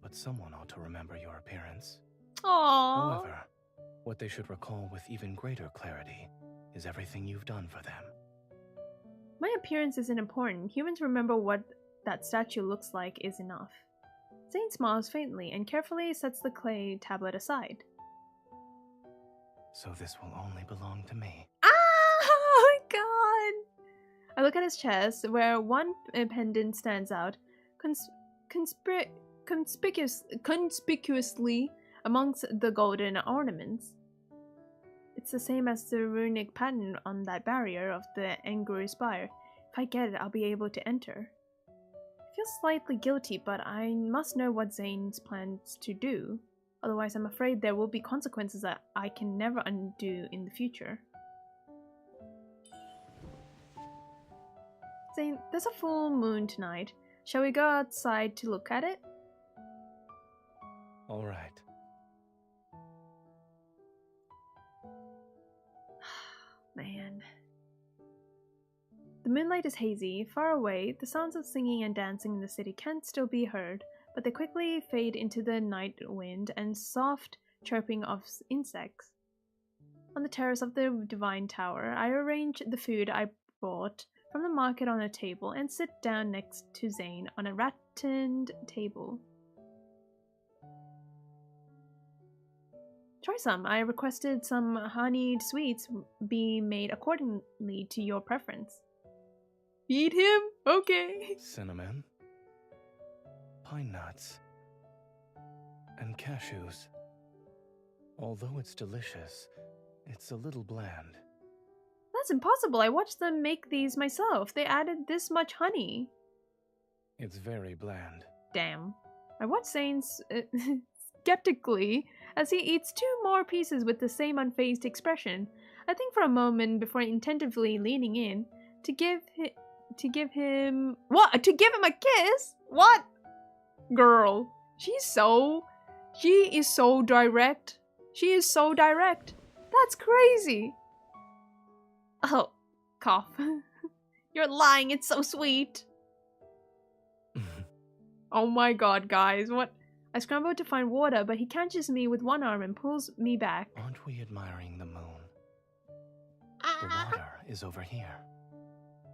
but someone ought to remember your appearance. Aww. However, what they should recall with even greater clarity is everything you've done for them. My appearance isn't important. Humans remember what that statue looks like is enough. Zayne smiles faintly and carefully sets the clay tablet aside. So this will only belong to me. Oh my god! I look at his chest, where one pendant stands out conspicuously amongst the golden ornaments. It's the same as the runic pattern on that barrier of the Angry Spire. If I get it, I'll be able to enter. I feel slightly guilty, but I must know what Zayne plans to do. Otherwise, I'm afraid there will be consequences that I can never undo in the future. Zayne, there's a full moon tonight. Shall we go outside to look at it? All right. Man. The moonlight is hazy. Far away, the sounds of singing and dancing in the city can still be heard, but they quickly fade into the night wind and soft chirping of insects. On the terrace of the Divine Tower, I arrange the food I brought from the market on a table and sit down next to Zayne on a rattaned table. Try some. I requested some honeyed sweets be made accordingly to your preference. Feed him? Okay. Cinnamon, pine nuts, and cashews. Although it's delicious, it's a little bland. That's impossible. I watched them make these myself. They added this much honey. It's very bland. Damn. I watch Zayne skeptically as he eats 2 more pieces with the same unfazed expression. I think for a moment before attentively leaning in to give him what? To give him a kiss? What? Girl, she is so direct. She is so direct. That's crazy. Oh, cough. You're lying. It's so sweet. Oh my god, guys. What? I scramble to find water, but he catches me with one arm and pulls me back. Aren't we admiring the moon? The water is over here.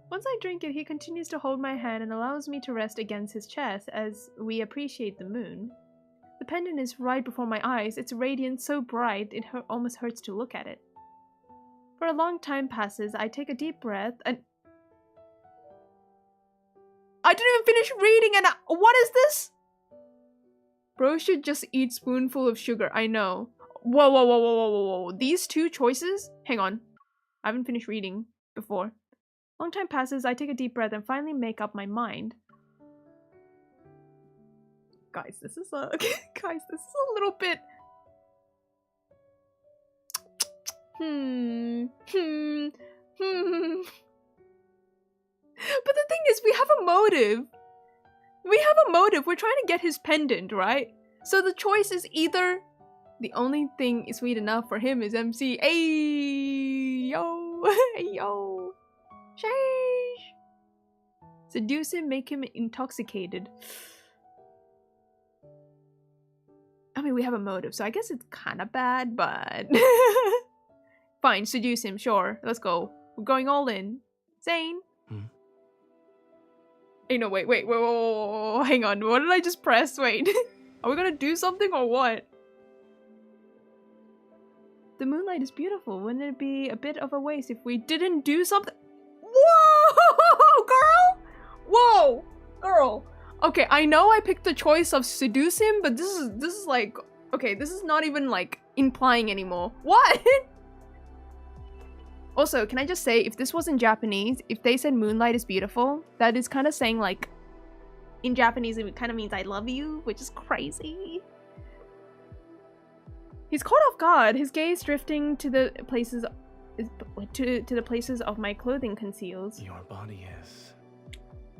Once I drink it, he continues to hold my hand and allows me to rest against his chest as we appreciate the moon. The pendant is right before my eyes, its radiance so bright it almost hurts to look at it. For a long time passes, I take a deep breath and... I didn't even finish reading and what is this? Bro should just eat spoonful of sugar, I know. Whoa. These 2 choices? Hang on. I haven't finished reading before. Long time passes, I take a deep breath and finally make up my mind. Guys, this is a little bit... But the thing is, we have a motive. We're trying to get his pendant, right? So the choice is either the only thing sweet enough for him is MC. Hey, yo. Hey, yo. Sheesh. Seduce him, make him intoxicated. I mean, we have a motive, so I guess it's kind of bad, but... Fine, seduce him, sure. Let's go. We're going all in. Zayne? Hey, no, wait, whoa, hang on. What did I just press? Wait. Are we gonna do something or what? The moonlight is beautiful. Wouldn't it be a bit of a waste if we didn't do something? Whoa, girl! Whoa, girl. Okay, I know I picked the choice of seduce him, but this is like, okay, this is not even like implying anymore. What? Also, can I just say, if this was in Japanese, if they said moonlight is beautiful, that is kind of saying like, in Japanese it kind of means I love you, which is crazy. He's caught off guard, his gaze drifting to the places to the places of my clothing conceals. Your body is...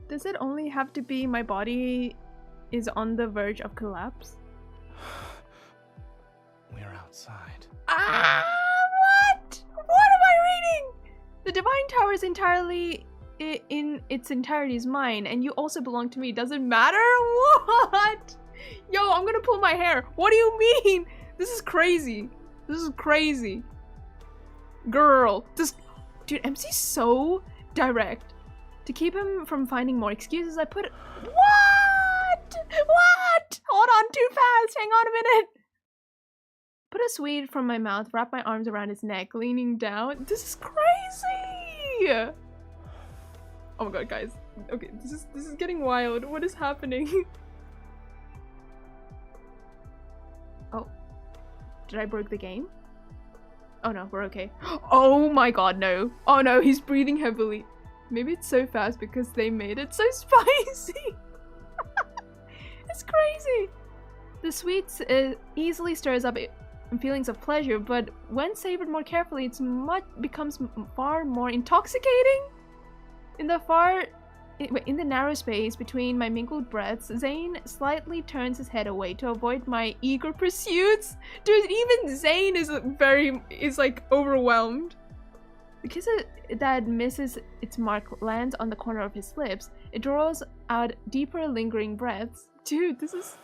Does it only have to be my body is on the verge of collapse? We're outside. Ah, what? What am I reading? The Divine Tower is entirely in its entirety is mine, and you also belong to me. Does it matter? What? Yo, I'm gonna pull my hair. What do you mean? This is crazy. This is crazy. Girl, this dude, MC's so direct. To keep him from finding more excuses, I put it. What? What? Hold on, too fast. Hang on a minute. Put a sweet from my mouth, wrap my arms around his neck, leaning down. This is crazy. Oh my god, guys. Okay, this is getting wild. What is happening? Oh. Did I break the game? Oh no, we're okay. Oh my god, no. Oh no, he's breathing heavily. Maybe it's so fast because they made it so spicy. It's crazy. The sweets easily stirs up feelings of pleasure, but when savored more carefully, becomes far more intoxicating. In the narrow space between my mingled breaths, Zayne slightly turns his head away to avoid my eager pursuits. Dude, even Zayne is like overwhelmed. Because that misses its mark lands on the corner of his lips, it draws out deeper lingering breaths. Dude, this is...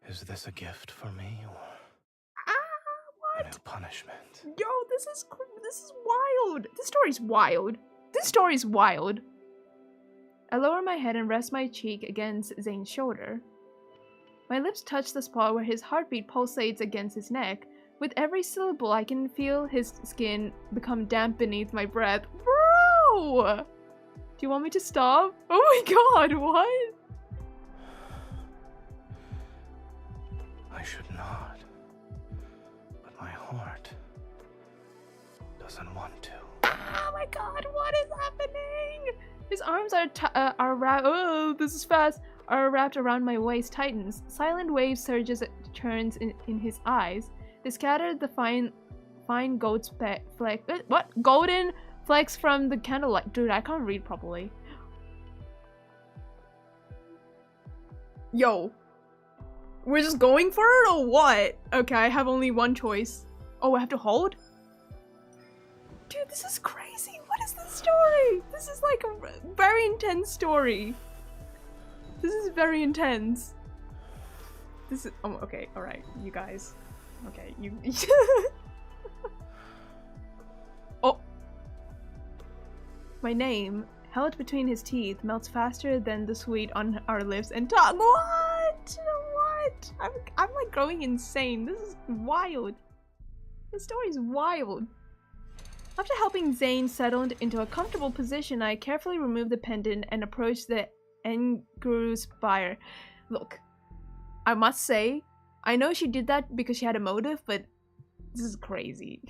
Is this a gift for me, or what? a new punishment? Yo, this is wild. This story's wild. This story's wild. I lower my head and rest my cheek against Zayne's shoulder. My lips touch the spot where his heartbeat pulsates against his neck. With every syllable, I can feel his skin become damp beneath my breath. Bro! Do you want me to stop? Oh my god, what? I should not. But my heart doesn't want to. Oh my god, what is happening? His arms are wrapped. Oh, this is fast. Are wrapped around my waist, tightens. Silent wave surges, turns in his eyes. They scattered the fine gold golden flecks from the candlelight. Dude, I can't read properly. Yo, we're just going for it or what? Okay, I have only one choice. Oh, I have to hold? Dude, this is crazy. What is this story? This is like a very intense story. This is very intense. This is... Oh, okay. Alright, you guys. Okay, you... Oh! My name, held between his teeth, melts faster than the sweet on our lips and tongue. What? What? I'm like growing insane. This is wild. This story is wild. After helping Zayne settle into a comfortable position, I carefully removed the pendant and approached the Engru spire. Look, I must say, I know she did that because she had a motive, but this is crazy.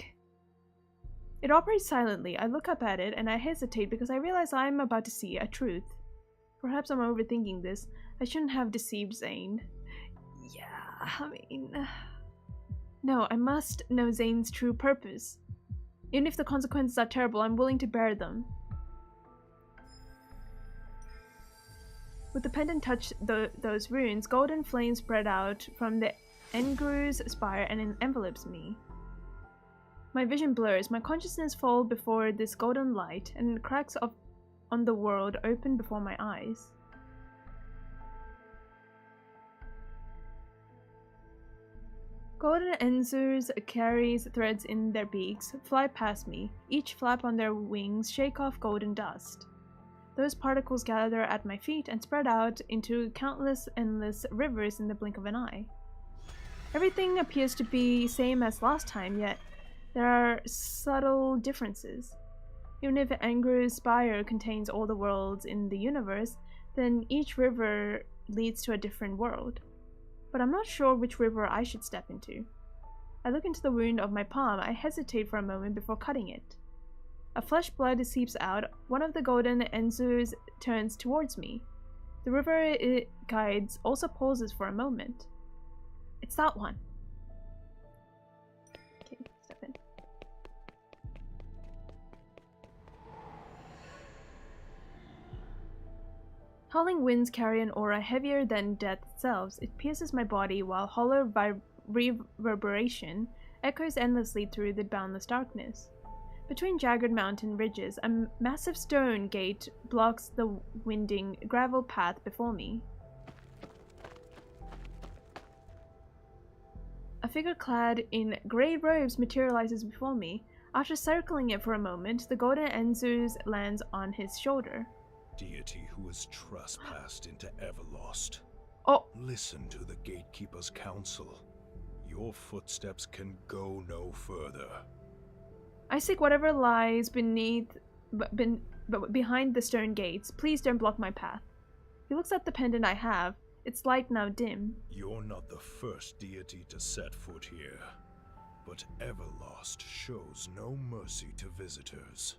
It operates silently. I look up at it and I hesitate because I realize I'm about to see a truth. Perhaps I'm overthinking this. I shouldn't have deceived Zayne. Yeah, I mean... No, I must know Zayne's true purpose. Even if the consequences are terrible, I'm willing to bear them. With the pendant touch those runes, golden flames spread out from the Engru's spire and envelopes me. My vision blurs, my consciousness falls before this golden light, and cracks on the world open before my eyes. Golden enzers carries threads in their beaks, fly past me. Each flap on their wings shake off golden dust. Those particles gather at my feet and spread out into countless endless rivers in the blink of an eye. Everything appears to be same as last time, yet there are subtle differences. Even if Anger's spire contains all the worlds in the universe, then each river leads to a different world. But I'm not sure which river I should step into. I look into the wound of my palm. I hesitate for a moment before cutting it. A flesh blood seeps out. One of the golden enzus turns towards me. The river it guides also pauses for a moment. It's that one. Okay, step in. Howling winds carry an aura heavier than death itself. It pierces my body while hollow reverberation echoes endlessly through the boundless darkness. Between jagged mountain ridges, a massive stone gate blocks the winding gravel path before me. A figure clad in grey robes materializes before me. After circling it for a moment, the golden Enzus lands on his shoulder. Deity who has trespassed into Everlost. Oh! Listen to the Gatekeeper's counsel. Your footsteps can go no further. I seek whatever lies behind the stone gates. Please don't block my path. He looks at the pendant I have. Its light now dim. You're not the first deity to set foot here, but Everlost shows no mercy to visitors.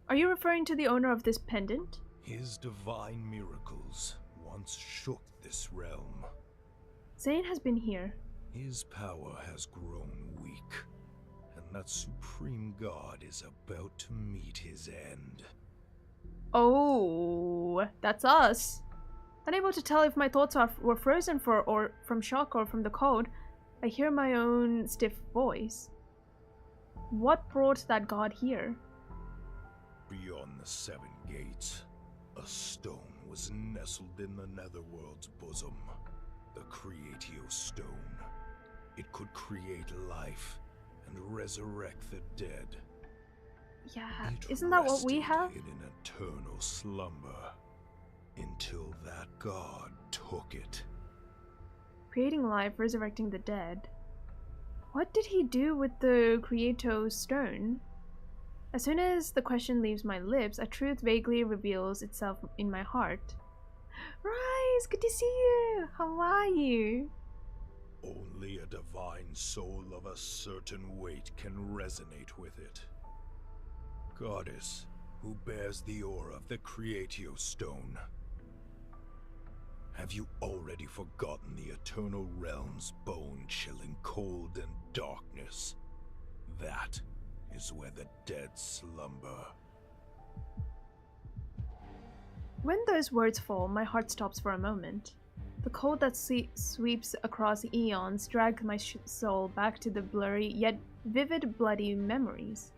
Are you referring to the owner of this pendant? His divine miracles once shook this realm. Zayne has been here. His power has grown weak, and that supreme god is about to meet his end. Oh, that's us. Unable to tell if my thoughts were frozen or from shock or from the cold, I hear my own stiff voice. What brought that god here? Beyond the 7 gates, a stone was nestled in the Netherworld's bosom. The Creatio Stone. It could create life and resurrect the dead. Yeah, isn't that what we have? In an eternal slumber, until that god took it. Creating life, resurrecting the dead. What did he do with the Creatio Stone? As soon as the question leaves my lips, a truth vaguely reveals itself in my heart. Rise, good to see you! How are you? Only a divine soul of a certain weight can resonate with it. Goddess, who bears the aura of the Creatio Stone. Have you already forgotten the eternal realm's bone-chilling cold and darkness? That is where the dead slumber. When those words fall, my heart stops for a moment. The cold that sweeps across eons drags my soul back to the blurry yet vivid bloody memories.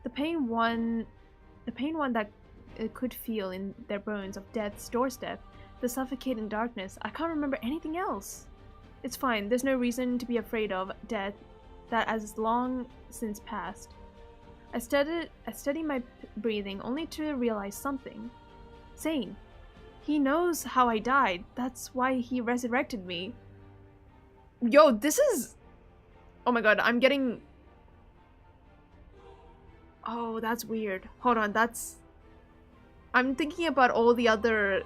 The pain one that could feel in their bones of death's doorstep, the suffocating darkness. I can't remember anything else. It's fine, there's no reason to be afraid of death that has long since passed. I study my breathing only to realize something. Zayne. He knows how I died. That's why he resurrected me. Yo, this is... Oh my god, I'm getting... Oh, that's weird. Hold on, that's... I'm thinking about all the other...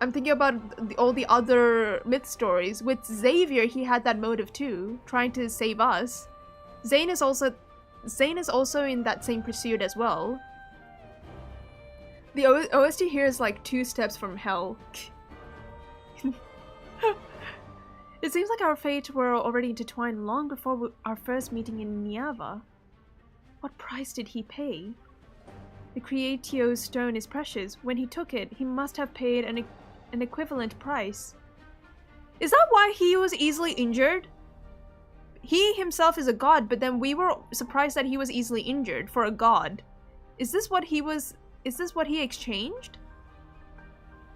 all the other myth stories. With Xavier, he had that motive too, trying to save us. Zayne is also in that same pursuit as well. The OST here is like 2 steps from hell. It seems like our fates were already intertwined long before our first meeting in Niava. What price did he pay? The Creatio Stone is precious. When he took it, he must have paid an equivalent price. Is that why he was easily injured? He himself is a god, but then we were surprised that he was easily injured for a god. Is this what he exchanged?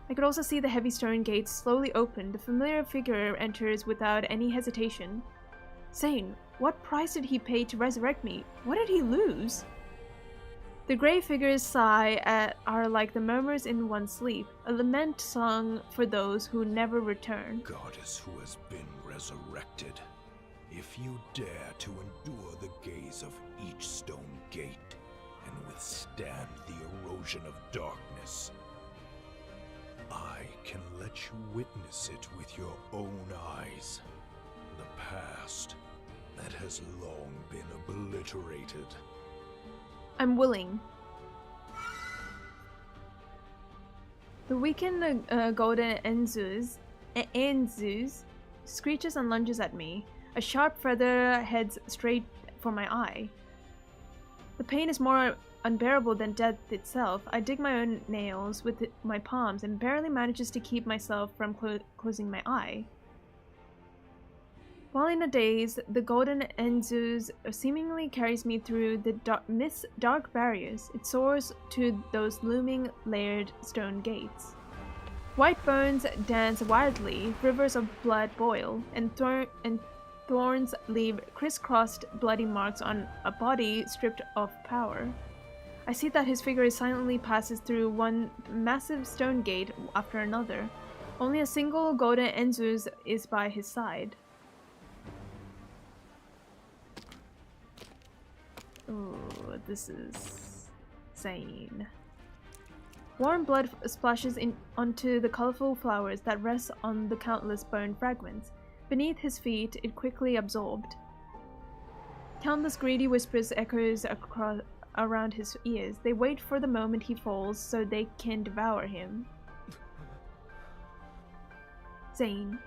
I could also see the heavy stone gates slowly open. The familiar figure enters without any hesitation. Zayne, what price did he pay to resurrect me? What did he lose? The grey figures sigh are like the murmurs in one's sleep, a lament sung for those who never return. Goddess who has been resurrected, if you dare to endure the gaze of each stone gate and withstand the erosion of darkness, I can let you witness it with your own eyes. The past that has long been obliterated. I'm willing. The weakened golden Enzus screeches and lunges at me. A sharp feather heads straight for my eye. The pain is more unbearable than death itself. I dig my own nails with my palms and barely manages to keep myself from closing my eye. While in a daze, the golden Enzus seemingly carries me through the dark barriers. It soars to those looming, layered stone gates. White bones dance wildly, rivers of blood boil, and thorns leave crisscrossed bloody marks on a body stripped of power. I see that his figure silently passes through one massive stone gate after another. Only a single golden Enzus is by his side. Oh, this is Zayne. Warm blood splashes onto the colorful flowers that rest on the countless bone fragments. Beneath his feet, it quickly absorbed. Countless greedy whispers echoes around his ears. They wait for the moment he falls so they can devour him. Zayne.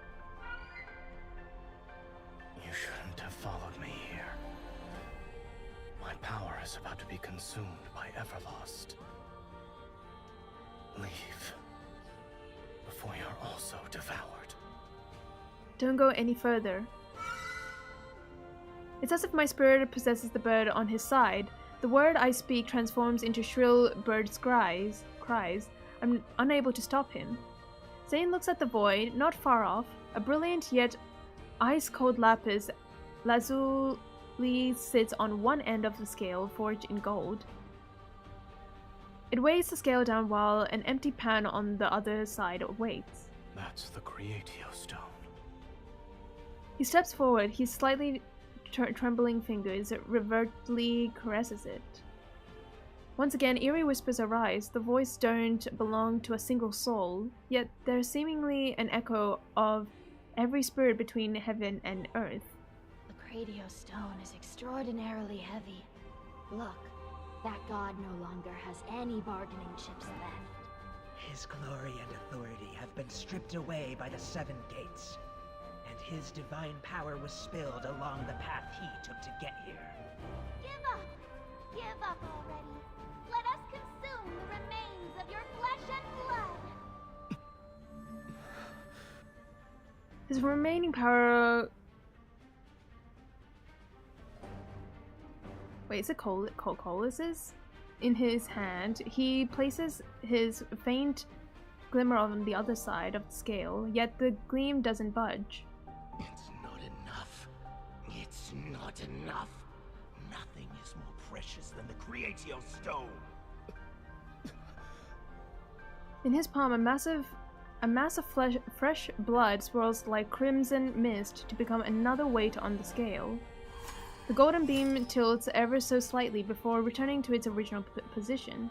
You shouldn't have followed me here. My power is about to be consumed by Everlost. Leave, before you're also devoured. Don't go any further. It's as if my spirit possesses the bird on his side. The word I speak transforms into shrill bird's cries. I'm unable to stop him. Zayne looks at the void, not far off. A brilliant yet ice-cold lapis lazuli sits on one end of the scale forged in gold. It weighs the scale down while an empty pan on the other side waits. That's the Creatio Stone. He steps forward, his slightly trembling fingers reverently caresses it. Once again, eerie whispers arise. The voice don't belong to a single soul, yet there's seemingly an echo of every spirit between heaven and earth. The Creatio Stone is extraordinarily heavy. Look, that god no longer has any bargaining chips left. His glory and authority have been stripped away by the Seven Gates, and his divine power was spilled along the path he took to get here. Give up! Give up already! Let us consume the remains of your flesh and blood! His remaining power... Wait, is it Colas? In his hand, he places his faint glimmer on the other side of the scale, yet the gleam doesn't budge. It's not enough. It's not enough. Nothing is more precious than the Creatio Stone. In his palm, a massive fresh blood swirls like crimson mist to become another weight on the scale. The golden beam tilts ever so slightly before returning to its original position.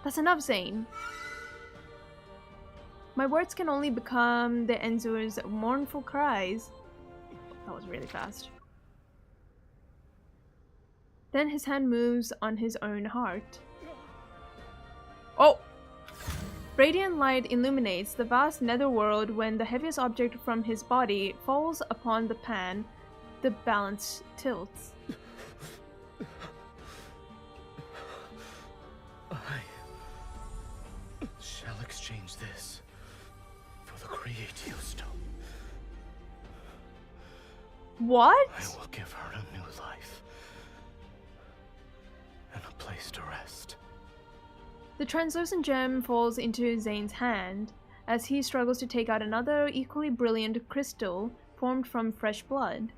That's enough, Zayne. My words can only become the Enzur's mournful cries. That was really fast. Then his hand moves on his own heart. Oh! Radiant light illuminates the vast netherworld when the heaviest object from his body falls upon the pan. The balance tilts. I shall exchange this for the Creatio Stone. What? I will give her a new life and a place to rest. The translucent gem falls into Zayne's hand as he struggles to take out another equally brilliant crystal formed from fresh blood.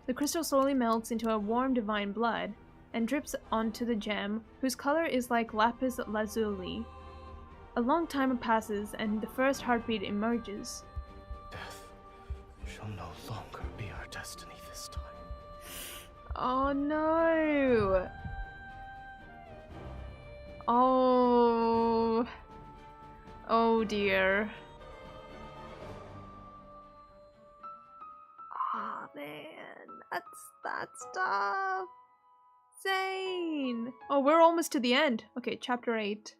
The crystal slowly melts into a warm divine blood. and drips onto the gem, whose color is like lapis lazuli. A long time passes, and the first heartbeat emerges. Death shall no longer be our destiny this time. Oh no! Oh. Oh dear. Oh man, that's tough. Zayne! Oh, we're almost to the end. Okay, chapter 8.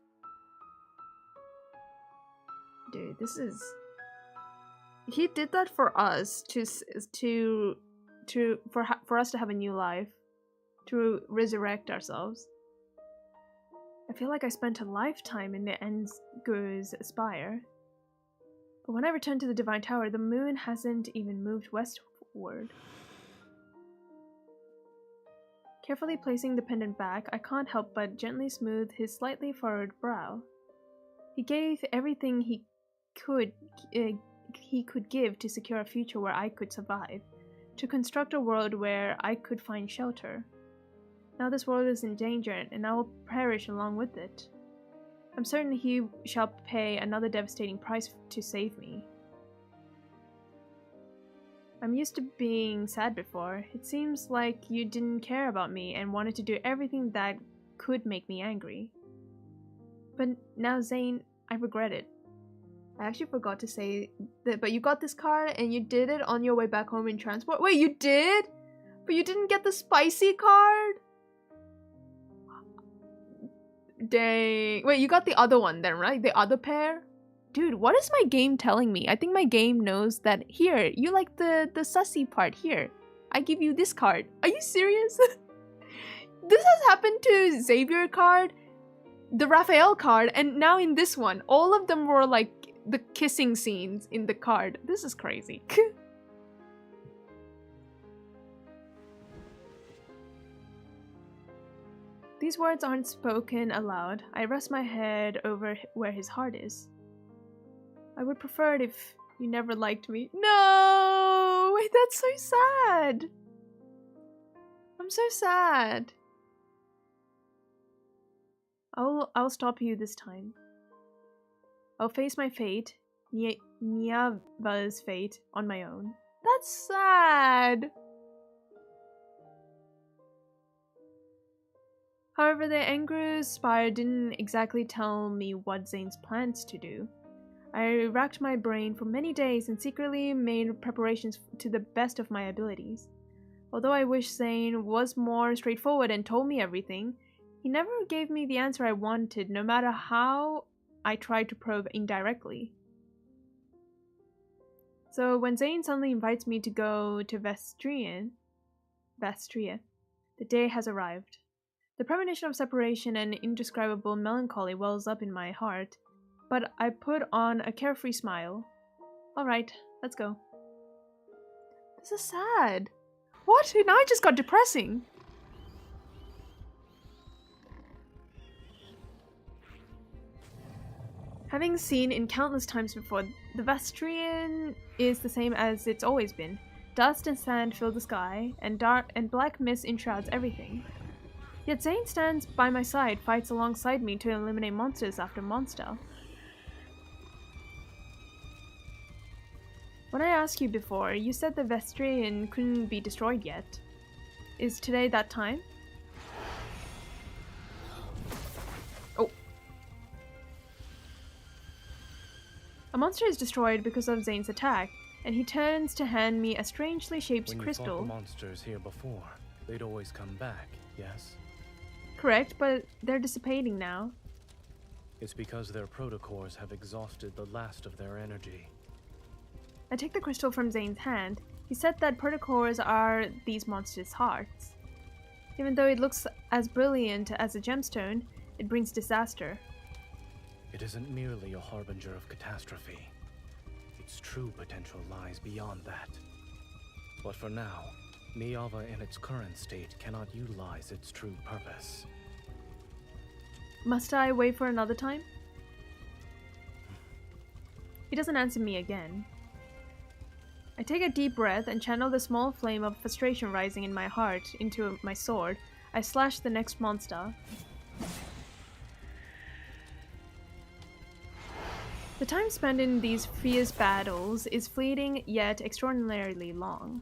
Dude, this is... He did that for us for us to have a new life, to resurrect ourselves. I feel like I spent a lifetime in the Endgur's Spire. But when I returned to the Divine Tower, the moon hasn't even moved westward. Carefully placing the pendant back, I can't help but gently smooth his slightly furrowed brow. He gave everything he could give to secure a future where I could survive, to construct a world where I could find shelter. Now this world is in danger, and I will perish along with it. I'm certain he shall pay another devastating price to save me. I'm used to being sad before. It seems like you didn't care about me and wanted to do everything that could make me angry. But now, Zayne, I regret it. I actually forgot to say that, but you got this card and you did it on your way back home in transport. Wait, you did? But you didn't get the spicy card? Dang. Wait, you got the other one then, right? The other pair? Dude, what is my game telling me? I think my game knows that here, you like the sussy part here. I give you this card. Are you serious? This has happened to Xavier card, the Raphael card, and now in this one. All of them were like the kissing scenes in the card. This is crazy. These words aren't spoken aloud. I rest my head over where his heart is. I would prefer it if you never liked me. No! Wait, that's so sad. I'm so sad. I'll stop you this time. I'll face my fate, Niava's fate, on my own. That's sad. However, the Engru's Spire didn't exactly tell me what Zayne's plans to do. I racked my brain for many days and secretly made preparations to the best of my abilities. Although I wish Zayne was more straightforward and told me everything, he never gave me the answer I wanted, no matter how I tried to probe indirectly. So when Zayne suddenly invites me to go to Vestria, the day has arrived. The premonition of separation and indescribable melancholy wells up in my heart, but I put on a carefree smile. Alright, let's go. This is sad. What? Now it just got depressing. Having seen in countless times before, the Vestrian is the same as it's always been. Dust and sand fill the sky, and dark and black mist enshrouds everything. Yet Zayne stands by my side, fights alongside me to eliminate monsters after monster. When I asked you before, you said the Vestrian couldn't be destroyed yet. Is today that time? Oh. A monster is destroyed because of Zayne's attack, and he turns to hand me a strangely shaped crystal. When you fought the monsters here before, they'd always come back, yes? Correct, but they're dissipating now. It's because their protocores have exhausted the last of their energy. I take the crystal from Zayne's hand. He said that protocores are these monsters' hearts. Even though it looks as brilliant as a gemstone, it brings disaster. It isn't merely a harbinger of catastrophe. Its true potential lies beyond that. But for now, Niava in its current state cannot utilize its true purpose. Must I wait for another time? He doesn't answer me again. I take a deep breath and channel the small flame of frustration rising in my heart into my sword. I slash the next monster. The time spent in these fierce battles is fleeting yet extraordinarily long.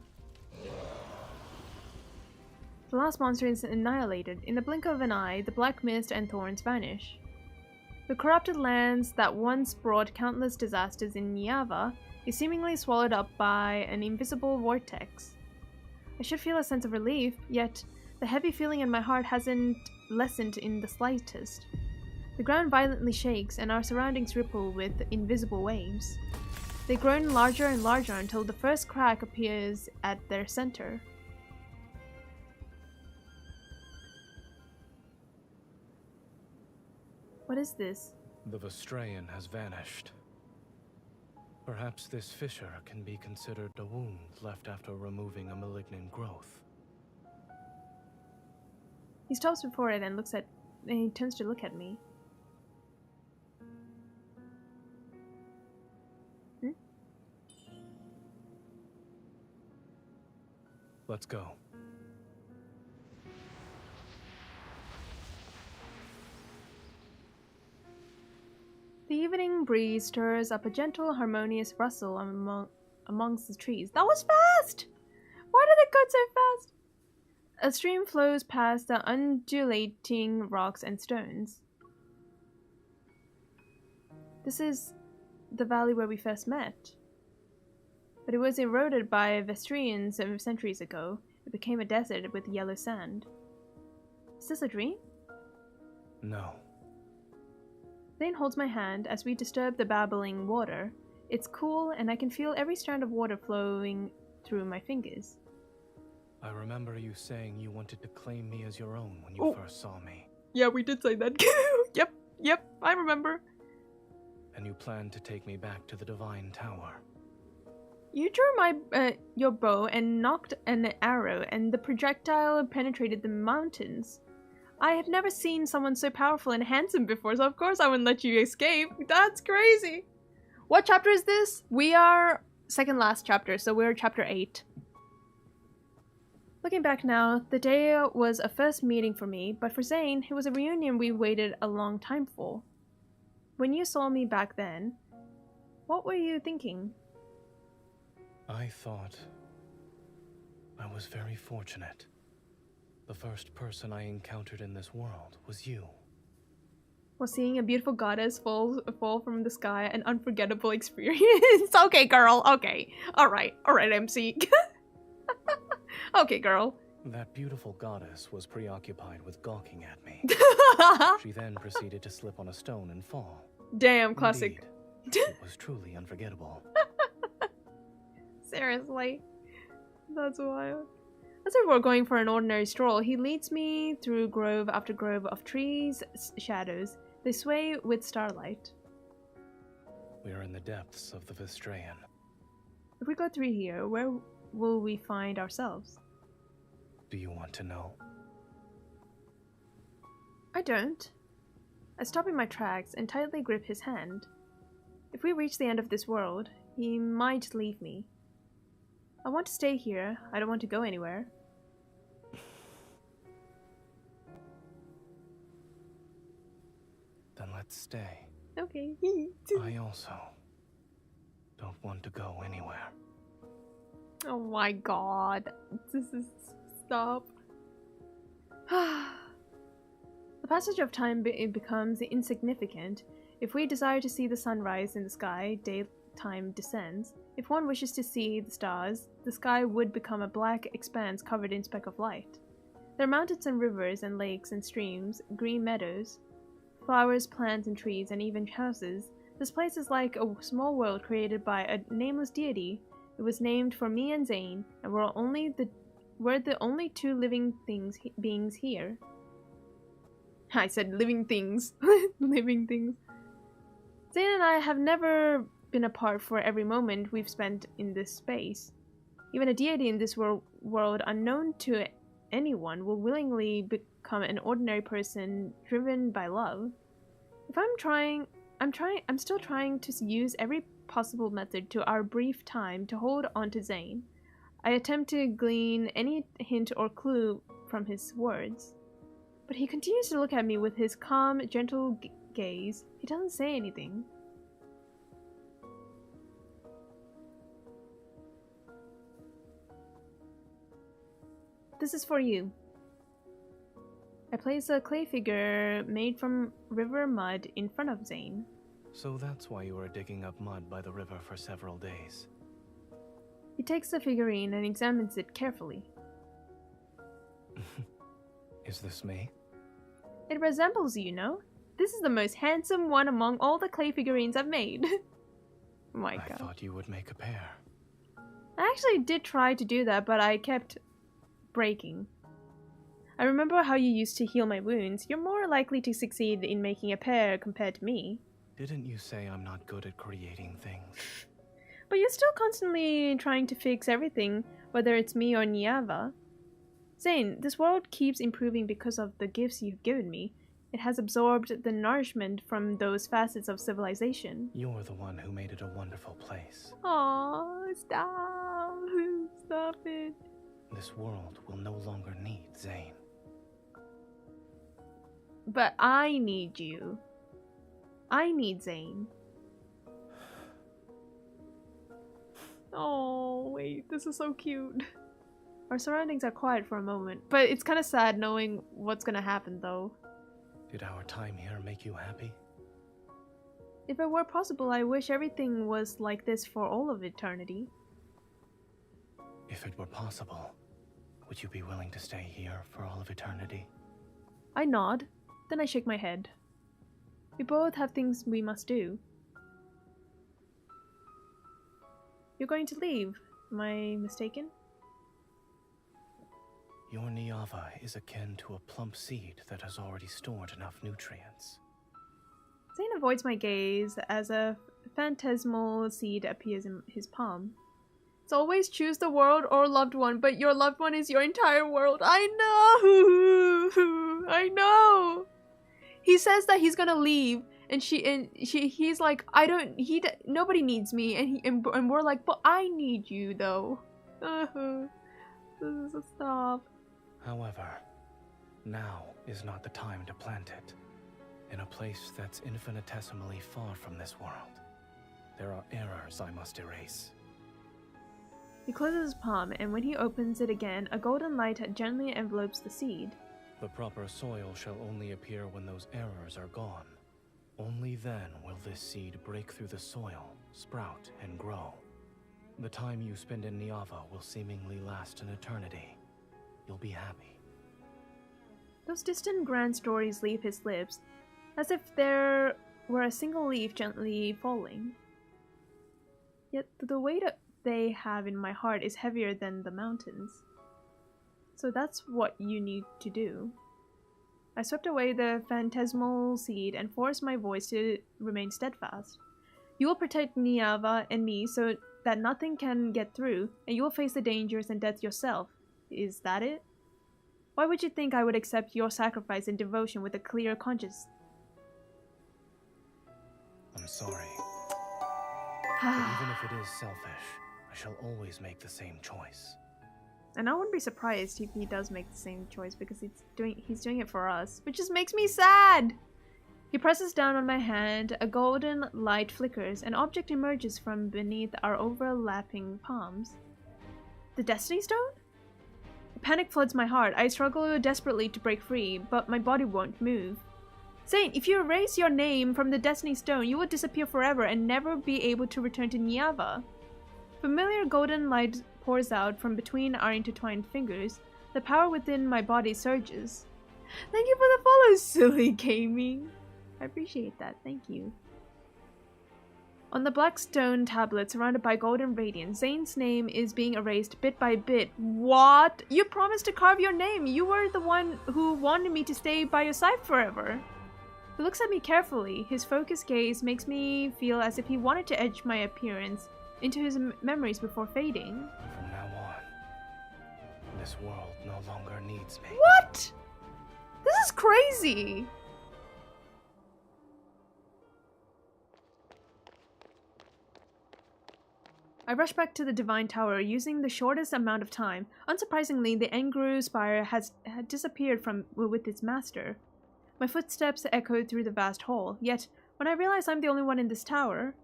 The last monster is annihilated. In the blink of an eye, the black mist and thorns vanish. The corrupted lands that once brought countless disasters in Niava is seemingly swallowed up by an invisible vortex. I should feel a sense of relief, yet the heavy feeling in my heart hasn't lessened in the slightest. The ground violently shakes and our surroundings ripple with invisible waves. They grow larger and larger until the first crack appears at their center. What is this? The Vestrayan has vanished. Perhaps this fissure can be considered a wound left after removing a malignant growth. He stops before it and he turns to look at me. Let's go. The evening breeze stirs up a gentle, harmonious rustle amongst the trees. That was fast! Why did it go so fast? A stream flows past the undulating rocks and stones. This is the valley where we first met. But it was eroded by Vestrians centuries ago. It became a desert with yellow sand. Is this a dream? No. Zayne holds my hand as we disturb the babbling water. It's cool, and I can feel every strand of water flowing through my fingers. I remember you saying you wanted to claim me as your own when you first saw me. Yeah, we did say that. Yep, I remember. And you planned to take me back to the Divine Tower. You drew your bow and knocked an arrow, and the projectile penetrated the mountains. I have never seen someone so powerful and handsome before, so of course I wouldn't let you escape. That's crazy. What chapter is this? We are second last chapter, so we're chapter 8. Looking back now, the day was a first meeting for me, but for Zayne, it was a reunion we waited a long time for. When you saw me back then, what were you thinking? I thought I was very fortunate. The first person I encountered in this world was you. Was seeing a beautiful goddess fall from the sky an unforgettable experience? Okay, girl, okay. Alright, MC. Okay, girl. That beautiful goddess was preoccupied with gawking at me. She then proceeded to slip on a stone and fall. Damn, classic. Indeed, it was truly unforgettable. Seriously. That's wild. As if we're going for an ordinary stroll, he leads me through grove after grove of trees, shadows. They sway with starlight. We are in the depths of the Vestrayan. If we go through here, where will we find ourselves? Do you want to know? I don't. I stop in my tracks and tightly grip his hand. If we reach the end of this world, he might leave me. I want to stay here. I don't want to go anywhere. Then let's stay. Okay. I also don't want to go anywhere. Oh my god. Stop. The passage of time becomes insignificant. If we desire to see the sunrise in the sky, daytime descends. If one wishes to see the stars, the sky would become a black expanse covered in speck of light. There are mountains and rivers and lakes and streams, green meadows, flowers, plants and trees, and even houses. This place is like a small world created by a nameless deity. It was named for me and Zayne, and we're the only two living beings here. I said living things. Living things. Zayne and I have never been apart for every moment we've spent in this space. Even a deity in this world unknown to anyone will willingly become an ordinary person driven by love. If I'm still trying to use every possible method to our brief time to hold on to Zayne. I attempt to glean any hint or clue from his words. But he continues to look at me with his calm, gentle gaze. He doesn't say anything. This is for you. I place a clay figure made from river mud in front of Zayne. So that's why you were digging up mud by the river for several days. He takes the figurine and examines it carefully. Is this me? It resembles you, no? This is the most handsome one among all the clay figurines I've made. My God. I thought you would make a pair. I actually did try to do that, but I kept breaking. I remember how you used to heal my wounds. You're more likely to succeed in making a pair compared to me. Didn't you say I'm not good at creating things? But you're still constantly trying to fix everything, whether it's me or Niava. Zayne, this world keeps improving because of the gifts you've given me. It has absorbed the nourishment from those facets of civilization. You're the one who made it a wonderful place. Aww, stop. Stop it. This world will no longer need Zayne. But I need you. I need Zayne. Oh, wait, this is so cute. Our surroundings are quiet for a moment, but it's kind of sad knowing what's gonna happen though. Did our time here make you happy? If it were possible, I wish everything was like this for all of eternity. If it were possible, would you be willing to stay here for all of eternity? I nod, then I shake my head. We both have things we must do. You're going to leave, am I mistaken? Your Niava is akin to a plump seed that has already stored enough nutrients. Zayne avoids my gaze as a phantasmal seed appears in his palm. It's always choose the world or loved one, but your loved one is your entire world. I know! I know! He says that he's gonna leave, and he's like, nobody needs me, and we're like, but I need you though. This is a stop. However, now is not the time to plant it. In a place that's infinitesimally far from this world, there are errors I must erase. He closes his palm, and when he opens it again, a golden light gently envelopes the seed. The proper soil shall only appear when those errors are gone. Only then will this seed break through the soil, sprout, and grow. The time you spend in Niava will seemingly last an eternity. You'll be happy. Those distant grand stories leave his lips, as if there were a single leaf gently falling. Yet the weight they have in my heart is heavier than the mountains. So that's what you need to do. I swept away the phantasmal seed and forced my voice to remain steadfast. You will protect Niava and me so that nothing can get through, and you will face the dangers and death yourself. Is that it? Why would you think I would accept your sacrifice and devotion with a clear conscience? I'm sorry. But even if it is selfish, I shall always make the same choice. And I wouldn't be surprised if he does make the same choice because he's doing it for us, which just makes me sad! He presses down on my hand, a golden light flickers, an object emerges from beneath our overlapping palms. The Destiny Stone? Panic floods my heart. I struggle desperately to break free, but my body won't move. Zayne, if you erase your name from the Destiny Stone, you will disappear forever and never be able to return to Niava. Familiar golden light pours out from between our intertwined fingers. The power within my body surges. Thank you for the follow, silly gaming. I appreciate that, thank you. On the black stone tablet surrounded by golden radiance, Zayne's name is being erased bit by bit. What? You promised to carve your name. You were the one who wanted me to stay by your side forever. He looks at me carefully. His focused gaze makes me feel as if he wanted to etch my appearance into his memories before fading. From now on, this world no longer needs me. What? This is crazy. I rush back to the Divine Tower using the shortest amount of time. Unsurprisingly, the Engru Spire had disappeared with its master. My footsteps echoed through the vast hall, yet when I realize I'm the only one in this tower,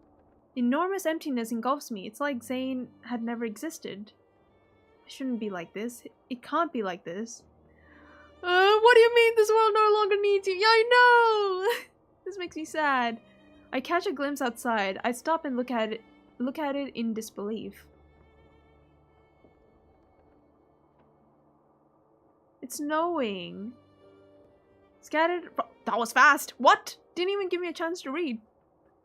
enormous emptiness engulfs me. It's like Zayne had never existed. It shouldn't be like this. It can't be like this. What do you mean this world no longer needs you? Yeah, I know! This makes me sad. I catch a glimpse outside. I stop and look at it in disbelief. It's snowing. Scattered. That was fast. What? Didn't even give me a chance to read.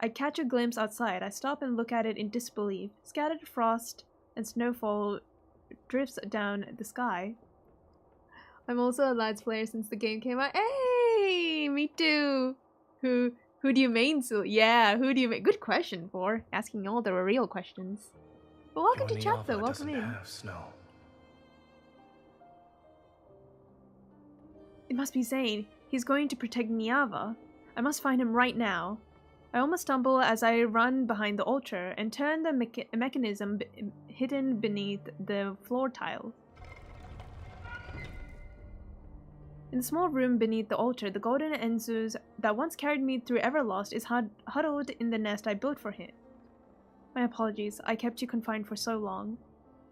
I catch a glimpse outside. I stop and look at it in disbelief. Scattered frost and snowfall drifts down the sky. I'm also a lads player since the game came out. Hey, me too. Who do you main? So yeah, who do you main? Good question for asking all the real questions. But welcome to chat though. Welcome in. Snow. It must be Zayne. He's going to protect Niava. I must find him right now. I almost stumble as I run behind the altar and turn the mechanism hidden beneath the floor tile. In the small room beneath the altar, the golden Enzus that once carried me through Everlost is huddled in the nest I built for him. My apologies, I kept you confined for so long.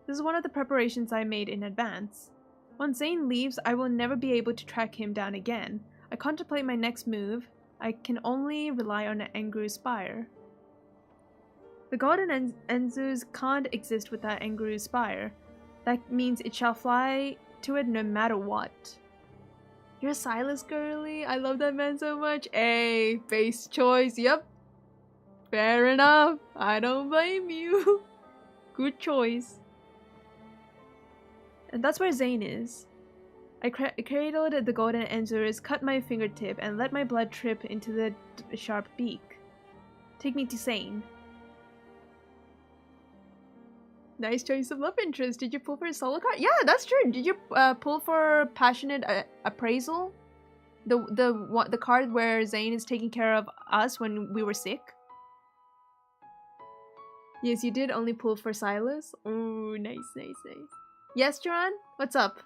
This is one of the preparations I made in advance. Once Zayne leaves, I will never be able to track him down again. I contemplate my next move. I can only rely on an Engru Spire. The golden Enzus can't exist without Engru Spire. That means it shall fly to it no matter what. You're a Silas girly? I love that man so much. Hey, base choice, yep. Fair enough. I don't blame you. Good choice. And that's where Zayne is. I cradled the golden Enzurs, cut my fingertip, and let my blood trip into the sharp beak. Take me to Zayne. Nice choice of love interest. Did you pull for a solo card? Yeah, that's true. Did you pull for Passionate Appraisal? The card where Zayne is taking care of us when we were sick? Yes, you did only pull for Silas. Oh, nice, nice, nice. Yes, Joanne? What's up?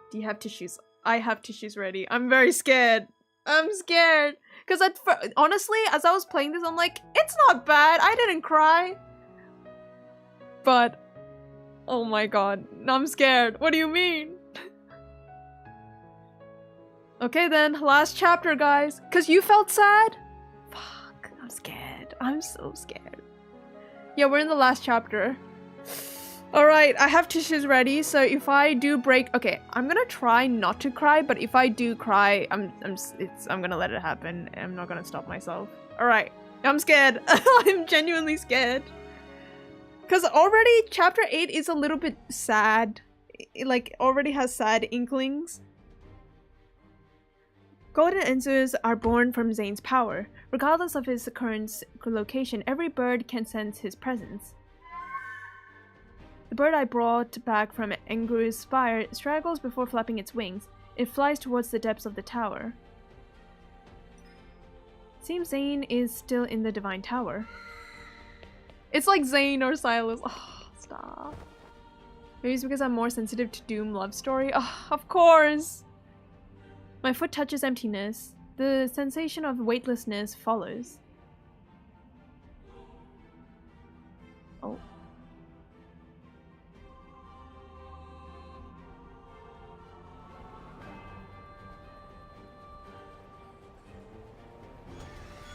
Do you have tissues? I have tissues ready. I'm very scared. I'm scared. Because honestly, as I was playing this, I'm like, it's not bad. I didn't cry. But, oh my god. I'm scared. What do you mean? Okay then, last chapter, guys. Because you felt sad? Fuck, I'm scared. I'm so scared. Yeah, we're in the last chapter. Alright, I have tissues ready, so if I do break... Okay, I'm gonna try not to cry, but if I do cry, I'm gonna let it happen. I'm not gonna stop myself. Alright, I'm scared. I'm genuinely scared. Because already chapter 8 is a little bit sad. It, like, already has sad inklings. Golden Enzurs are born from Zayne's power. Regardless of his current location, every bird can sense his presence. The bird I brought back from Engru's Spire straggles before flapping its wings. It flies towards the depths of the tower. Seems Zayne is still in the Divine Tower. It's like Zayne or Silas. Oh, stop. Maybe it's because I'm more sensitive to Doom love story. Oh, of course! My foot touches emptiness. The sensation of weightlessness follows. Oh.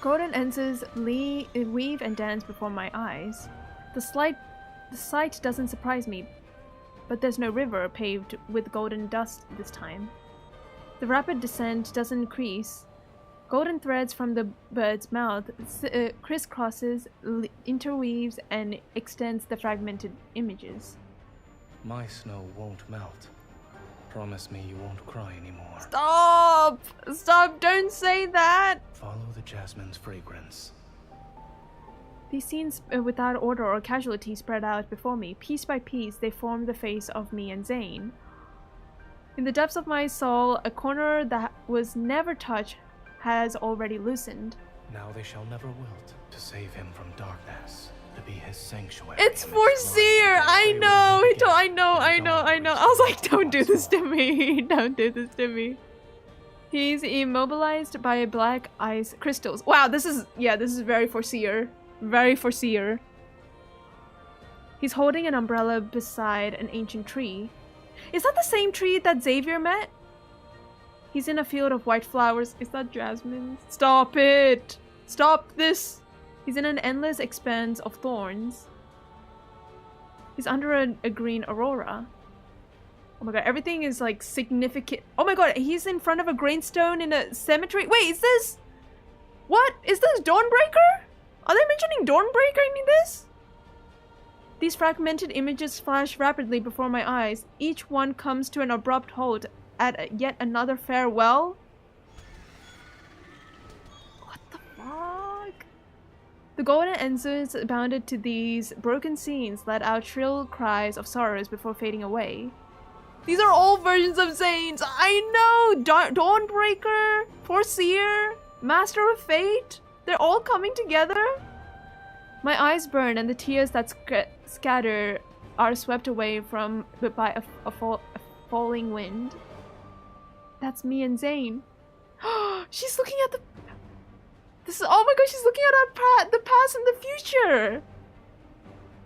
Golden Enzus weave and dance before my eyes. The sight doesn't surprise me, but there's no river paved with golden dust this time. The rapid descent doesn't increase. Golden threads from the bird's mouth crisscrosses, interweaves, and extends the fragmented images. My snow won't melt. Promise me you won't cry anymore. Stop! Stop! Don't say that! Follow the jasmine's fragrance. These scenes without order or casualty spread out before me. Piece by piece, they form the face of me and Zayne. In the depths of my soul, a corner that was never touched has already loosened. Now they shall never wilt to save him from darkness, to be his sanctuary. It's Foreseer! I know! I know! I was like, don't do this to me! Don't do this to me. He's immobilized by black ice crystals. Wow, this is very Foreseer. Very Foreseer. He's holding an umbrella beside an ancient tree. Is that the same tree that Xavier met? He's in a field of white flowers. Is that jasmine? Stop it! Stop this! He's in an endless expanse of thorns. He's under a green aurora. Oh my god, everything is like significant. Oh my god, he's in front of a gravestone in a cemetery. Wait, is this... What? Is this Dawnbreaker? Are they mentioning Dawnbreaker in this? These fragmented images flash rapidly before my eyes. Each one comes to an abrupt halt at yet another farewell. What the fuck? The golden ensigns bounded to these broken scenes let out shrill cries of sorrows before fading away. These are all versions of Zayne's. I know! Dawnbreaker, Foreseer, Master of Fate. They're all coming together. My eyes burn and the tears that scatter are swept away by a falling wind. That's me and Zayne. She's looking at oh my god, she's looking at the past and the future.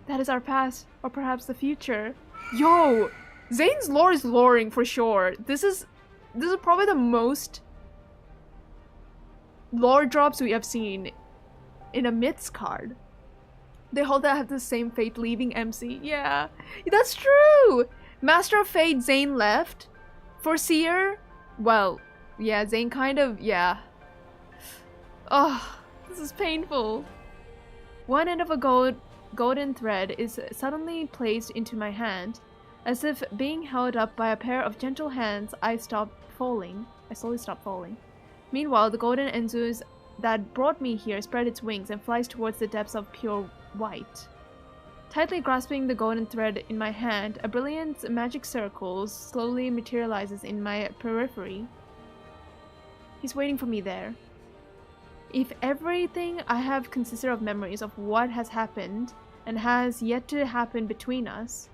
That is our past, or perhaps the future. Yo, Zayne's lore is loring for sure. This is probably the most lore drops we have seen in a myths card. They all have the same fate, leaving MC. Yeah, that's true. Master of Fate, Zayne left. Foreseer, well, yeah, Zayne kind of, yeah. Oh, this is painful. One end of a golden thread is suddenly placed into my hand. As if being held up by a pair of gentle hands, I slowly stop falling. Meanwhile, the golden enzus that brought me here spread its wings and flies towards the depths of pure white. Tightly grasping the golden thread in my hand, a brilliant magic circle slowly materializes in my periphery. He's waiting for me there. If everything I have consisted of memories of what has happened and has yet to happen between us,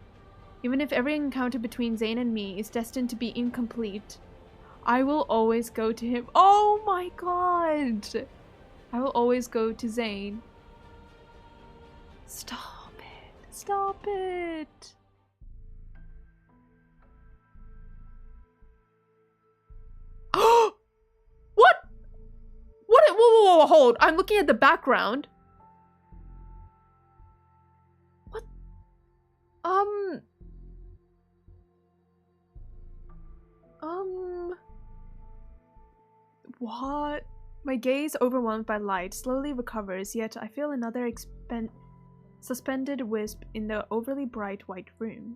even if every encounter between Zayne and me is destined to be incomplete, I will always go to him. Oh my god! I will always go to Zayne. Stop it. Stop it. What? What? Whoa, hold. I'm looking at the background. What? What? My gaze, overwhelmed by light, slowly recovers, yet I feel another suspended wisp in the overly bright white room.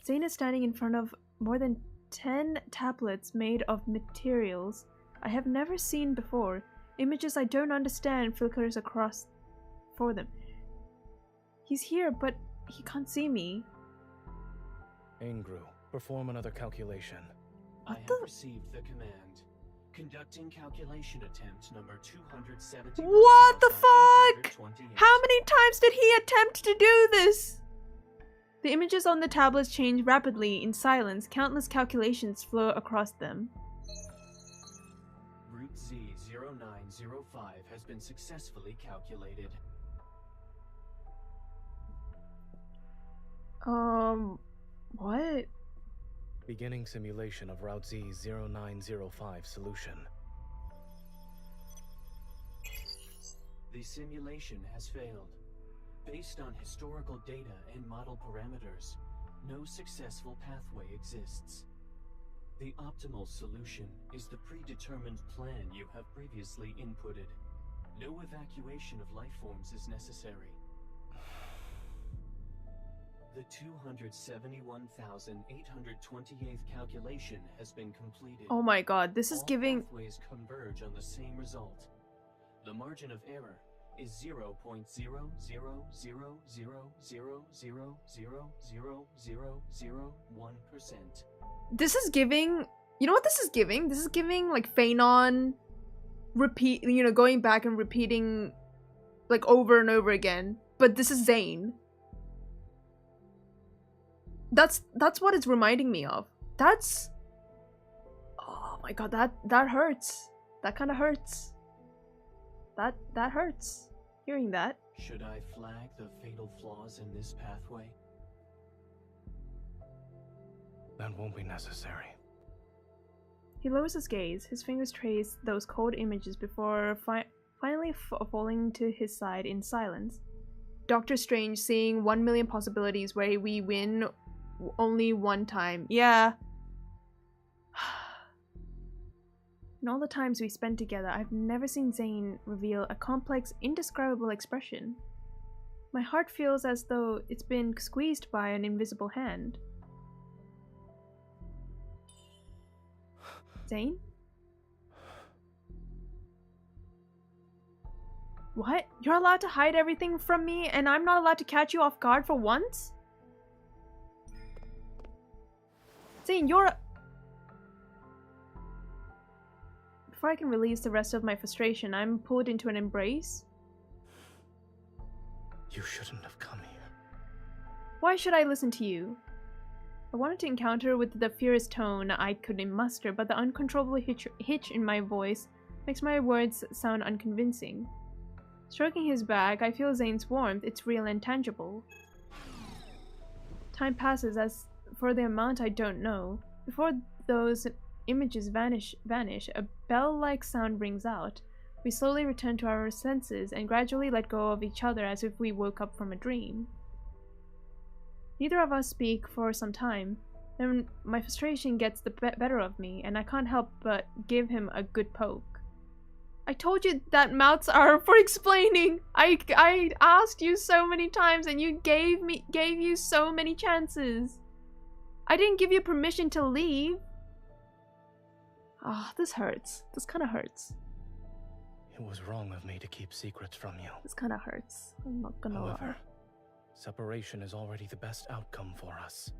Zayne is standing in front of more than 10 tablets made of materials I have never seen before. Images I don't understand flickers across for them. He's here, but he can't see me. Angru, perform another calculation. I have received the command. Conducting calculation attempt number 270. What the fuck? How many times did he attempt to do this? The images on the tablets change rapidly. In silence, countless calculations flow across them. Root Z0905 has been successfully calculated. What? Beginning simulation of Route Z0905 solution. The simulation has failed. Based on historical data and model parameters, no successful pathway exists. The optimal solution is the predetermined plan you have previously inputted. No evacuation of life forms is necessary. The 271,828th calculation has been completed. Oh my god, this is giving... All pathways converge on the same result. The margin of error is 0.00000000001%. This is giving... You know what this is giving? This is giving like Phanon going back and repeating like over and over again. But this is Zayne. That's what it's reminding me of. That's, oh my god, that hurts. That kind of hurts. That hurts. Hearing that. Should I flag the fatal flaws in this pathway? That won't be necessary. He lowers his gaze. His fingers trace those cold images before finally falling to his side in silence. Doctor Strange seeing 1 million possibilities where we win only one time. Yeah. In all the times we spent together, I've never seen Zayne reveal a complex, indescribable expression. My heart feels as though it's been squeezed by an invisible hand. Zayne? What? You're allowed to hide everything from me and I'm not allowed to catch you off guard for once? Zayne, you're... Before I can release the rest of my frustration, I'm pulled into an embrace. You shouldn't have come here. Why should I listen to you? I wanted to encounter with the fierce tone I couldn't muster, but the uncontrollable hitch in my voice makes my words sound unconvincing. Stroking his back, I feel Zayne's warmth. It's real and tangible. Time passes as for the amount I don't know. Before those images vanish, a bell-like sound rings out. We slowly return to our senses and gradually let go of each other as if we woke up from a dream. Neither of us speak for some time. Then my frustration gets the better of me, and I can't help but give him a good poke. I told you that mouths are for explaining. I asked you so many times, and you gave you so many chances. I didn't give you permission to leave. Ah, this hurts. This kind of hurts. It was wrong of me to keep secrets from you. This kind of hurts. I'm not gonna lie. However, separation is already the best outcome for us.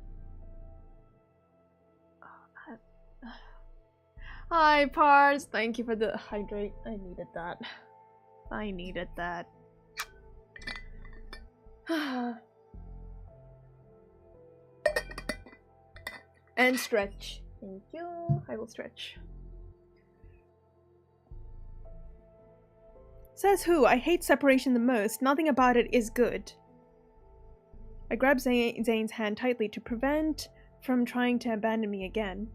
Hi, Pars. Thank you for the hydrate. I needed that. I needed that. And stretch. Thank you. I will stretch. Says who? I hate separation the most. Nothing about it is good. I grab Zayne's hand tightly to prevent from trying to abandon me again.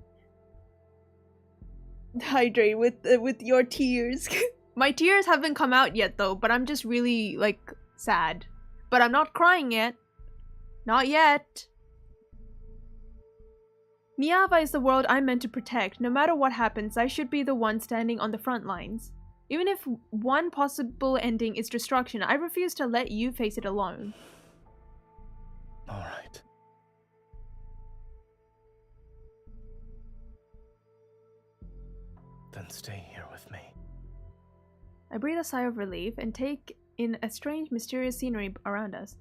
Hydrate with your tears. My tears haven't come out yet though, but I'm just really like sad. But I'm not crying yet. Not yet. Niava is the world I'm meant to protect. No matter what happens, I should be the one standing on the front lines. Even if one possible ending is destruction, I refuse to let you face it alone. All right. Then stay here with me. I breathe a sigh of relief and take in a strange, mysterious scenery around us.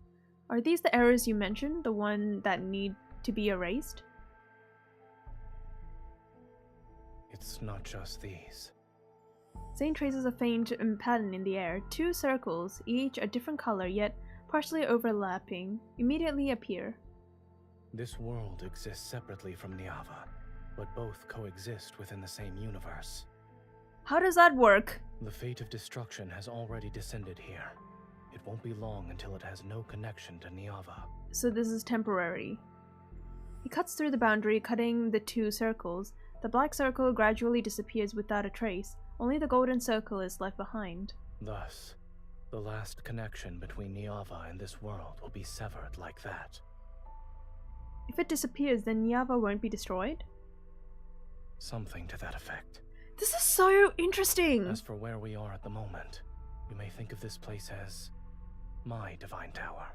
Are these the errors you mentioned? The one that need to be erased? It's not just these. Zayne traces a faint pattern in the air. 2 circles, each a different color yet partially overlapping, immediately appear. This world exists separately from Niava, but both coexist within the same universe. How does that work? The fate of destruction has already descended here. It won't be long until it has no connection to Niava. So this is temporary. He cuts through the boundary, cutting the 2 circles. The black circle gradually disappears without a trace. Only the golden circle is left behind. Thus, the last connection between Niava and this world will be severed like that. If it disappears, then Niava won't be destroyed? Something to that effect. This is so interesting! As for where we are at the moment, you may think of this place as my divine tower.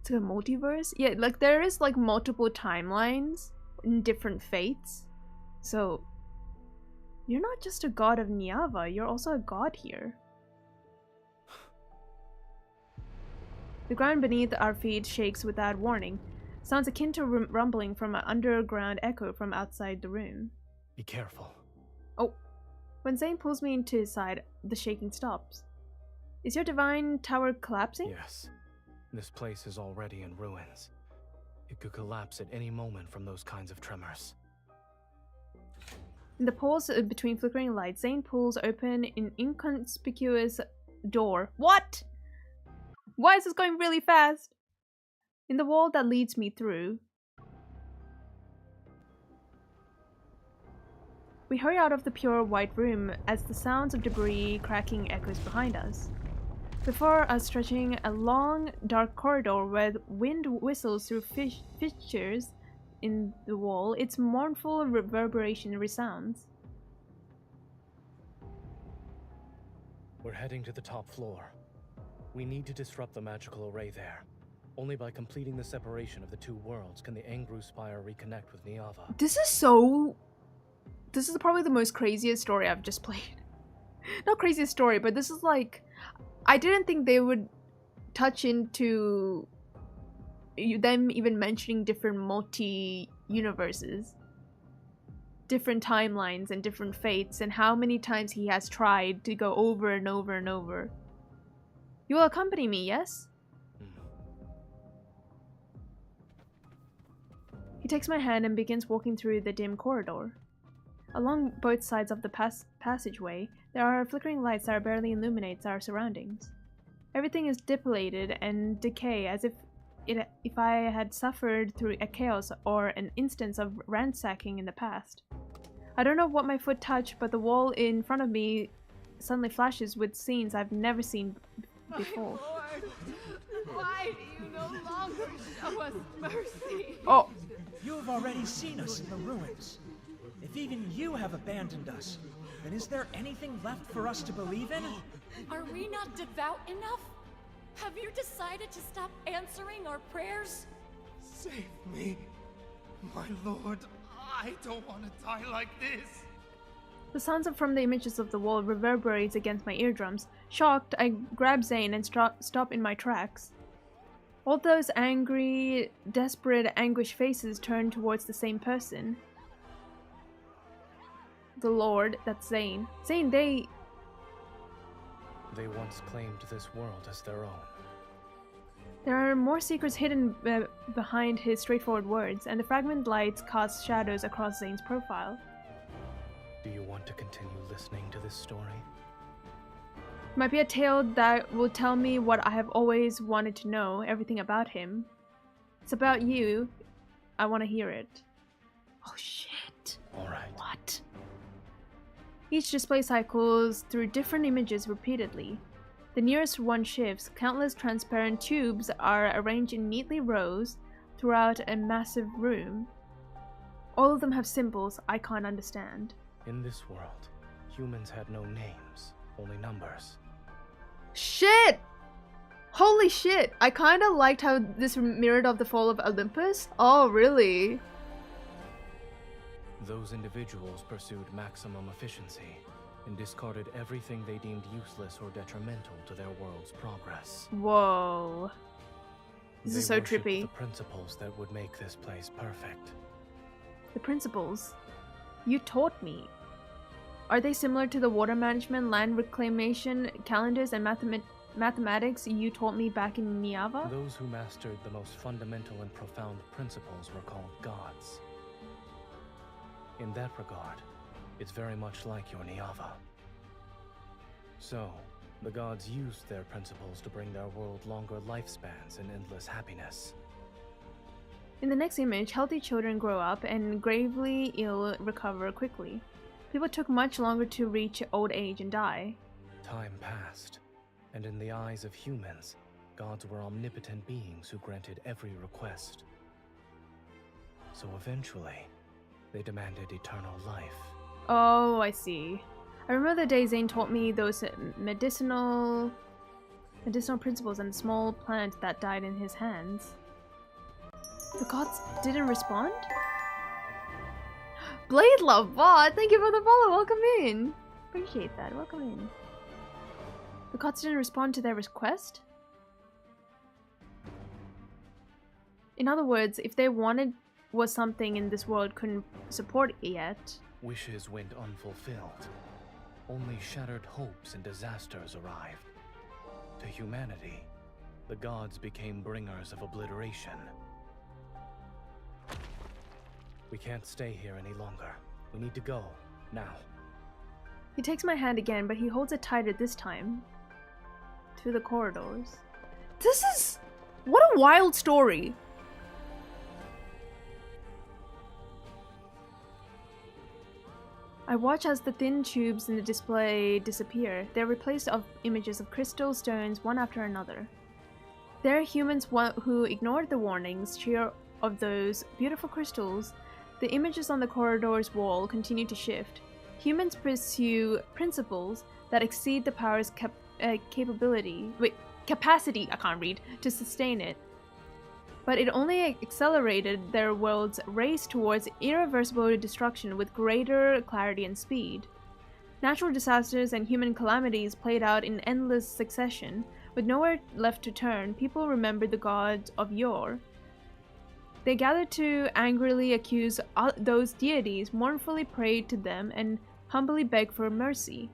It's like a multiverse? Yeah, like there is like multiple timelines in different fates. So, you're not just a god of Niava, you're also a god here. The ground beneath our feet shakes without warning. Sounds akin to rumbling from an underground echo from outside the room. Be careful. Oh. When Zayne pulls me into his side, the shaking stops. Is your divine tower collapsing? Yes. This place is already in ruins. It could collapse at any moment from those kinds of tremors. In the pause between flickering lights, Zayne pulls open an inconspicuous door. What? Why is this going really fast? In the wall that leads me through. We hurry out of the pure white room as the sounds of debris cracking echoes behind us. Before us, stretching a long, dark corridor where wind whistles through fissures in the wall, its mournful reverberation resounds. We're heading to the top floor. We need to disrupt the magical array there. Only by completing the separation of the two worlds can the Angru Spire reconnect with Niava. This is probably the most craziest story I've just played. Not craziest story, but this is like... I didn't think they would touch into them even mentioning different multi-universes. Different timelines and different fates, and how many times he has tried to go over and over and over. You will accompany me, yes? He takes my hand and begins walking through the dim corridor. Along both sides of the passageway, there are flickering lights that barely illuminate our surroundings. Everything is dilapidated and decay, as if I had suffered through a chaos or an instance of ransacking in the past. I don't know what my foot touched, but the wall in front of me suddenly flashes with scenes I've never seen before. My Lord, why do you no longer show us mercy? Oh! You have already seen us in the ruins. If even you have abandoned us, then is there anything left for us to believe in? Are we not devout enough? Have you decided to stop answering our prayers? Save me, my lord. I don't want to die like this. The sounds from the images of the wall reverberates against my eardrums. Shocked, I grab Zayne and stop in my tracks. All those angry, desperate, anguished faces turn towards the same person. The Lord, that's Zayne. Zayne, they once claimed this world as their own. There are more secrets hidden behind his straightforward words, and the fragmented lights cast shadows across Zayne's profile. Do you want to continue listening to this story? It might be a tale that will tell me what I have always wanted to know, everything about him. It's about you. I want to hear it. Oh shit. Alright. What? Each display cycles through different images repeatedly. The nearest one shifts. Countless transparent tubes are arranged in neatly rows throughout a massive room. All of them have symbols I can't understand. In this world, humans had no names, only numbers. Shit! Holy shit! I kinda liked how this mirrored of the fall of Olympus. Oh, really? Those individuals pursued maximum efficiency and discarded everything they deemed useless or detrimental to their world's progress. Whoa. This is so trippy. The principles that would make this place perfect. The principles? You taught me. Are they similar to the water management, land reclamation, calendars, and mathematics you taught me back in Niava? Those who mastered the most fundamental and profound principles were called gods. In that regard, it's very much like your Niava. So, the gods used their principles to bring their world longer lifespans and endless happiness. In the next image, healthy children grow up and gravely ill recover quickly. People took much longer to reach old age and die. Time passed, and in the eyes of humans, gods were omnipotent beings who granted every request. So eventually, they demanded eternal life. Oh, I see. I remember the day Zayne taught me those medicinal principles and the small plant that died in his hands. The gods didn't respond? Blade Love Bot, thank you for the follow. Welcome in. Appreciate that. Welcome in. The gods didn't respond to their request? In other words, if they wanted was something in this world couldn't support it yet. Wishes went unfulfilled. only shattered hopes and disasters arrived. To humanity, the gods became bringers of obliteration. We can't stay here any longer. We need to go, now. He takes my hand again, but he holds it tighter this time. Through the corridors. This is... what a wild story! I watch as the thin tubes in the display disappear. They're replaced with images of crystal stones one after another. There are humans who ignored the warnings cheer of those beautiful crystals. The images on the corridor's wall continue to shift. Humans pursue principles that exceed the power's capacity, I can't read, to sustain it. But it only accelerated their world's race towards irreversible destruction with greater clarity and speed. Natural disasters and human calamities played out in endless succession. With nowhere left to turn, people remembered the gods of yore. They gathered to angrily accuse those deities, mournfully prayed to them, and humbly begged for mercy.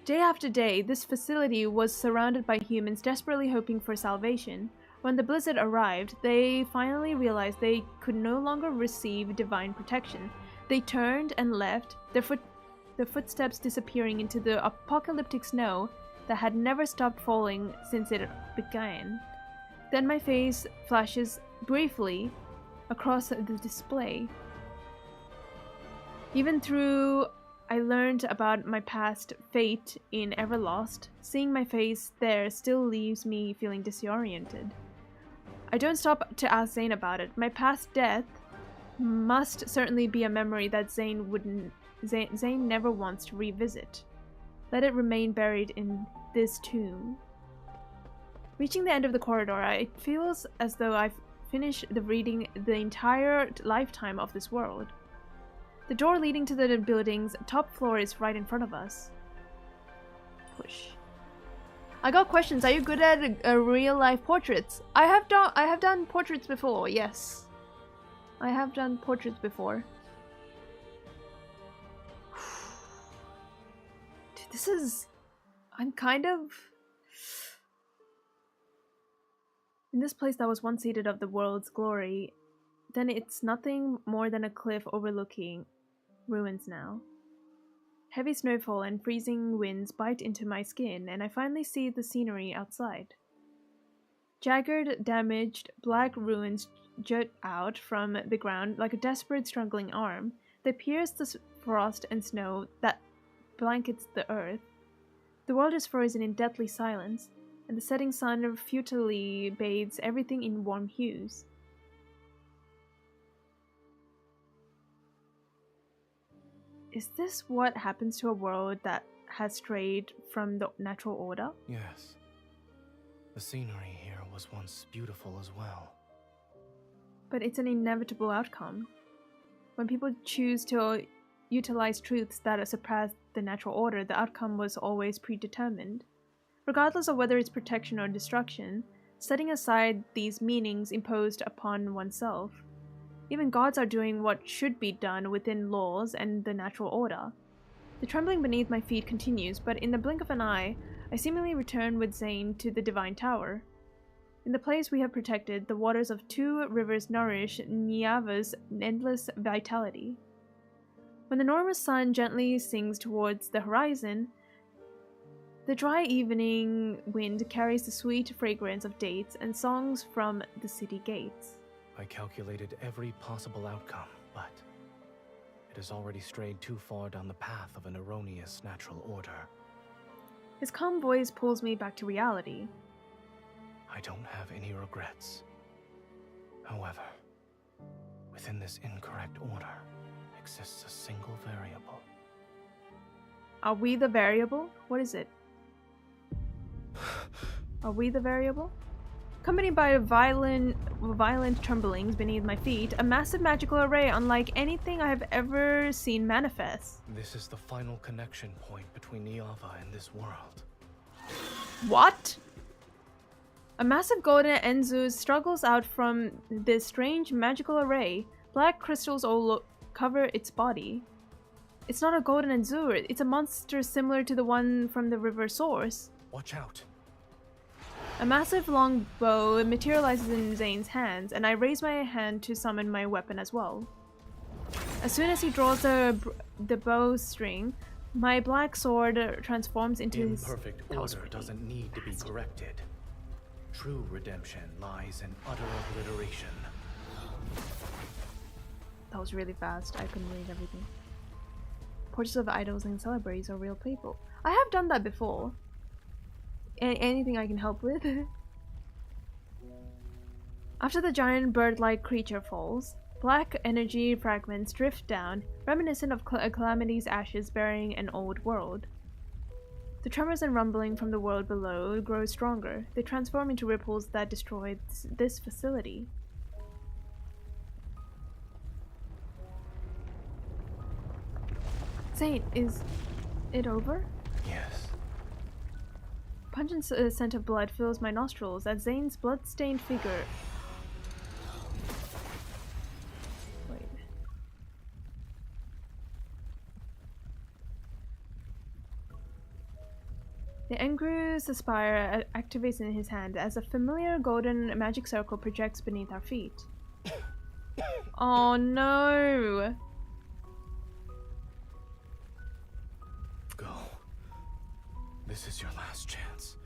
Day after day, this facility was surrounded by humans desperately hoping for salvation. When the blizzard arrived, they finally realized they could no longer receive divine protection. They turned and left, their footsteps disappearing into the apocalyptic snow that had never stopped falling since it began. Then my face flashes briefly across the display. Even though I learned about my past fate in Everlost, seeing my face there still leaves me feeling disoriented. I don't stop to ask Zayne about it. My past death must certainly be a memory that Zayne never wants to revisit. Let it remain buried in this tomb. Reaching the end of the corridor, it feels as though I've finished reading the entire lifetime of this world. The door leading to the building's top floor is right in front of us. Push. I got questions. Are you good at real-life portraits? I have done portraits before. Yes, I have done portraits before. Dude, this is... I'm kind of... in this place that was once seated of the world's glory, then it's nothing more than a cliff overlooking ruins now. Heavy snowfall and freezing winds bite into my skin, and I finally see the scenery outside. Jagged, damaged, black ruins jut out from the ground like a desperate, struggling arm. They pierce the frost and snow that blankets the earth. The world is frozen in deathly silence, and the setting sun futilely bathes everything in warm hues. Is this what happens to a world that has strayed from the natural order? Yes. The scenery here was once beautiful as well. But it's an inevitable outcome. When people choose to utilize truths that surpass the natural order, the outcome was always predetermined. Regardless of whether it's protection or destruction, setting aside these meanings imposed upon oneself. Even gods are doing what should be done within laws and the natural order. The trembling beneath my feet continues, but in the blink of an eye, I seemingly return with Zayne to the Divine Tower. In the place we have protected, the waters of 2 rivers nourish Niava's endless vitality. When the enormous sun gently sings towards the horizon, the dry evening wind carries the sweet fragrance of dates and songs from the city gates. I calculated every possible outcome, but it has already strayed too far down the path of an erroneous natural order. His calm voice pulls me back to reality. I don't have any regrets. However, within this incorrect order exists a single variable. Are we the variable? What is it? Are we the variable? Accompanied by violent tremblings beneath my feet, a massive magical array unlike anything I have ever seen manifest. This is the final connection point between Niava and this world. What? A massive golden Enzu struggles out from this strange magical array. Black crystals all cover its body. It's not a golden azure. It's a monster similar to the one from the river source. Watch out. A massive long bow materializes in Zayne's hands, and I raise my hand to summon my weapon as well. As soon as he draws the bowstring, my black sword transforms into his imperfect order doesn't need to be corrected. True redemption lies in utter obliteration. That was really fast. I couldn't read everything. Portraits of idols and celebrities are real people. I have done that before. Anything I can help with? After the giant bird-like creature falls, black energy fragments drift down, reminiscent of Calamity's ashes burying an old world. The tremors and rumbling from the world below grow stronger. They transform into ripples that destroy this facility. Zayne, is it over? Yes. Pungent scent of blood fills my nostrils as Zayne's blood-stained figure... Wait. The Engru's Aspire activates in his hand as a familiar golden magic circle projects beneath our feet. Oh no! Go. This is your last chance.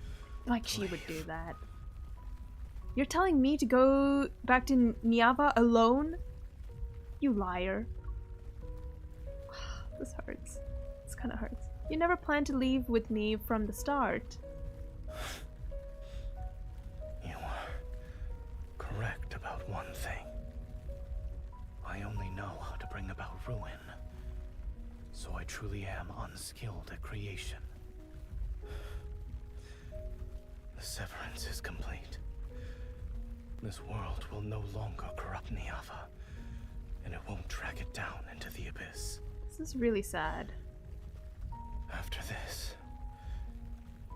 Like she would do that. You're telling me to go back to Niava alone? You liar. This hurts. This kind of hurts. You never planned to leave with me from the start. You are correct about one thing. I only know how to bring about ruin. So I truly am unskilled at creation. The severance is complete. This world will no longer corrupt Niava, and it won't drag it down into the abyss. This is really sad. After this,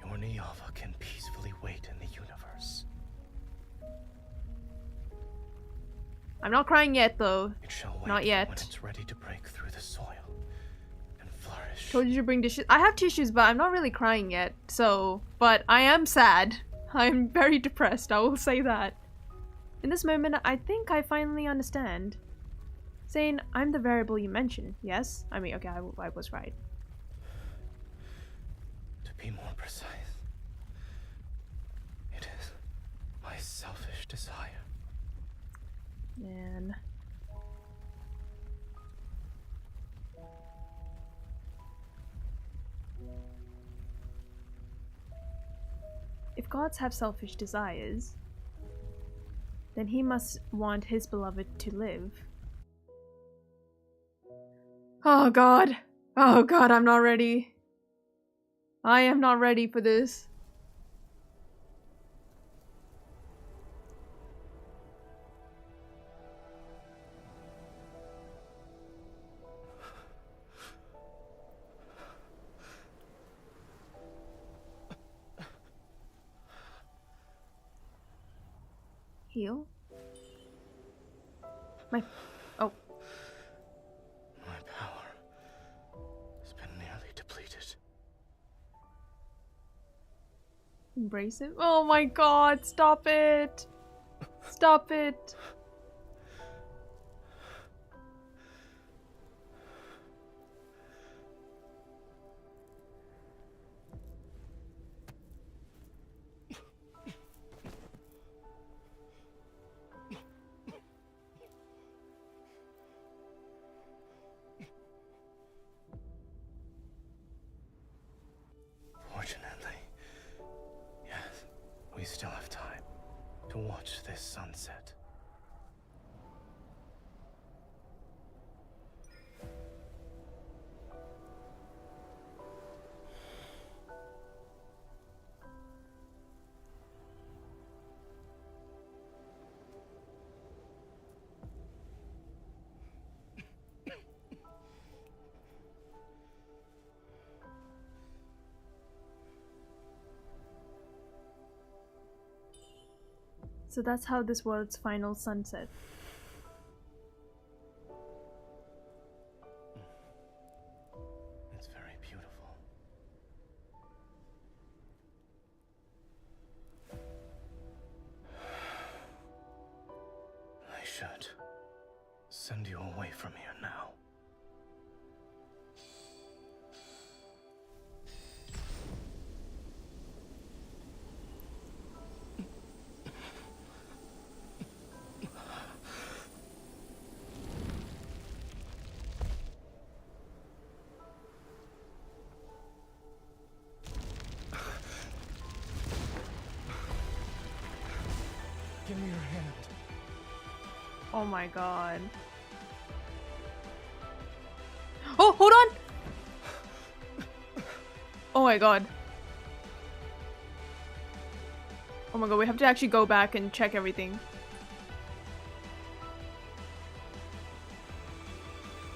your Niava can peacefully wait in the universe. I'm not crying yet, though. It shall wait not yet. When it's ready to break through the soil and flourish. Told you to bring tissues. I have tissues, but I'm not really crying yet. So, but I am sad. I'm very depressed, I will say that. In this moment, I think I finally understand. Zayne, I'm the variable you mentioned, yes? I mean, okay, I was right. To be more precise, it is my selfish desire. Man. If gods have selfish desires, then he must want his beloved to live. Oh god. Oh god, I'm not ready. I am not ready for this. Heal? Oh. My power has been nearly depleted. Embrace it? Oh my god, stop it! Stop it! Fortunately, yes, we still have time to watch this sunset. So that's how this world's final sunset. should send you away from here now. Give me your hand. Oh my god. Oh, hold on! Oh my god. Oh my god, we have to actually go back and check everything.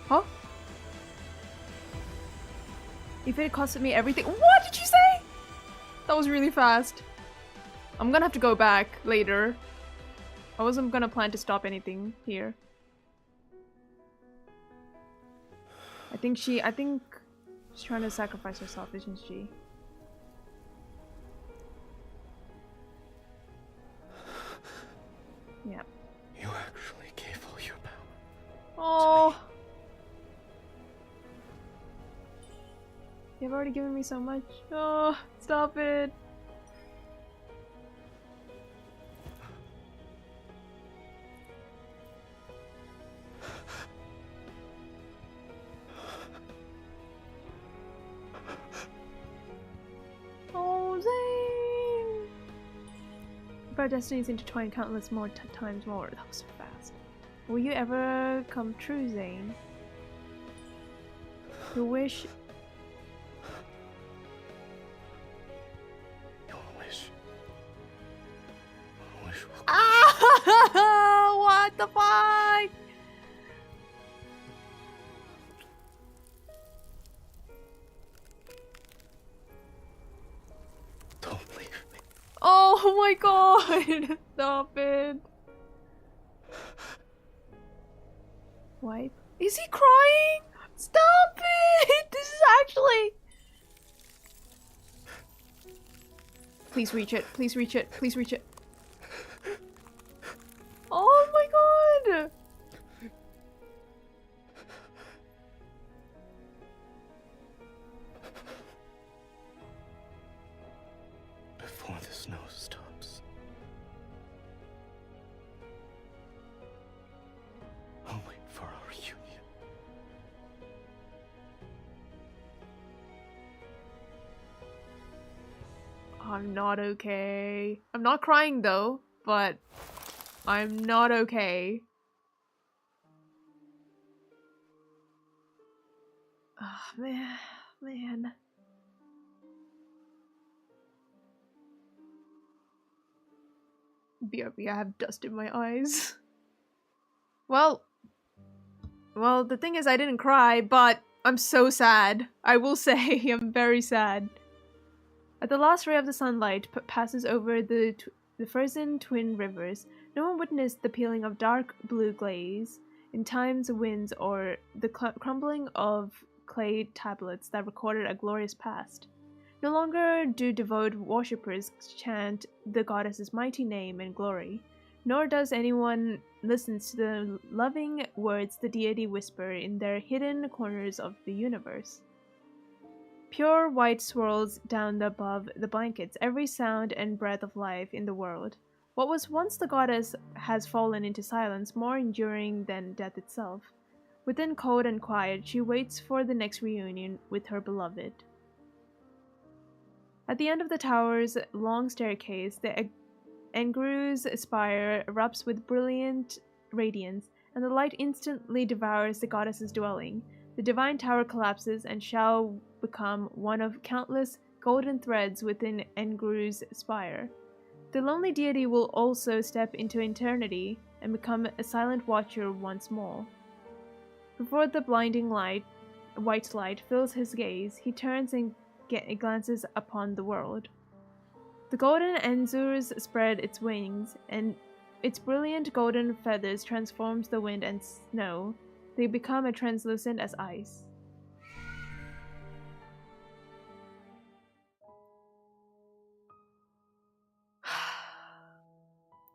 Huh? If it costed me everything— What did you say? That was really fast. I'm gonna have to go back later. I wasn't gonna plan to stop anything here. I think she's trying to sacrifice herself, isn't she? Yeah. You actually gave all your power. Oh. You've already given me so much. Oh, stop it. Oh, Zayne! If our destinies intertwine countless more times more. That was so fast. Will you ever come true, Zayne? You wish. Your wish. Your wish will Ah! What the fuck? Don't leave me. Oh my god! Stop it. Wipe. Is he crying? Stop it! This is actually. Please reach it. Please reach it. Please reach it. Oh my god! Before the snow stops, I'll wait for our reunion. I'm not okay. I'm not crying though, but I'm not okay. Ah, man. BRB, I have dust in my eyes. Well, the thing is I didn't cry, but I'm so sad. I will say I'm very sad. At the last ray of the sunlight passes over the frozen twin rivers, no one witnessed the peeling of dark blue glaze in time's winds or the crumbling of clay tablets that recorded a glorious past. No longer do devout worshippers chant the goddess's mighty name and glory, nor does anyone listen to the loving words the deity whisper in their hidden corners of the universe. Pure white swirls down above the blankets every sound and breath of life in the world. What was once the goddess has fallen into silence more enduring than death itself. Within cold and quiet, she waits for the next reunion with her beloved. At the end of the tower's long staircase, the Engru's spire erupts with brilliant radiance, and the light instantly devours the goddess's dwelling. The divine tower collapses and shall become one of countless golden threads within Engru's spire. The lonely deity will also step into eternity and become a silent watcher once more. Before the blinding white light fills his gaze, he turns and glances upon the world. The golden Enzurs spread its wings, and its brilliant golden feathers transforms the wind and snow. They become as translucent as ice.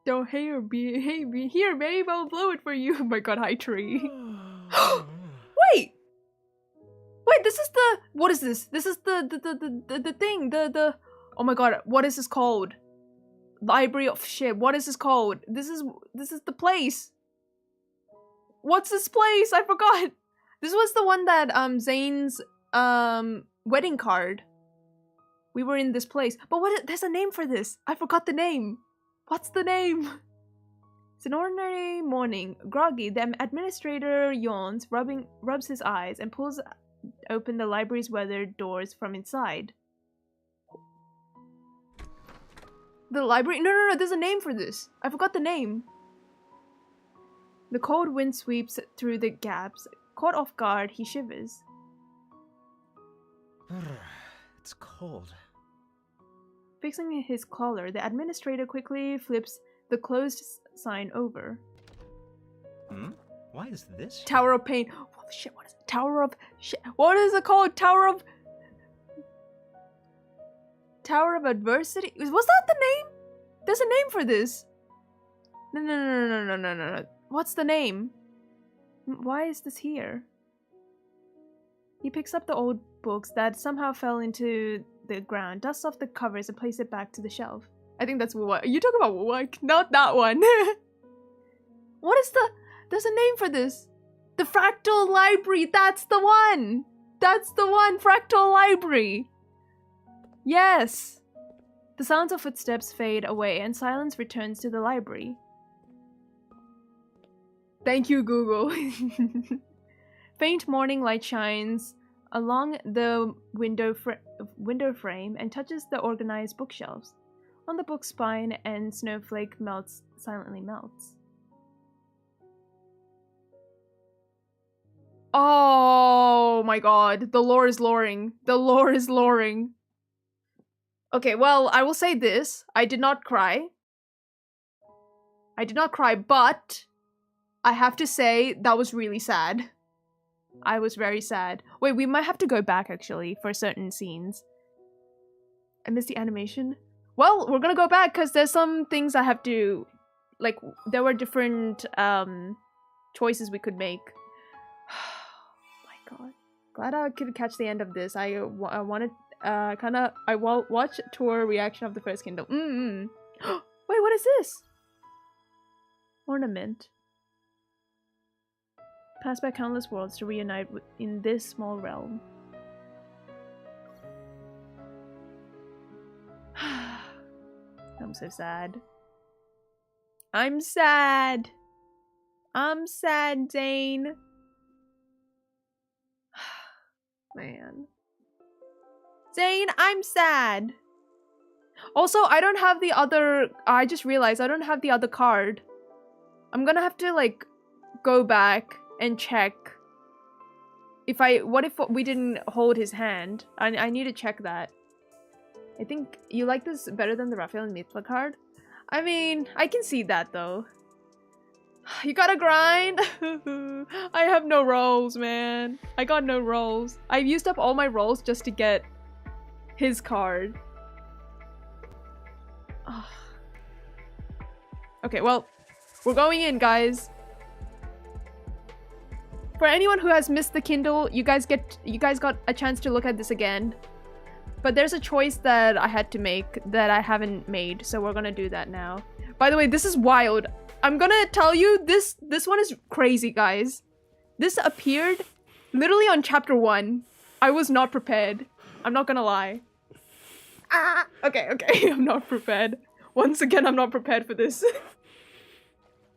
Don't here, be here, babe. I'll blow it for you. Oh my god, hi tree. Wait, this is the, what is this? This is the thing. The oh my god, what is this called? Library of shit. What is this called? This is the place. What's this place? I forgot. This was the one that Zayne's wedding card. We were in this place. But there's a name for this. I forgot the name. What's the name? It's an ordinary morning. Groggy, the administrator yawns, rubs his eyes, and pulls open the library's weathered doors from inside. The library? No, there's a name for this. I forgot the name. The cold wind sweeps through the gaps. Caught off guard, he shivers. It's cold. Fixing his collar, the administrator quickly flips the closed sign over. Why is this? Tower of Pain. Oh shit, what is it? Tower of shit. What is it called? Tower of Adversity? Was that the name? There's a name for this. No. What's the name? Why is this here? He picks up the old books that somehow fell into the ground, dusts off the covers, and places it back to the shelf. I think that's what you talking about. What? Not that one. What is the? There's a name for this. The Fractal Library. That's the one. That's the one. Fractal Library. Yes. The sounds of footsteps fade away, and silence returns to the library. Thank you, Google. Faint morning light shines along the window frame and touches the organized bookshelves. On the book spine, and snowflake silently melts. Oh my god, the lore is loring. The lore is loring. Okay, well, I will say this. I did not cry. But I have to say that was really sad. I was very sad. Wait, we might have to go back actually for certain scenes. I missed the animation. Well, we're gonna go back because there's some things I have to, like, there were different choices we could make. Oh my god. Glad I could catch the end of this. I wanted I watch tour reaction of the first Kindle. Wait, what is this? Ornament. Pass by countless worlds to reunite in this small realm. I'm so sad. I'm sad. I'm sad, Zayne. Man. Zayne, I'm sad. Also, I don't have the other... I just realized I don't have the other card. I'm gonna have to, like, go back and check if what if we didn't hold his hand? I need to check that. I think you like this better than the Raphael and Mithla card. I mean, I can see that though. You gotta grind. I have no rolls, man. I got no rolls. I've used up all my rolls just to get his card. Okay, well, we're going in, guys. For anyone who has missed the Kindle, you guys got a chance to look at this again. But there's a choice that I had to make that I haven't made, so we're gonna do that now. By the way, this is wild. I'm gonna tell you, this one is crazy, guys. This appeared literally on chapter 1. I was not prepared. I'm not gonna lie. Okay, I'm not prepared. Once again, I'm not prepared for this.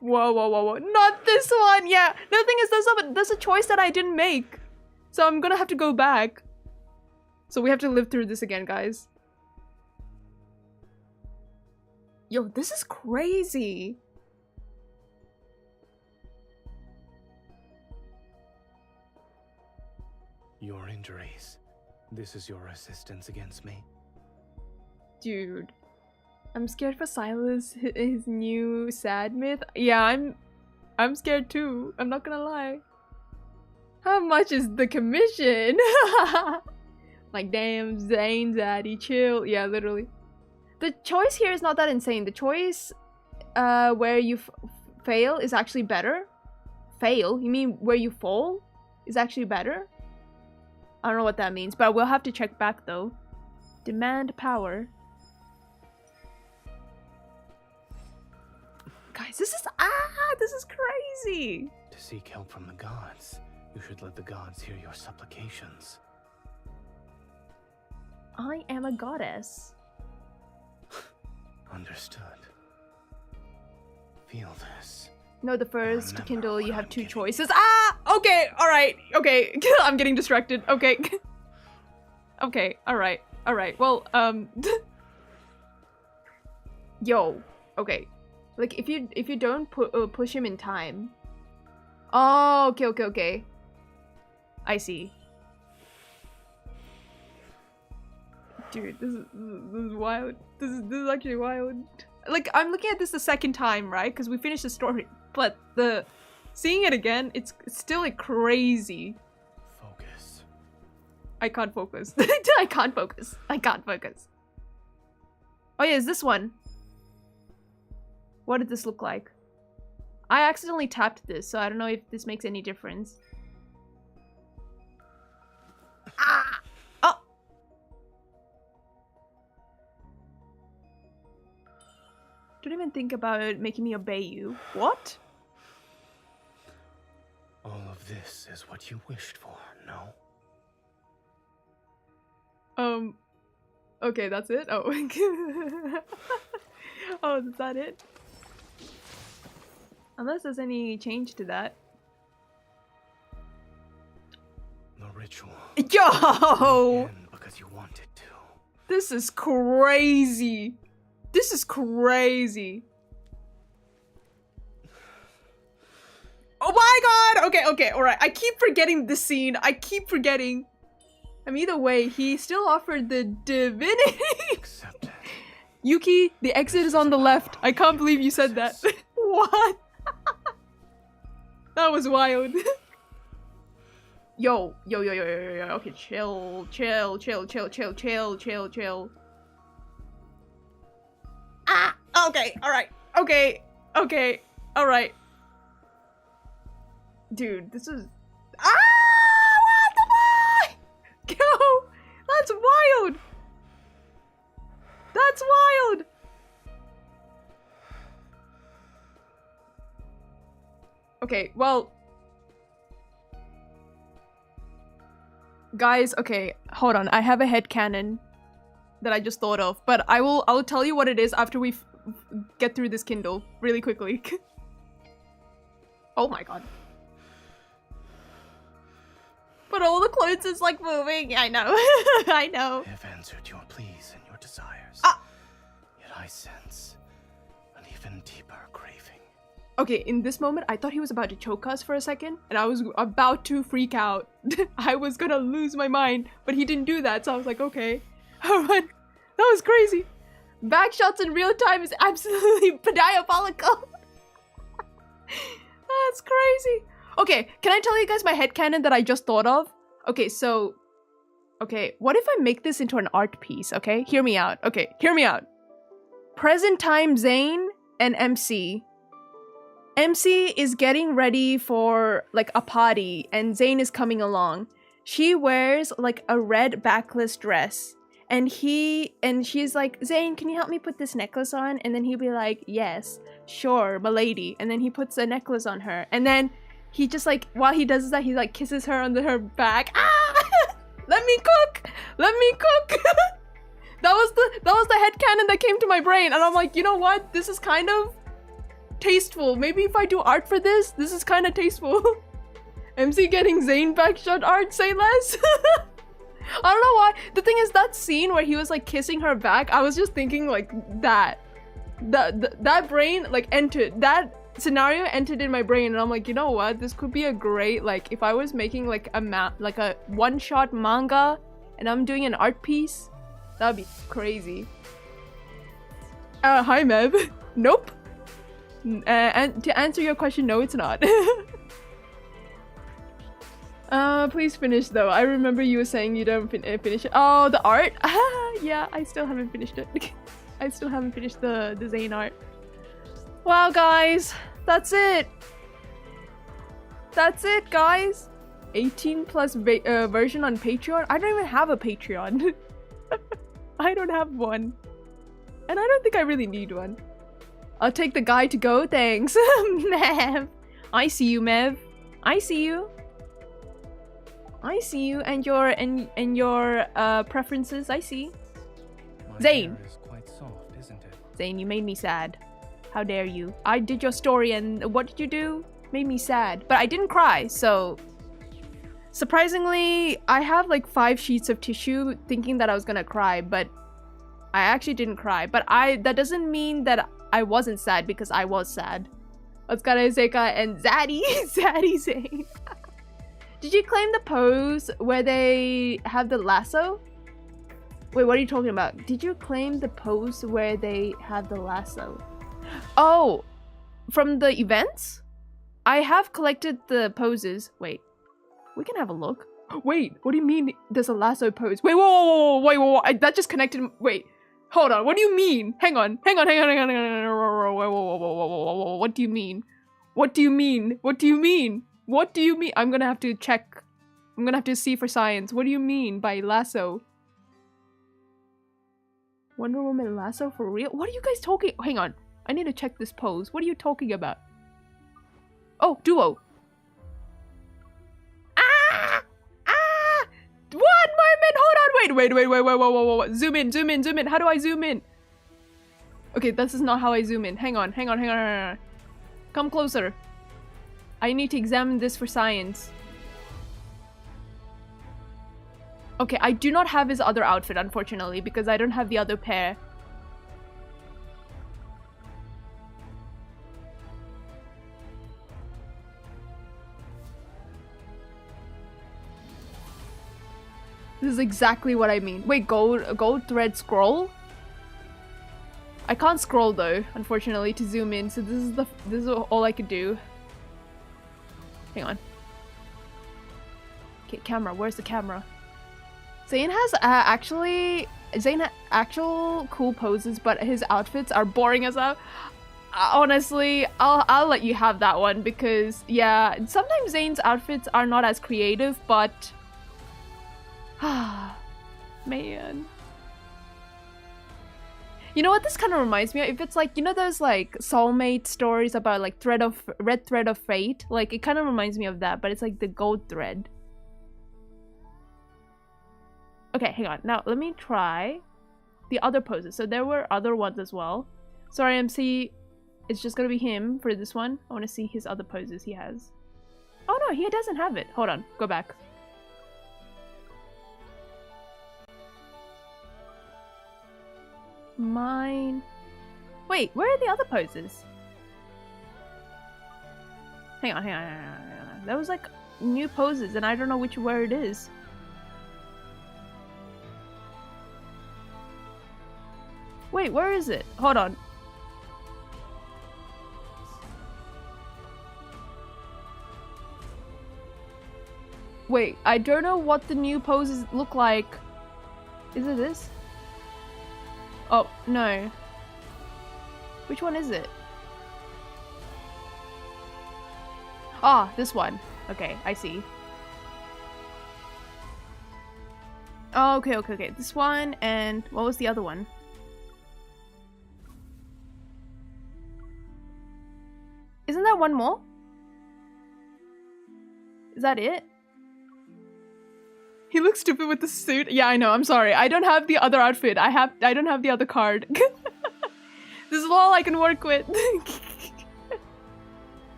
Whoa. Not this one! Yeah, the thing is, there's a choice that I didn't make. So I'm gonna have to go back. So we have to live through this again, guys. Yo, this is crazy. Your injuries. This is your assistance against me? Dude. I'm scared for Silas, his new sad myth. Yeah, I'm scared too. I'm not gonna lie. How much is the commission? Like, damn, Zayne, Zaddy, chill. Yeah, literally. The choice here is not that insane. The choice where you fail is actually better? Fail? You mean where you fall is actually better? I don't know what that means, but we'll have to check back though. Demand power. Guys, this is crazy. To seek help from the gods, you should let the gods hear your supplications. I am a goddess. Understood. Feel this. No, the first Kindle, you have two choices. Ah! Okay, alright, okay. I'm getting distracted. Okay. Okay, alright, alright. Well, yo, okay. Like, if you don't push him in time. Oh, okay, okay, okay. I see. Dude, this is wild. This is actually wild. Like, I'm looking at this the second time, right? Because we finished the story. But seeing it again, it's still like crazy. Focus. I can't focus. I can't focus. I can't focus. Oh yeah, is this one? What did this look like? I accidentally tapped this, so I don't know if this makes any difference. Ah! Oh! Don't even think about making me obey you. What? All of this is what you wished for, no? Okay, that's it? Oh. Oh, is that it? Unless there's any change to that. The ritual. Yo! Because you wanted to. This is crazy. This is crazy. Oh my god! Okay, okay, alright. I keep forgetting this scene. I keep forgetting. I mean, either way, he still offered the divinity. Accepted. Yuki, the exit is on the left. I can't believe you said that. What? That was wild. Yo. Okay, chill. Ah! Okay, alright. Okay, alright. Dude, this is... Ah! What the fuck? Yo! That's wild! That's wild! Okay, well... Guys, okay, hold on. I have a headcanon that I just thought of, but I'll tell you what it is after we get through this Kindle really quickly. Oh my god. But all the clothes is like moving. I know. I know. I have answered your pleas and your desires. Yet I sense an even deeper craving. Okay, in this moment, I thought he was about to choke us for a second, and I was about to freak out. I was gonna lose my mind, but he didn't do that, so I was like, okay. Alright. That was crazy. Back shots in real time is absolutely diabolical. That's crazy. Okay, can I tell you guys my headcanon that I just thought of? Okay, so... Okay, what if I make this into an art piece, okay? Hear me out. Okay, hear me out. Present time Zayne and MC. MC is getting ready for, like, a party, and Zayne is coming along. She wears, like, a red backless dress. And she's like, Zayne, can you help me put this necklace on? And then he'll be like, yes, sure, milady. And then he puts a necklace on her. And then he just like, while he does that, he like kisses her on her back. Ah! Let me cook! Let me cook! That was the headcanon that came to my brain. And I'm like, you know what? This is kind of tasteful. Maybe if I do art for this is kind of tasteful. MC getting Zayne backshot art, say less. I don't know why. The thing is, that scene where he was like kissing her back, I was just thinking like that brain like entered, that scenario entered in my brain, and I'm like, you know what? This could be a great, like, if I was making like a one-shot manga and I'm doing an art piece, that'd be crazy. Hi Mev. Nope. And to answer your question, no, it's not. Please finish though. I remember you were saying you don't finish it. Oh, the art? Yeah, I still haven't finished it. I still haven't finished the Zayne art. Wow, guys, that's it. That's it, guys. 18 plus version on Patreon. I don't even have a Patreon. I don't have one. And I don't think I really need one. I'll take the guy to go, thanks. Mev. I see you, Mev. I see you. I see you and your preferences. I see. Zayne. Is quite soft, isn't it? Zayne, you made me sad. How dare you? I did your story and what did you do? Made me sad. But I didn't cry, so... Surprisingly, I have like 5 sheets of tissue thinking that I was gonna cry, but I actually didn't cry. But that doesn't mean that I wasn't sad because I was sad. Otsukare Seika and Zaddy. Zaddy Zayne. Did you claim the pose where they have the lasso? Wait, what are you talking about? Did you claim the pose where they have the lasso? Oh, from the events? I have collected the poses. Wait, we can have a look. Wait, what do you mean there's a lasso pose? Wait, whoa, wait, that just connected. Wait, hold on, what do you mean? Hang on. What do you mean? What do you mean? What do you mean? What do you mean? I'm gonna have to check. I'm gonna have to see for science. What do you mean by lasso? Wonder Woman lasso for real? What are you guys talking? Hang on. I need to check this pose. What are you talking about? Oh, duo. Ah! Ah! 1 moment! Hold on! Wait. Zoom in. How do I zoom in? Okay, this is not how I zoom in. Hang on. Come closer. I need to examine this for science. Okay, I do not have his other outfit, unfortunately, because I don't have the other pair. This is exactly what I mean. Wait, gold thread scroll? I can't scroll though, unfortunately, to zoom in, so this is all I could do. Hang on. Okay, camera, where's the camera? Zayne has actual cool poses, but his outfits are boring as hell. Honestly, I'll let you have that one because yeah, sometimes Zayne's outfits are not as creative, but man. You know what this kind of reminds me of? If it's like, you know those like soulmate stories about like red thread of fate? Like it kind of reminds me of that, but it's like the gold thread. Okay, hang on. Now let me try the other poses. So there were other ones as well. Sorry, MC. It's just gonna be him for this one. I want to see his other poses he has. Oh no, he doesn't have it. Hold on, go back. Mine. Wait, where are the other poses? Hang on. There was like new poses and I don't know where it is. Wait, where is it? Hold on. Wait, I don't know what the new poses look like. Is it this? Oh, no. Which one is it? Ah, this one. Okay, I see. Oh, okay. This one, and what was the other one? Isn't there one more? Is that it? He looks stupid with the suit. Yeah, I know. I'm sorry. I don't have the other outfit. I don't have the other card. This is all I can work with.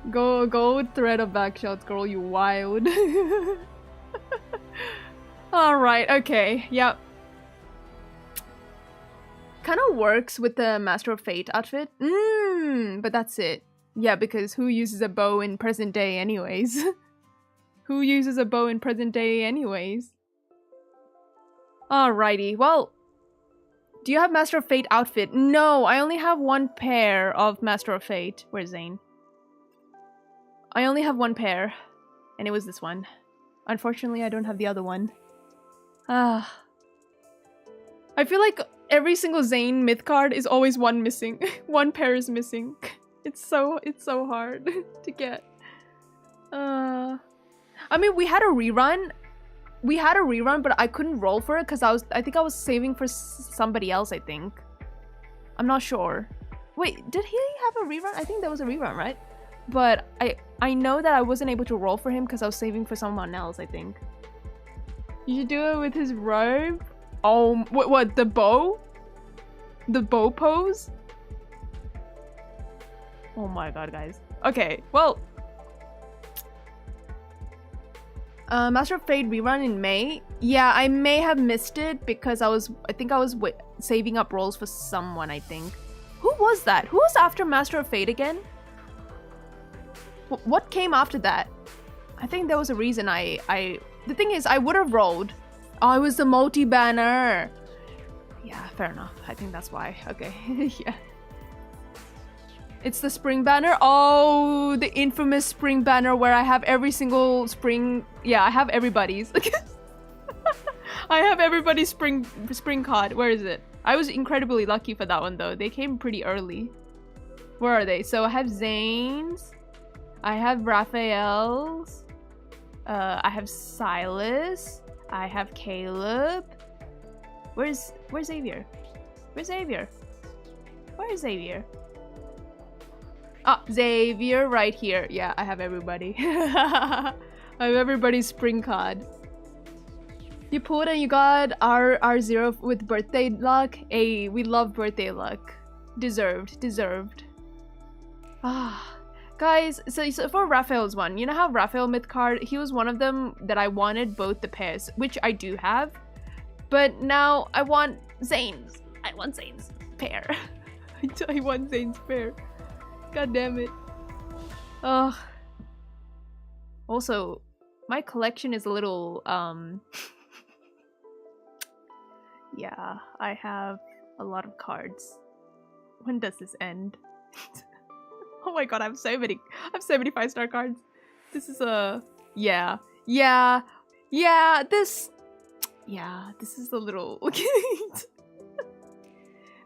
Go thread of backshots, girl. You wild. All right. Okay. Yep. Kind of works with the Master of Fate outfit. But that's it. Yeah, because who uses a bow in present day anyways? Who uses a bow in present day anyways? Alrighty, well, do you have Master of Fate outfit? No, I only have one pair of Master of Fate. Where's Zayne? I only have one pair, and it was this one. Unfortunately, I don't have the other one. I feel like every single Zayne myth card is always one missing. One pair is missing. It's so hard to get. I mean, we had a rerun. But I couldn't roll for it because I think I was saving for somebody else, I think. I'm not sure. Wait, did he have a rerun? I think there was a rerun, right? But I know that I wasn't able to roll for him because I was saving for someone else, I think. You should do it with his robe? Oh, what, the bow? The bow pose? Oh my god, guys. Okay, well. Master of Fate rerun in May. Yeah, I may have missed it because I think I was saving up rolls for someone, I think. Who was that? Who was after Master of Fate again? What came after that? I think there was a reason the thing is, I would have rolled. Oh, it was the multi-banner. Yeah, fair enough. I think that's why. Okay, yeah. It's the spring banner. Oh, the infamous spring banner where I have every single spring. Yeah, I have everybody's. I have everybody's spring card. Where is it? I was incredibly lucky for that one though. They came pretty early. Where are they? So I have Zayne's. I have Raphael's. I have Silas. I have Caleb. Where's Xavier? Where's Xavier? Where is Xavier? Ah, Xavier right here. Yeah, I have everybody. I have everybody's spring card. You pulled and you got R0 with birthday luck. Hey, we love birthday luck. Deserved. Ah, guys, so for Raphael's one, you know how Raphael myth card, he was one of them that I wanted both the pairs, which I do have. But now I want Zayne's. I want Zayne's pair. I want Zayne's pair. God damn it. Ugh. Also, my collection is a little, yeah, I have a lot of cards. When does this end? Oh my god, I have so many 5-star cards. This is a... Yeah, this is a little...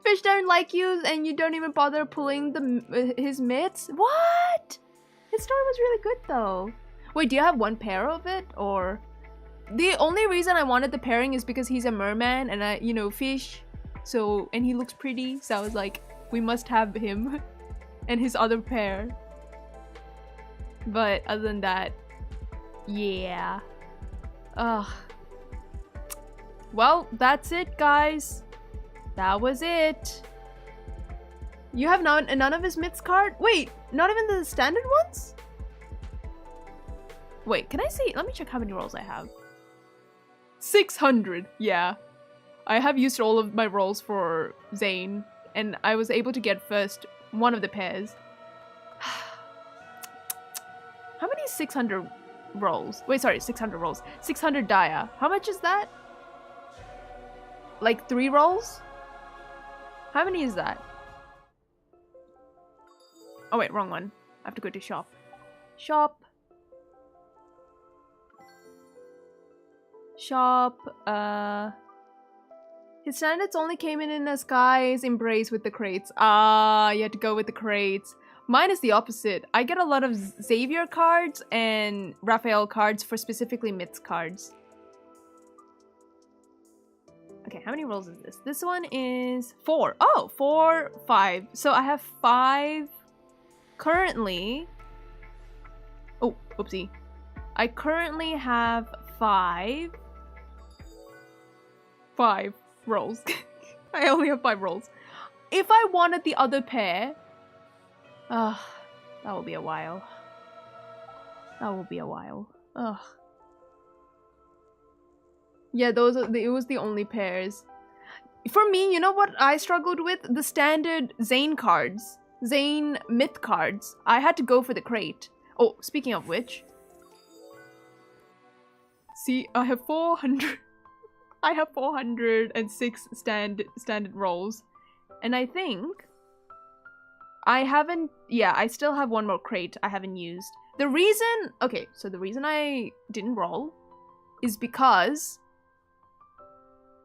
Fish don't like you and you don't even bother pulling his mitts? What? His story was really good though. Wait, do you have one pair of it or? The only reason I wanted the pairing is because he's a merman and fish. So, and he looks pretty. So I was like, we must have him and his other pair. But other than that, yeah. Ugh. Well, that's it, guys. That was it. You have none of his myths card? Wait, not even the standard ones? Wait, can I see? Let me check how many rolls I have. 600. Yeah. I have used all of my rolls for Zayne, and I was able to get first one of the pairs. How many 600 rolls? Wait, sorry, 600 rolls. 600 dia. How much is that? Like 3 rolls? How many is that? Oh wait, wrong one. I have to go to shop. Shop. His standards only came in a Sky's Embrace with the crates. Ah, you had to go with the crates. Mine is the opposite. I get a lot of Xavier cards and Raphael cards for specifically myths cards. Okay, how many rolls is this? This one is 4. Oh, 4, 5. So I have 5 currently. Oh, oopsie. I currently have 5 rolls. I only have 5 rolls. If I wanted the other pair, that will be a while. Ugh. Yeah, it was the only pairs. For me, you know what I struggled with? The standard Zayne cards. Zayne myth cards. I had to go for the crate. Oh, speaking of which. See, I have 400. I have 406 standard rolls. And I think I haven't... Yeah, I still have one more crate I haven't used. The reason... Okay, so the reason I didn't roll is because...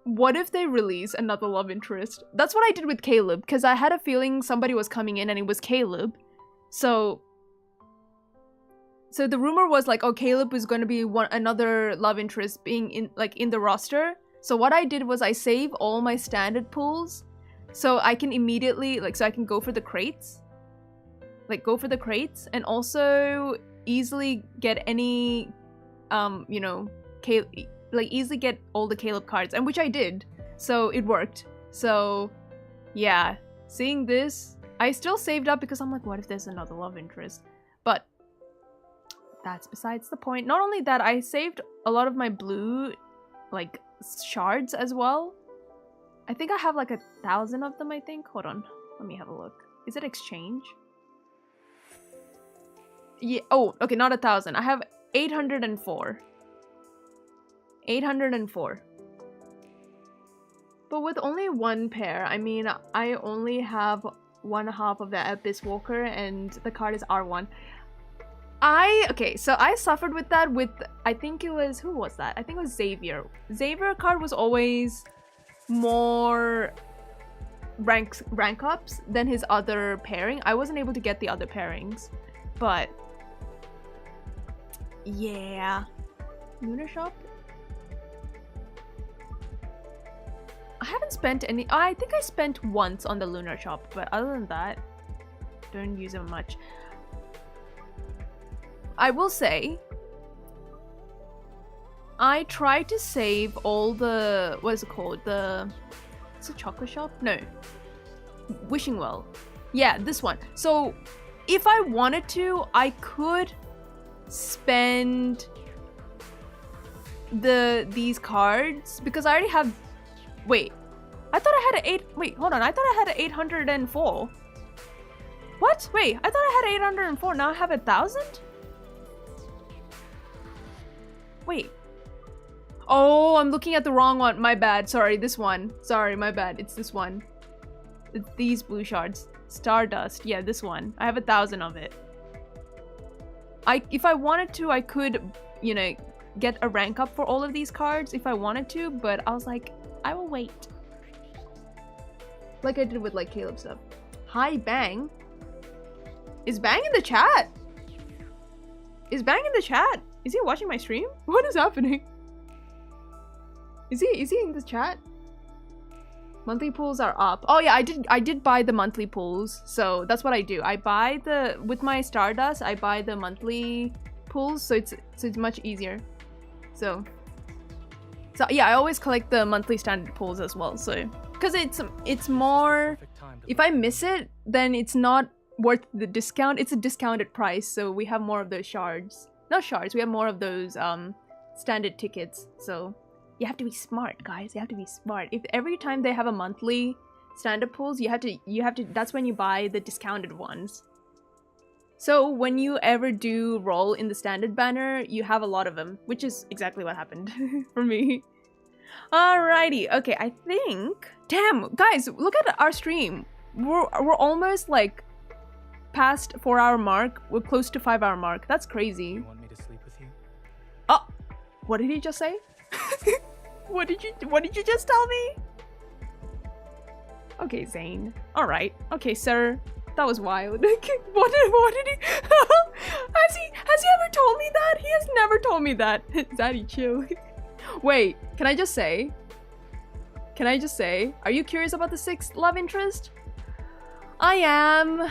What if they release another love interest? That's what I did with Caleb, because I had a feeling somebody was coming in and it was Caleb. So the rumor was like, oh, Caleb was going to be another love interest being in the roster. So what I did was I save all my standard pools so I can immediately so I can go for the crates. And also easily get any easily get all the Caleb cards, and which I did. So it worked. So yeah, seeing this, I still saved up because I'm like, what if there's another love interest? But that's besides the point. Not only that, I saved a lot of my blue shards as well. I think I have 1,000 of them, I think. Hold on, let me have a look. Is it exchange? Yeah. Oh, okay, not 1,000. I have 804. 804. But with only one pair, I mean, I only have 1/2 of the Abyss Walker and the card is R1. Okay, so I suffered with that with, I think it was, who was that? I think it was Xavier. Xavier card was always more rank ups than his other pairing. I wasn't able to get the other pairings, but yeah. Lunar Shop? I haven't spent any. I think I spent once on the Lunar Shop, but other than that, don't use it much. I will say, I try to save all the, what is it called? It's a chocolate shop? No. Wishing Well. Yeah, this one. So if I wanted to, I could spend these cards because I already have. Wait, I thought I had hold on, I thought I had 804. What? Wait, I thought I had 804. Now I have 1,000. Wait. Oh, I'm looking at the wrong one. My bad. Sorry, this one. Sorry, my bad. It's this one. It's these blue shards. Stardust. Yeah, this one. I have 1,000 of it. If I wanted to, I could, get a rank up for all of these cards if I wanted to, but I was like, I will wait. Like I did with Caleb stuff. Hi, Bang. Is Bang in the chat? Is Bang in the chat? Is he watching my stream? What is happening? Is he in the chat? Monthly pools are up. Oh yeah, I did buy the monthly pools. So that's what I do. I buy with my Stardust, I buy the monthly pools, so it's much easier. So yeah, I always collect the monthly standard pools as well. So because it's more, if I miss it, then it's not worth the discount. It's a discounted price, so we have more of those shards. Not shards, we have more of those standard tickets. So you have to be smart, guys. You have to be smart. If every time they have a monthly standard pools, you have to that's when you buy the discounted ones. So when you ever do roll in the standard banner, you have a lot of them, which is exactly what happened for me. Alrighty, okay, I think, damn, guys, look at our stream. We're almost past 4-hour mark. We're close to 5-hour mark. That's crazy. You want me to sleep with you? Oh, what did he just say? What did you just tell me? Okay, Zayne. All right. Okay, sir. That was wild. What did he? Has he ever told me that? He has never told me that. Zaddy, chill. Wait, can I just say? Are you curious about the 6th love interest? I am.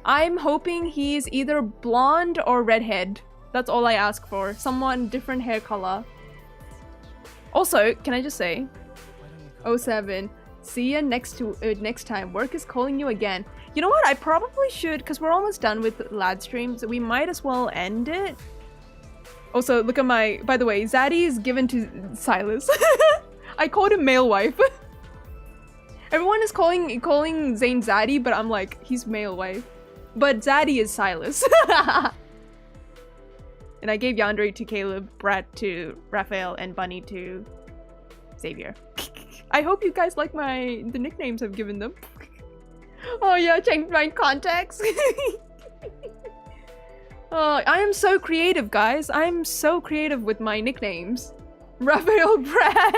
I'm hoping he's either blonde or redhead. That's all I ask for. Someone different hair color. Also, can I just say? 07. See ya next time. Work is calling you again. You know what? I probably should, because we're almost done with lad streams. We might as well end it. Also, look at my... By the way, Zaddy is given to Silas. I called him male wife. Everyone is calling Zayne Zaddy, but I'm like, he's male wife. But Zaddy is Silas. And I gave Yandere to Caleb, Brat to Raphael, and Bunny to Xavier. I hope you guys like the nicknames I've given them. Oh yeah, change my context. I am so creative, guys. I'm so creative with my nicknames. Raphael, Brat.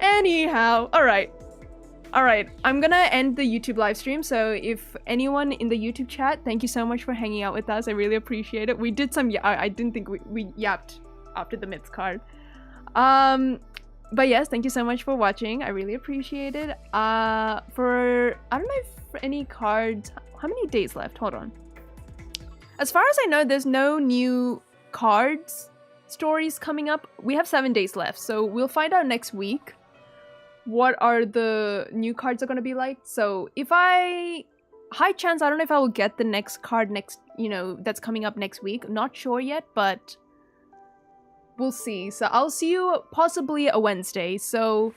Anyhow, all right. I'm gonna end the YouTube live stream. So if anyone in the YouTube chat, thank you so much for hanging out with us. I really appreciate it. We did some. I didn't think we yapped after the myths card. But yes, thank you so much for watching. I really appreciate it. I don't know if for any cards. How many days left? Hold on. As far as I know, there's no new cards stories coming up. We have 7 days left, so we'll find out next week what are the new cards are going to be like. So if high chance, I don't know if I will get the next card that's coming up next week. Not sure yet, but we'll see. So I'll see you possibly a Wednesday. So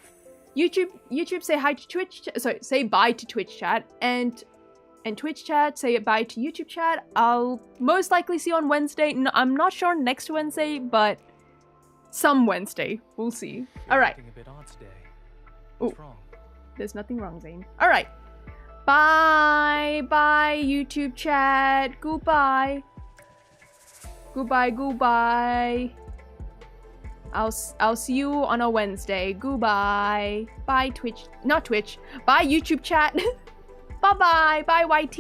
YouTube say hi to Twitch, say bye to Twitch chat, and Twitch chat say bye to YouTube chat. I'll most likely see you on Wednesday. No, I'm not sure next Wednesday, but some Wednesday. We'll see. All right. A bit odd today. Oh, What's wrong? There's nothing wrong, Zayne. All right. Bye, YouTube chat. Goodbye. Goodbye. I'll see you on a Wednesday. Goodbye. Bye Twitch. Not Twitch. Bye YouTube chat. Bye. Bye YT.